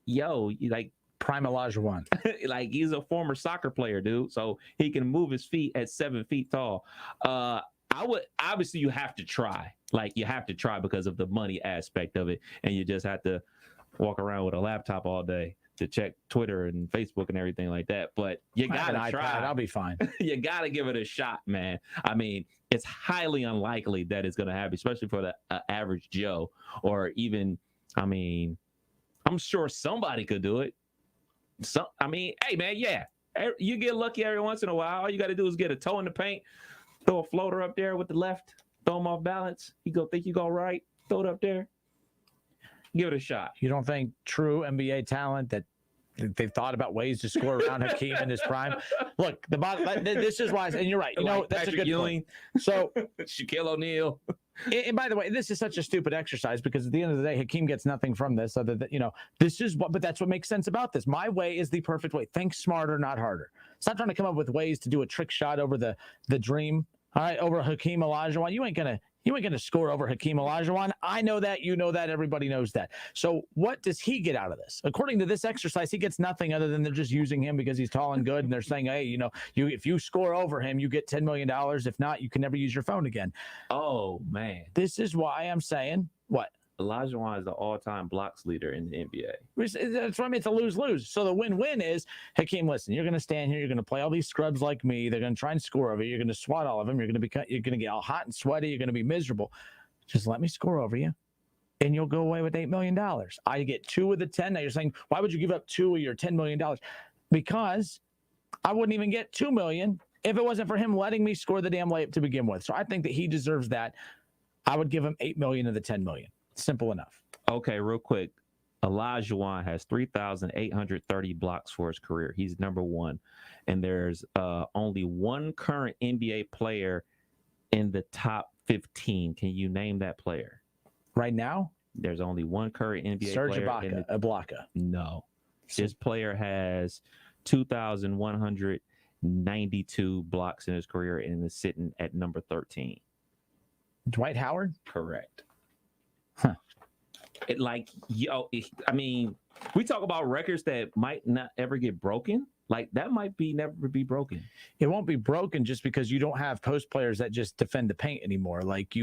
yo, like, prime Olajuwon. Like, he's a former soccer player, dude. So he can move his feet at 7 feet tall. I would, obviously, you have to try. Like, you have to try because of the money aspect of it. And you just have to walk around with a laptop all day to check Twitter and Facebook and everything like that. But you got to try. I'll be fine. You got to give it a shot, man. I mean, it's highly unlikely that it's going to happen, especially for the average Joe. Or even, I mean, I'm sure somebody could do it. So, I mean, hey, man, yeah. You get lucky every once in a while. All you got to do is get a toe in the paint, throw a floater up there with the left, throw him off balance. Think you go right, throw it up there. Give it a shot. You don't think true NBA talent that they've thought about ways to score around Hakeem in his prime? Look, this is why, and you're right. You know, that's Patrick a good Ewing, point. So Shaquille O'Neal. And by the way, this is such a stupid exercise because at the end of the day, Hakeem gets nothing from this other than, you know, this is what, but that's what makes sense about this. My way is the perfect way. Think smarter, not harder. Stop trying to come up with ways to do a trick shot over the dream. All right, over Hakeem Olajuwon. You ain't gonna score over Hakeem Olajuwon. I know that, you know that, everybody knows that. So what does he get out of this? According to this exercise, he gets nothing other than they're just using him because he's tall and good, and they're saying, hey, you know, if you score over him, you get $10 million. If not, you can never use your phone again. Oh man. This is why I'm saying what? Olajuwon is the all-time blocks leader in the NBA. That's what I mean. It's a lose-lose. So the win-win is, Hakeem, listen, you're going to stand here. You're going to play all these scrubs like me. They're going to try and score over you. You're going to swat all of them. You're going to get all hot and sweaty. You're going to be miserable. Just let me score over you, and you'll go away with $8 million. I get 2 of the 10. Now you're saying, why would you give up 2 of your $10 million? Because I wouldn't even get $2 million if it wasn't for him letting me score the damn layup to begin with. So I think that he deserves that. I would give him $8 million of the $10 million. Simple enough. Okay, real quick. Olajuwon has 3,830 blocks for his career. He's number 1. And there's only one current NBA player in the top 15. Can you name that player? Right now? There's only one current NBA Serge player. Ibaka. No. This player has 2,192 blocks in his career and is sitting at number 13. Dwight Howard? Correct. I mean, we talk about records that might not ever get broken. Like that might never be broken. It won't be broken just because you don't have post players that just defend the paint anymore. Like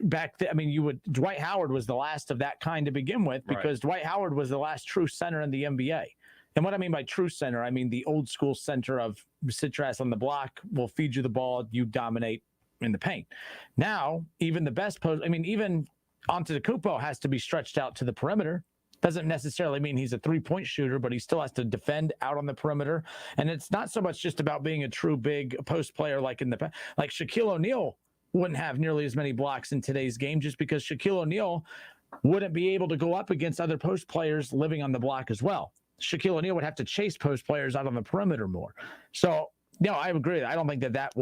Dwight Howard was the last of that kind to begin with because Dwight Howard was the last true center in the NBA. And what I mean by true center, I mean the old school center of sit your ass on the block, we'll feed you the ball, you dominate in the paint. Now, even the best even Antetokounmpo has to be stretched out to the perimeter. Doesn't necessarily mean he's a three-point shooter, but he still has to defend out on the perimeter. And it's not so much just about being a true big post player like Shaquille O'Neal wouldn't have nearly as many blocks in today's game just because Shaquille O'Neal wouldn't be able to go up against other post players living on the block as well. Shaquille O'Neal would have to chase post players out on the perimeter more. So, no, I agree. I don't think that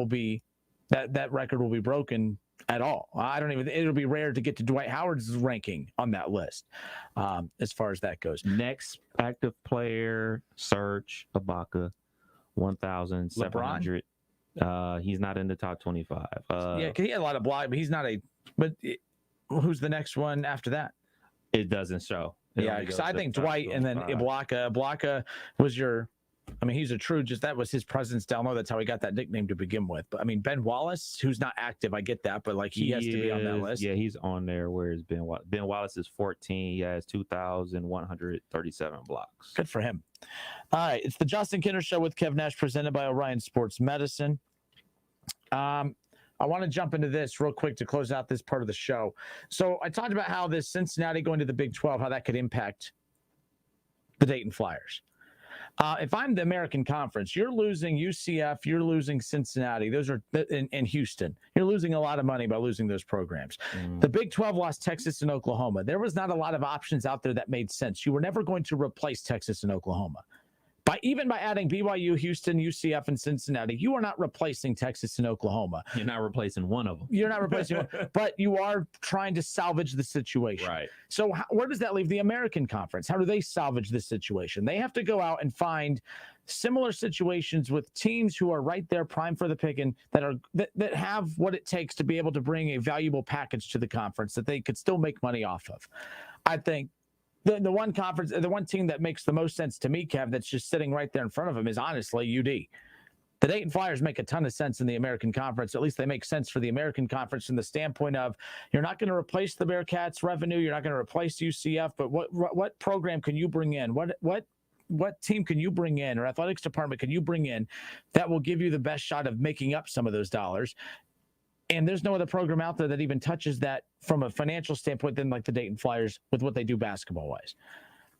record will be broken at all. It'll be rare to get to Dwight Howard's ranking on that list as far as that goes. Next active player, Serge Ibaka, 1,700. He's not in the top 25. Yeah, because he had a lot of blocks, but who's the next one after that? It doesn't show. Yeah, because I think Dwight and then Ibaka. Ibaka was he's a true, that was his presence down low. That's how he got that nickname to begin with. But Ben Wallace, who's not active, I get that, but he has to be on that list. Yeah, he's on there. Where is Ben Wallace? Ben Wallace is 14. He has 2,137 blocks. Good for him. All right, it's the Justin Kinner Show with Kev Nash, presented by Orion Sports Medicine. I want to jump into this real quick to close out this part of the show. So I talked about how this Cincinnati going to the Big 12, how that could impact the Dayton Flyers. If I'm the American Conference, you're losing UCF, you're losing Cincinnati. Those are in Houston. You're losing a lot of money by losing those programs. The Big 12 lost Texas and Oklahoma. There was not a lot of options out there that made sense. You were never going to replace Texas and Oklahoma. Even by adding BYU, Houston, UCF, and Cincinnati, you are not replacing Texas and Oklahoma. You're not replacing one of them. You're not replacing one, but you are trying to salvage the situation. Right. So where does that leave the American Conference? How do they salvage this situation? They have to go out and find similar situations with teams who are right there, prime for the picking, that have what it takes to be able to bring a valuable package to the conference that they could still make money off of. I think the one team that makes the most sense to me, Kev, that's just sitting right there in front of them is honestly UD. The Dayton Flyers make a ton of sense in the American Conference. At least they make sense for the American Conference from the standpoint of you're not going to replace the Bearcats' revenue. You're not going to replace UCF. But what program can you bring in? What team can you bring in, or athletics department can you bring in that will give you the best shot of making up some of those dollars? And there's no other program out there that even touches that from a financial standpoint than like the Dayton Flyers with what they do basketball-wise.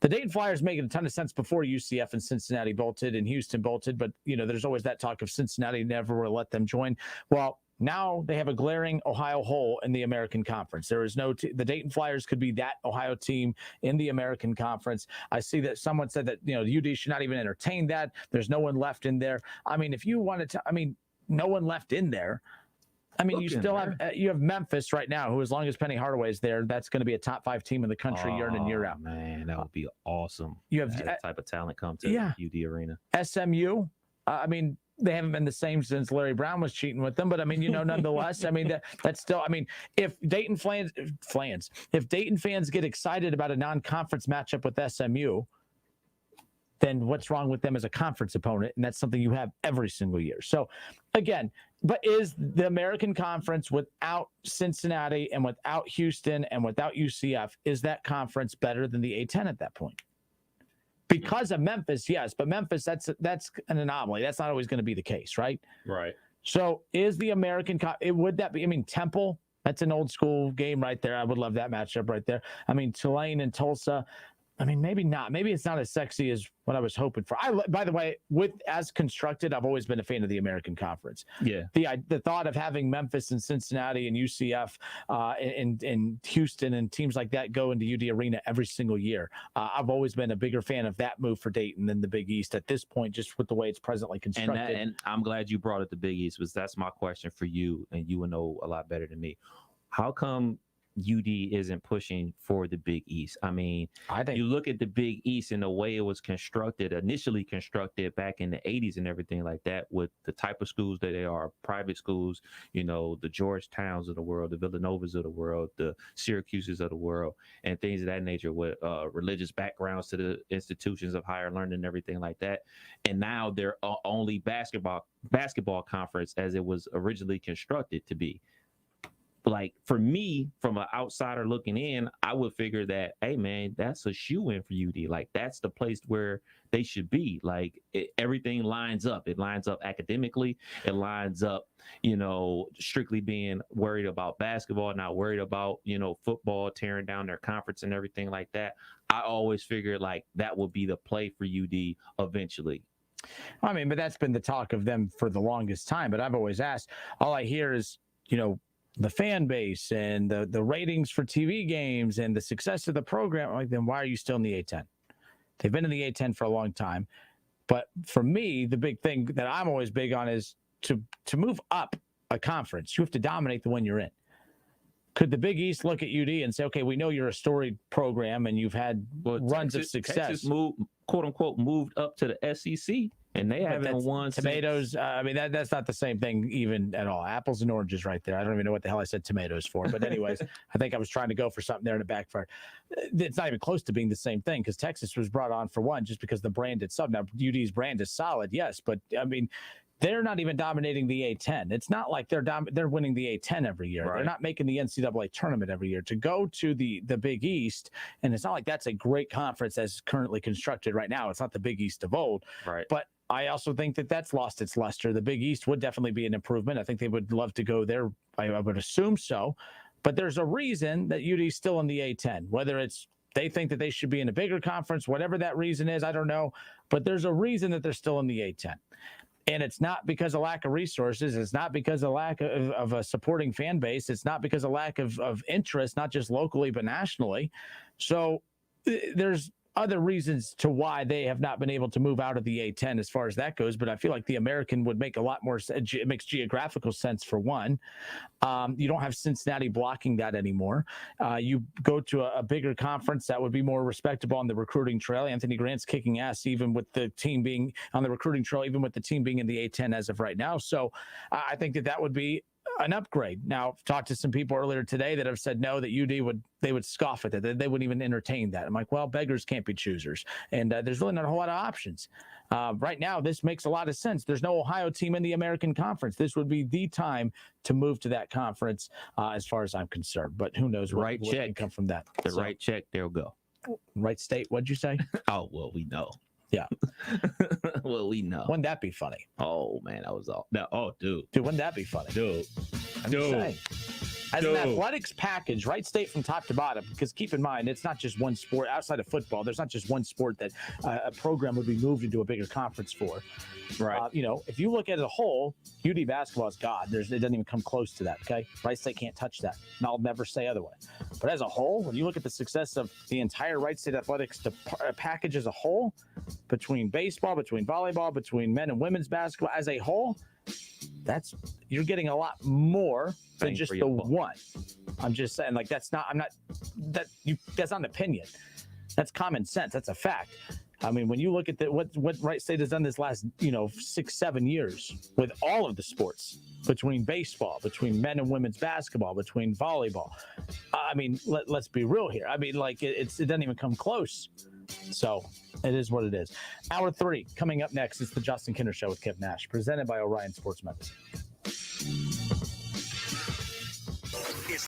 The Dayton Flyers make a ton of sense before UCF and Cincinnati bolted and Houston bolted, but there's always that talk of Cincinnati never will let them join. Well, now they have a glaring Ohio hole in the American Conference. There is the Dayton Flyers could be that Ohio team in the American Conference. I see that someone said that UD should not even entertain that. There's no one left in there. If you wanted to, no one left in there. You still have Memphis right now, who, as long as Penny Hardaway's there, that's going to be a top 5 team in the country year in and year out. Man, that would be awesome. You have that type of talent come to UD Arena. SMU. They haven't been the same since Larry Brown was cheating with them, but nonetheless, that's still. If Dayton fans get excited about a non-conference matchup with SMU, then what's wrong with them as a conference opponent? And that's something you have every single year. So again, but is the American Conference without Cincinnati and without Houston and without UCF, is that conference better than the A10 at that point? Because of Memphis, yes, but Memphis, that's an anomaly. That's not always going to be the case, right? Right. So is the American would that be? I mean, Temple, that's an old school game right there. I would love that matchup right there. I mean, Tulane and Tulsa. I mean, maybe not. Maybe it's not as sexy as what I was hoping for. By the way, as constructed, I've always been a fan of the American Conference. Yeah. The thought of having Memphis and Cincinnati and UCF and Houston and teams like that go into UD Arena every single year. I've always been a bigger fan of that move for Dayton than the Big East at this point, just with the way it's presently constructed. And I'm glad you brought up the Big East, because that's my question for you, and you will know a lot better than me. How come UD isn't pushing for the Big East? I mean, I think you look at the Big East and the way it was initially constructed back in the 80s and everything like that, with the type of schools that they are, private schools, the Georgetowns of the world, the Villanovas of the world, the Syracuses of the world, and things of that nature, with religious backgrounds to the institutions of higher learning and everything like that. And now they're only basketball conference as it was originally constructed to be. Like, for me, from an outsider looking in, I would figure that, hey, man, that's a shoe-in for UD. Like, that's the place where they should be. Like, everything lines up. It lines up academically. It lines up, strictly being worried about basketball, not worried about, football, tearing down their conference and everything like that. I always figured, like, that would be the play for UD eventually. I mean, but that's been the talk of them for the longest time. But I've always asked, all I hear is, the fan base and the ratings for TV games and the success of the program. Like, then why are you still in the A10? They've been in the A10 for a long time. But for me, the big thing that I'm always big on is to move up a conference, you have to dominate the one you're in. Could the Big East look at UD and say, okay, we know you're a storied program and you've had runs of success. Texas quote unquote, moved up to the SEC. And they haven't won tomatoes. I mean, that's not the same thing even at all. Apples and oranges right there. I don't even know what the hell I said tomatoes for. But anyways, I think I was trying to go for something there in the backfire. It's not even close to being the same thing, because Texas was brought on for one just because the brand itself. Now, UD's brand is solid, yes. But, I mean, they're not even dominating the A10. It's not like they're winning the A10 every year. Right. They're not making the NCAA tournament every year. To go to the Big East, and it's not like that's a great conference as currently constructed right now. It's not the Big East of old. Right. But I also think that that's lost its luster. The Big East would definitely be an improvement. I think they would love to go there. I would assume so. But there's a reason that UD's still in the A10, whether it's they think that they should be in a bigger conference, whatever that reason is, I don't know. But there's a reason that they're still in the A10. And it's not because of lack of resources. It's not because of lack of a supporting fan base. It's not because of lack of interest, not just locally, but nationally. So there's other reasons to why they have not been able to move out of the A10 as far as that goes. But I feel like the American would make a lot more sense. It makes geographical sense for one. You don't have Cincinnati blocking that anymore. You go to a bigger conference that would be more respectable on the recruiting trail. Anthony Grant's kicking ass, even with the team being on the recruiting trail, even with the team being in the A10 as of right now. So I think that would be an upgrade. Now, I've talked to some people earlier today that have said no, that UD would scoff at it. They wouldn't even entertain that. I'm like, well, beggars can't be choosers. And there's really not a whole lot of options. Right now, this makes a lot of sense. There's no Ohio team in the American Conference. This would be the time to move to that conference as far as I'm concerned. But who knows what can come from that. Right check, there'll go. Right state, what'd you say? Oh, well, we know. Yeah. Well, we know. Wouldn't that be funny? Oh, man, that was all. No, dude, wouldn't that be funny? Dude. As an athletics package, right state from top to bottom, because keep in mind, it's not just one sport outside of football. There's not just one sport that a program would be moved into a bigger conference for. Right. If you look at it as a whole, UD basketball is God. It doesn't even come close to that. Okay. Wright State can't touch that. And I'll never say otherwise. But as a whole, when you look at the success of the entire Wright State athletics package as a whole, between baseball, between volleyball, between men and women's basketball as a whole, you're getting a lot more than just the one. I'm just saying, like, that's not an opinion. That's common sense. That's a fact. I mean, when you look at what Wright State has done this last 6-7 years with all of the sports, between baseball, between men and women's basketball, between volleyball. I mean, let's be real here. I mean, like it doesn't even come close. So it is what it is. Hour 3 coming up next. It's the Justin Kinner Show with Kev Nash, presented by Orion Sports Medicine.